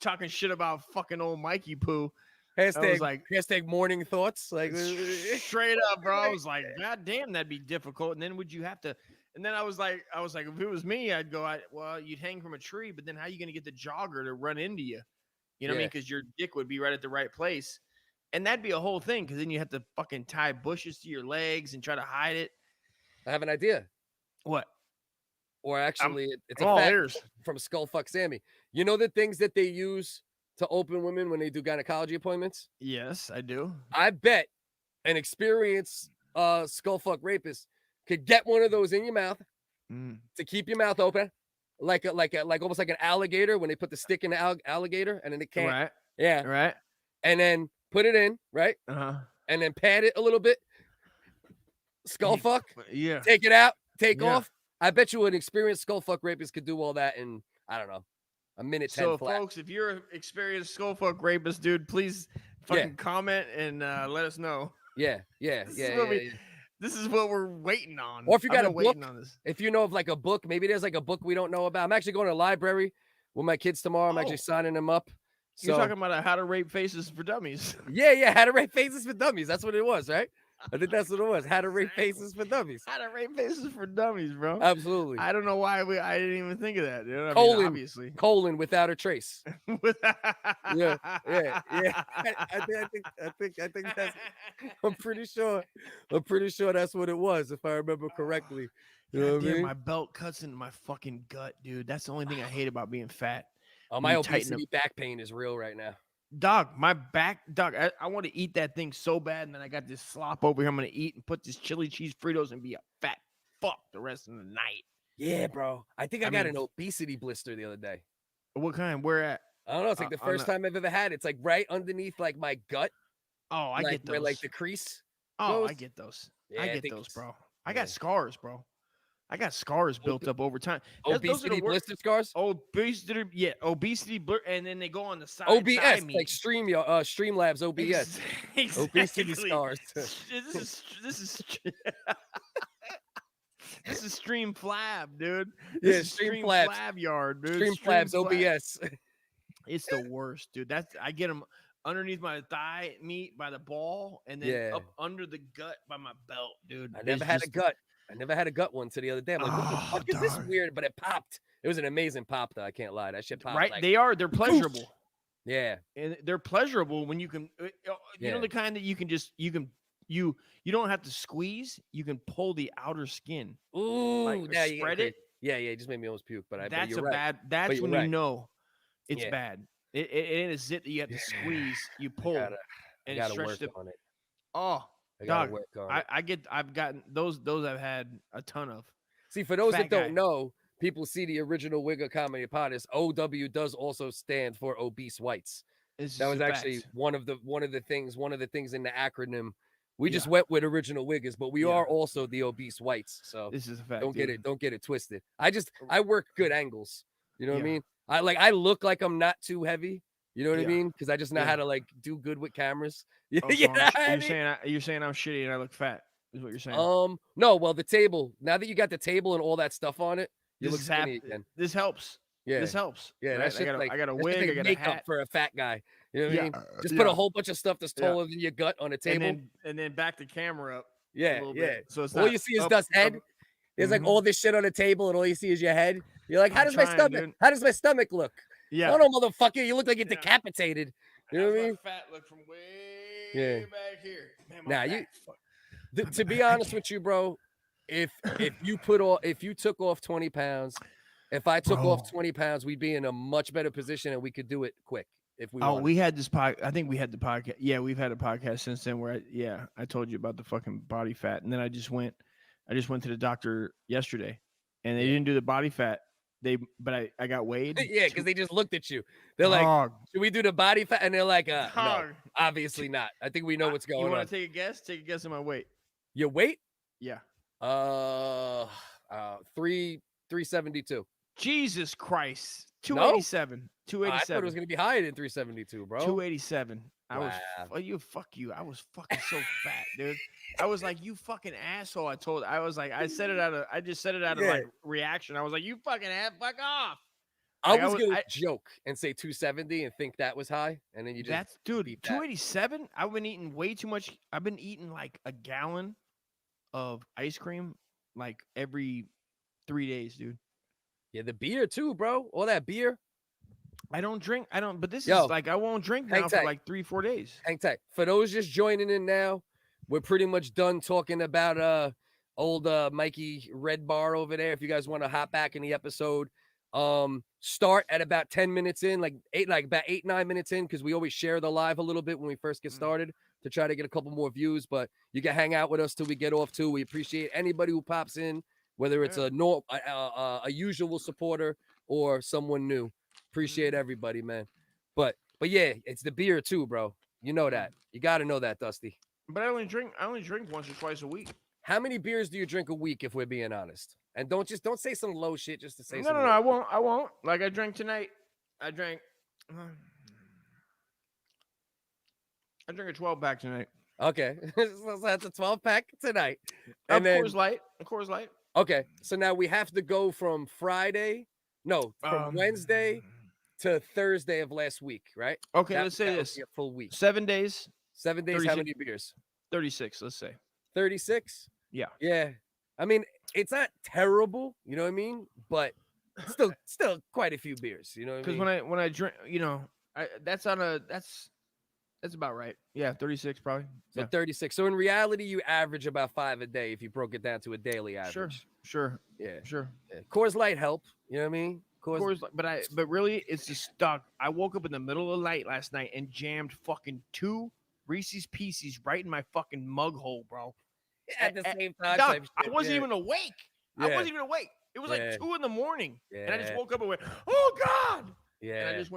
talking shit about fucking old Mikey Poo. Hashtag morning thoughts, like straight up, bro. I was like, God damn, that'd be difficult. And then would you have to? And then I was like, if it was me, I'd go, well, you'd hang from a tree, but then how are you gonna get the jogger to run into you? You know what I mean? Because your dick would be right at the right place. And that'd be a whole thing, because then you have to fucking tie bushes to your legs and try to hide it. I have an idea. What? Or actually, it's a fact from Skullfuck Sammy. You know the things that they use to open women when they do gynecology appointments? Yes, I do. I bet an experienced skullfuck rapist could get one of those in your mouth to keep your mouth open, like almost like an alligator when they put the stick in the alligator and then it can't. Right. Yeah. Right. And then put it in, right? And then pat it a little bit. Skull fuck. Yeah. Take it out. Take off. I bet you an experienced skull fuck rapist could do all that in, I don't know, a minute 10 So, flat. folks, if you're an experienced skull fuck rapist, dude, please fucking comment and let us know. Yeah. This This is what we're waiting on. Or if you got a book, waiting on this. if you know of like a book, maybe there's like a book we don't know about. I'm actually going to the library with my kids tomorrow. I'm actually signing them up. So, you're talking about How to Rape Faces for Dummies. Yeah, How to Rape Faces for Dummies. That's what it was, right? I think that's what it was. How to Rape Faces for Dummies. How to Rape Faces for Dummies, bro. Absolutely. I don't know why I didn't even think of that. Dude. I Colon, mean, obviously. Colon without a trace. yeah. I think that's. I'm pretty sure that's what it was, if I remember correctly. You know what I mean? My belt cuts into my fucking gut, dude. That's the only thing I hate about being fat. Oh, my obesity back pain is real right now. Dog, my back, dog, I want to eat that thing so bad, and then I got this slop over here I'm going to eat and put this chili cheese Fritos and be a fat fuck the rest of the night. Yeah, bro. I think I got an obesity blister the other day. What kind? Where at? I don't know. It's like the first time I've ever had it. It's like right underneath like my gut. Oh, I get those. Where, like the crease. Oh, I get those. Yeah, I get those, bro. I got scars, bro. I got scars built up over time. Obesity blister scars? Obesity and then they go on the side. OBS, like Streamlabs OBS. Exactly. Obesity scars. This is Stream Flab, dude. Stream Flab yard, dude. Stream Flabs OBS. It's the worst, dude. I get them underneath my thigh meat by the ball, and then up under the gut by my belt, dude. I never had a gut. I never had a gut one till the other day. I'm like, what the fuck is this weird? But it popped. It was an amazing pop, though. I can't lie. That shit popped. Right? Like, they're pleasurable. Yeah. And they're pleasurable when you can, you know, the kind that you can just, you don't have to squeeze. You can pull the outer skin. Ooh, like, spread it. Yeah, it just made me almost puke. But that's you're a right. bad, that's when you know it's bad. It ain't a zit that you have to squeeze. You pull and it stretches on it. Oh, I gotta work on it. I've gotten those I've had a ton of. See, for those that don't know, people see the original WHigga comedy podcast. OW does also stand for obese whites. That was actually one of the things in the acronym. We just went with original WHiggas, but we are also the obese whites. So this is a fact. Don't get it twisted. I work good angles. You know what I mean? I look like I'm not too heavy. You know what I mean? Because I just know how to like do good with cameras. You're saying I'm shitty and I look fat. Is what you're saying? No. Well, the table. Now that you got the table and all that stuff on it, you look skinny again. This helps. Yeah, this helps. Yeah, right? I got a wig. I got a hat for a fat guy. You know what I mean? Just put a whole bunch of stuff that's taller than your gut on a table, and then back the camera up. Yeah. So it's all you see is Dust's head. There's like all this shit on the table, and all you see is your head. You're like, how does my stomach? Dude. How does my stomach look? Yeah. Oh no, motherfucker, you look like you're decapitated. You know what I mean? Fat look from way back here. Man, to be honest with you, bro, if you took off 20 pounds, if I took off 20 pounds, we'd be in a much better position and we could do it quick if we wanted. We had this podcast. I think we had the podcast. Yeah, we've had a podcast since then where I told you about the fucking body fat. And then I just went to the doctor yesterday and they didn't do the body fat. But I got weighed. Yeah, because they just looked at you. They're like, should we do the body fat? And they're like, no, obviously not. I think we know what's going on. You want to take a guess? Take a guess on my weight. Your weight? Yeah. 372. Jesus Christ. 287. No? 287. I thought it was gonna be higher than 372, bro. 287. Fuck you. I was fucking so fat, dude. I was like, you fucking asshole. I just said it out of like reaction. I was like, you fucking fuck off. I was gonna joke and say 270 and think that was high, and then you just 287. I've been eating way too much. I've been eating like a gallon of ice cream like every 3 days, dude. Yeah, the beer too, bro. All that beer. I don't drink. But this is like I won't drink now for like 3-4 days. Hang tight. For those just joining in now, we're pretty much done talking about old Mikey Redbar over there. If you guys want to hop back in the episode, start at about 10 minutes in, about 8-9 minutes in, because we always share the live a little bit when we first get started to try to get a couple more views. But you can hang out with us till we get off too. We appreciate anybody who pops in, whether it's a usual supporter or someone new. Appreciate everybody, man. But yeah, it's the beer too, bro. You know that. You got to know that, Dusty. But I only drink once or twice a week. How many beers do you drink a week, if we're being honest? And don't say some low shit just to say No, I won't. Like I drank tonight. I drank a 12-pack tonight. Okay, so that's a 12-pack tonight. Of And then Coors Light. Of Coors Light. okay, so now we have to go from Wednesday to Thursday of last week, right? Okay, let's say that would this. be a full week. 7 days. 7 days. 36. How many beers? 36. Let's say 36. Yeah. Yeah. I mean, it's not terrible, you know what I mean? But still quite a few beers, you know what I mean? Because when I drink, that's about right. Yeah, 36 probably. So Yeah. 36. So in reality, you average about 5 a day if you broke it down to a daily average. Sure. Yeah. Sure. Yeah. Coors Light help, you know what I mean? Coors, but really, it's just stuck. I woke up in the middle of the night last night and jammed fucking 2 Reese's Pieces right in my fucking mug hole, bro. At the same time, Dog, type I shit, wasn't yeah. even awake. Yeah. I wasn't even awake. It was Yeah. like 2 in the morning, and I just Yeah. woke up and went, "Oh God!" Yeah. And I just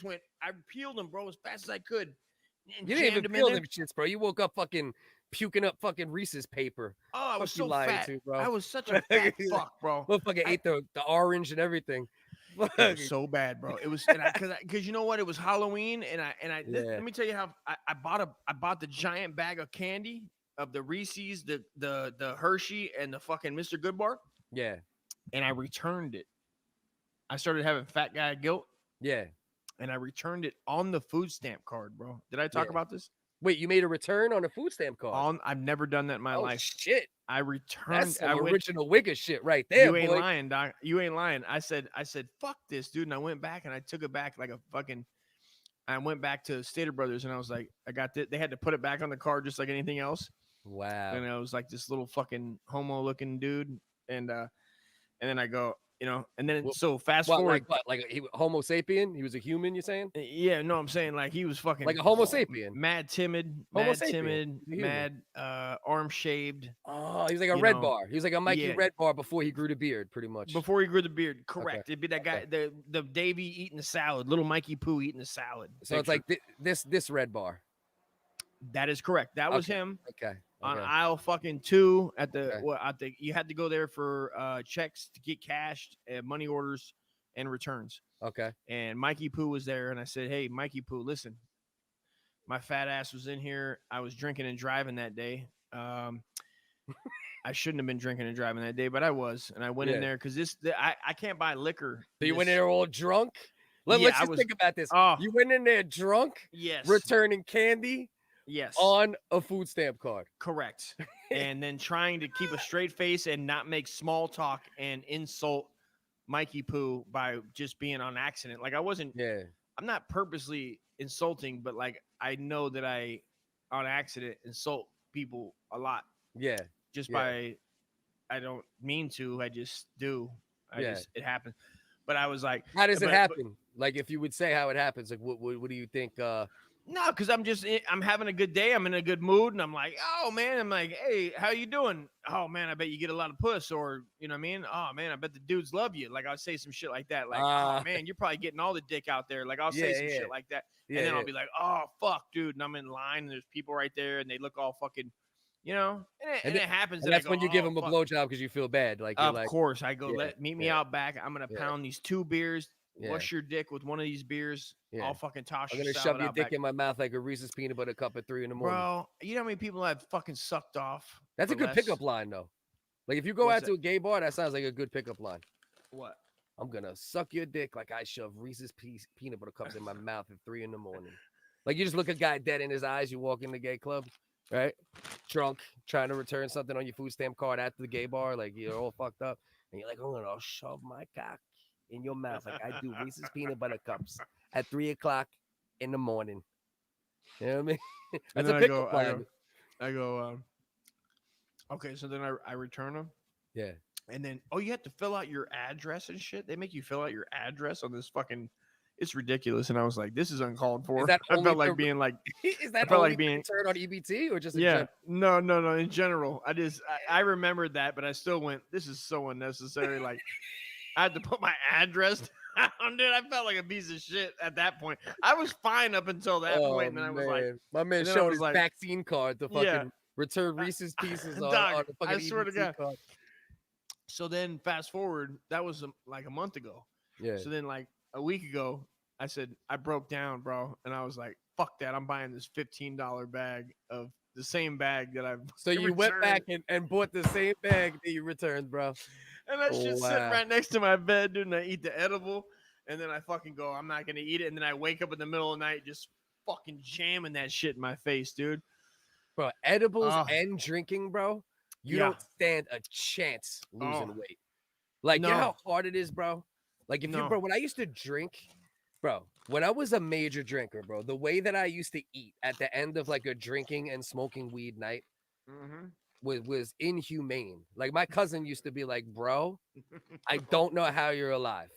went. I peeled them, bro, as fast as I could. And You didn't jammed even them in feel there. them shits, bro. You woke up fucking puking up fucking Reese's paper. Oh, I was Fuck you so lying fat. to, bro. I was such a fat fuck, bro. Motherfucker ate the orange and everything. It was so bad, bro. It was because you know what? It was Halloween, and let me tell you how I bought the giant bag of candy of the Reese's, the Hershey, and the fucking Mr. Goodbar, Yeah. and I returned it. I started having fat guy guilt, Yeah. and I returned it on the food stamp card, bro. Did I talk Yeah. about this? Wait, you made a return on a food stamp card? I've never done that in my Oh life. shit. I returned. That's some I went, original WHigga shit right there, you ain't boy. lying, doc. You ain't lying. I said, fuck this, dude. And I went back and I took it back like a fucking. I went back to Stater Brothers and I was like, I got this. They had to put it back on the card just like anything else. Wow. And I was like this little fucking homo looking dude. And then I go, and then so fast forward. Like he Homo sapien? He was a human, you saying? Yeah, no, I'm saying like he was fucking like a Homo sapien. Mad timid, Homo sapien. mad arm shaved. Oh, he was like a Redbar. He was like a Mikey Redbar before he grew the beard, pretty much. Before he grew the beard, correct. Okay. It'd be that guy, the Davey eating the salad, little Mikey Poo eating the salad. So it's like this Redbar. That is correct. That was him. Okay. On aisle fucking 2 at the you had to go there for checks to get cashed, money orders, and returns. Okay. And Mikey Poo was there, and I said, "Hey, Mikey Poo, listen, my fat ass was in here. I was drinking and driving that day. I shouldn't have been drinking and driving that day, but I was, and I went in there because I can't buy liquor. So you went in there all drunk? Let's just think about this. You went in there drunk, yes, returning candy, yes, on a food stamp card. Correct. And then trying to keep a straight face and not make small talk and insult Mikey Poo by just being on accident. Like I wasn't. Yeah. I'm not purposely insulting, but like I know that I, on accident, insult people a lot. Yeah. Just by, I don't mean to. I just do. It happens. But I was like, how does it happen? Like if you would say how it happens, like what do you think? No, because I'm having a good day. I'm in a good mood, and I'm like, oh man, I'm like, hey, how you doing? Oh man, I bet you get a lot of puss, or you know what I mean? Oh man, I bet the dudes love you. Like I'll say some shit like that, like, oh man, you're probably getting all the dick out there. Like I'll say some shit like that, and then I'll be like, oh fuck, dude, and I'm in line, and there's people right there, and they look all fucking, and it happens. And that's when you give them a blowjob because you feel bad. Like of course, I go, meet me out back. I'm gonna pound these 2 beers. Yeah. Wash your dick with one of these beers. I'll fucking toss I'm your gonna salad shove your out dick back. in my mouth like a Reese's peanut butter cup at 3 a.m. Bro, you know how many people I've fucking sucked off? That's a good pickup line, though. Like if you go out to a gay bar, that sounds like a good pickup line. What? I'm gonna suck your dick like I shove Reese's peanut butter cups in my mouth at 3 a.m. Like you just look a guy dead in his eyes. You walk in the gay club, right? Drunk, trying to return something on your food stamp card at the gay bar. Like you're all fucked up, and you're like, I'm gonna shove my cock in your mouth like I do Reese's peanut butter cups at 3 o'clock in the morning. You know what I mean? That's a pickup line. I go, okay, so then I return them. Yeah. And then, you have to fill out your address and shit. They make you fill out your address on this fucking, it's ridiculous. And I was like, this is uncalled for. I felt like being like, is that only being returned on EBT or just in general? No. In general, I remembered that, but I still went, this is so unnecessary. Like, I had to put my address down, dude. I felt like a piece of shit at that point. I was fine up until that point, and then I was like, my man showed his vaccine card to fucking return Reese's Pieces on the fucking I swear to God. card. So then fast forward, that was like a month ago. Yeah. So then like a week ago, I said, I broke down, bro. And I was like, fuck that. I'm buying this $15 bag of the same bag that I've. So you went back and bought the same bag that you returned, bro. And that shit's sitting right next to my bed, dude. And I eat the edible, and then I fucking go, I'm not gonna eat it. And then I wake up in the middle of the night, just fucking jamming that shit in my face, dude. Bro, edibles and drinking, bro. You don't stand a chance losing weight. Like, you know how hard it is, bro? Like, if you, bro, when I used to drink, bro, when I was a major drinker, bro, the way that I used to eat at the end of like a drinking and smoking weed night was inhumane. Like, my cousin used to be like, bro, I don't know how you're alive.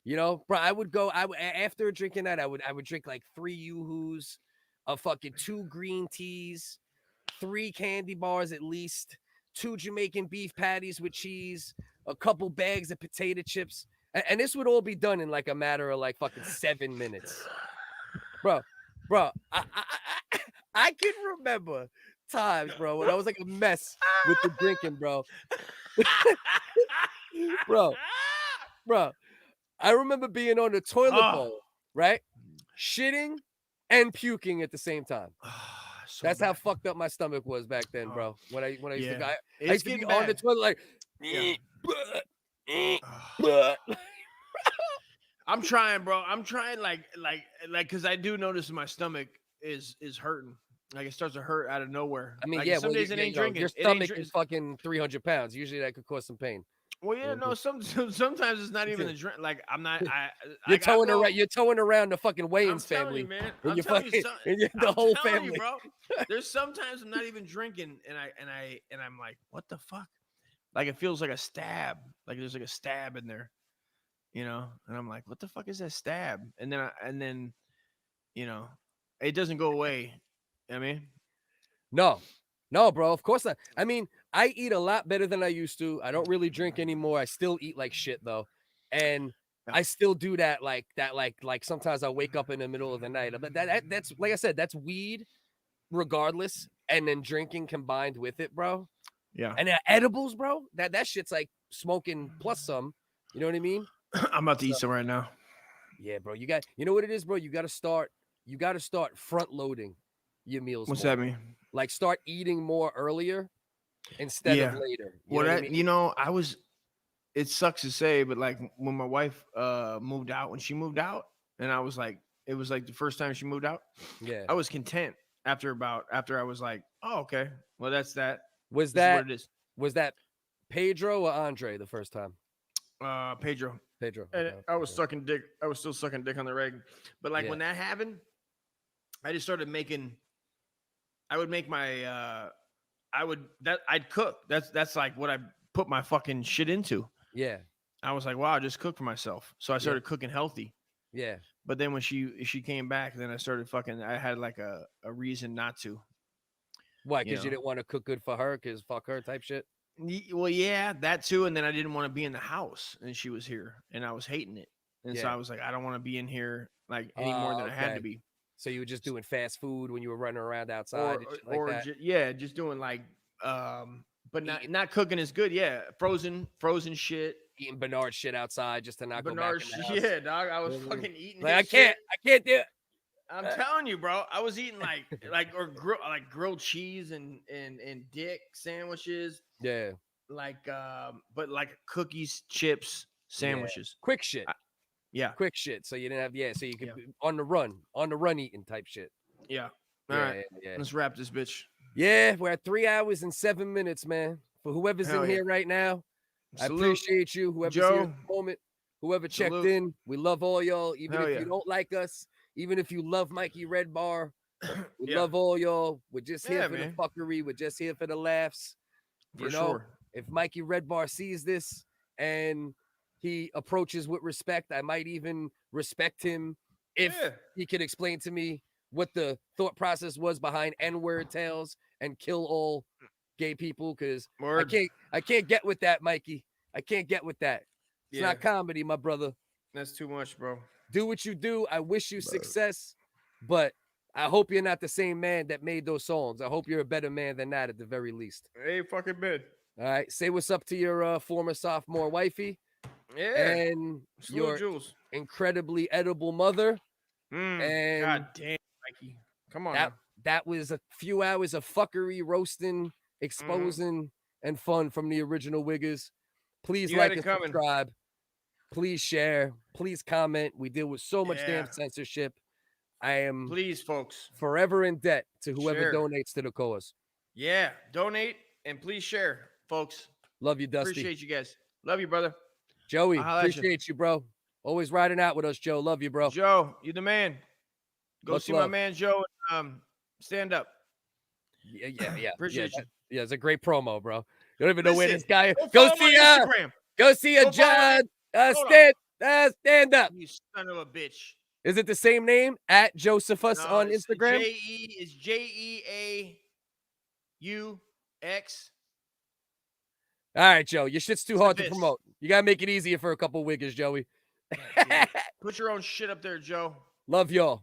You know, bro, I would after a drinking night, I would drink like 3 Yoo-Hoos, a fucking 2 green teas, 3 candy bars at least, 2 Jamaican beef patties with cheese, a couple bags of potato chips. And this would all be done in like a matter of like fucking 7 minutes. Bro, I can remember times, bro, when I was like a mess with the drinking, bro. bro, I remember being on the toilet bowl, right? Shitting and puking at the same time. That's how fucked up my stomach was back then, bro. When I used to go, I used to be on the toilet like, I'm trying, bro. I'm trying like, because I do notice my stomach is hurting. Like, it starts to hurt out of nowhere. I mean, like, some days it ain't drinking. Your stomach is fucking 300 pounds. Usually that could cause some pain. Well, yeah, no. Sometimes it's not even the drink. Like, I'm not. You're towing around the fucking Wayans family, you, man. And the whole family, you, bro. There's sometimes I'm not even drinking, and I'm like, what the fuck? Like, it feels like a stab. Like there's like a stab in there, you know. And I'm like, what the fuck is that stab? And then, you know, it doesn't go away. I mean, no, bro. Of course not. I mean, I eat a lot better than I used to. I don't really drink anymore. I still eat like shit though, and I still do that. Like sometimes I wake up in the middle of the night. But that's like I said, that's weed, regardless, and then drinking combined with it, bro. Yeah. And edibles, bro. That shit's like smoking plus some. You know what I mean? I'm about to eat some right now. Yeah, bro. You know what it is, bro? You got to start front loading your meals. What's more. that mean? Like, start eating more earlier instead of later. It sucks to say, but like when my wife moved out, and I was like, it was like the first time she moved out. Yeah. I was content after I was like, oh, okay. Well, that's that. Was that Pedro or Andre the first time? Pedro. Okay. I was sucking dick. I was still sucking dick on the reg. But like when that happened, I just started making. I would make my. I'd cook. That's like what I put my fucking shit into. Yeah. I was like, wow, I just cook for myself. So I started cooking healthy. Yeah. But then when she came back, then I started fucking. I had like a reason not to. Why? Because you didn't want to cook good for her? Because fuck her type shit? Well, yeah, that too. And then I didn't want to be in the house, and she was here, and I was hating it. And so I was like, I don't want to be in here like any more than I had to be. So you were just doing fast food when you were running around outside, just doing like, but not cooking is good. Yeah, frozen shit. Eating Bernard shit outside just to not go back in the house. Yeah, dog. I was fucking eating. Like, I can't do it. I'm telling you, bro. I was eating like grilled cheese and dick sandwiches. Yeah. Like but like cookies, chips, sandwiches. Yeah. Quick shit. Quick shit. So you didn't have so you could be on the run eating type shit. Yeah. All right. Yeah. Let's wrap this bitch. Yeah, we're at 3 hours and 7 minutes, man. For whoever's in here right now, salute. I appreciate you. Whoever's Joe. here at the moment, whoever checked in, we love all y'all. Even if you don't like us, even if you love Mikey Redbar, we love all y'all. We're just here for the fuckery. We're just here for the laughs. You know, if Mikey Redbar sees this and he approaches with respect, I might even respect him if he could explain to me what the thought process was behind N-word tales and kill all gay people. Because I can't get with that, Mikey. I can't get with that. It's not comedy, my brother. That's too much, bro. Do what you do. I wish you success, but I hope you're not the same man that made those songs. I hope you're a better man than that at the very least. Hey, fucking bed. All right. Say what's up to your former sophomore wifey. Yeah. And your Jules. Incredibly edible mother. And God damn, Mikey. Come on. That was a few hours of fuckery, roasting, exposing, and fun from the original WHiggas. Please like and subscribe. Please share. Please comment. We deal with so much damn censorship. I am please, folks, forever in debt to whoever donates to the cause. Yeah, donate and please share, folks. Love you, Dusty. Appreciate you guys. Love you, brother. Joey, appreciate you, bro. Always riding out with us, Joe. Love you, bro. Joe, you the man. Go Much see love. my man Joe. Stand up. Yeah. Appreciate you. Yeah, it's a great promo, bro. You don't even know where this Listen, guy is. Go see Instagram. Go see a John. Stand up. You son of a bitch. Is it the same name at Josephus on it's Instagram? Jeaux. All right, Joe. Your shit's too hard to promote. You gotta make it easier for a couple WHiggas, Joey. Put your own shit up there, Joe. Love y'all.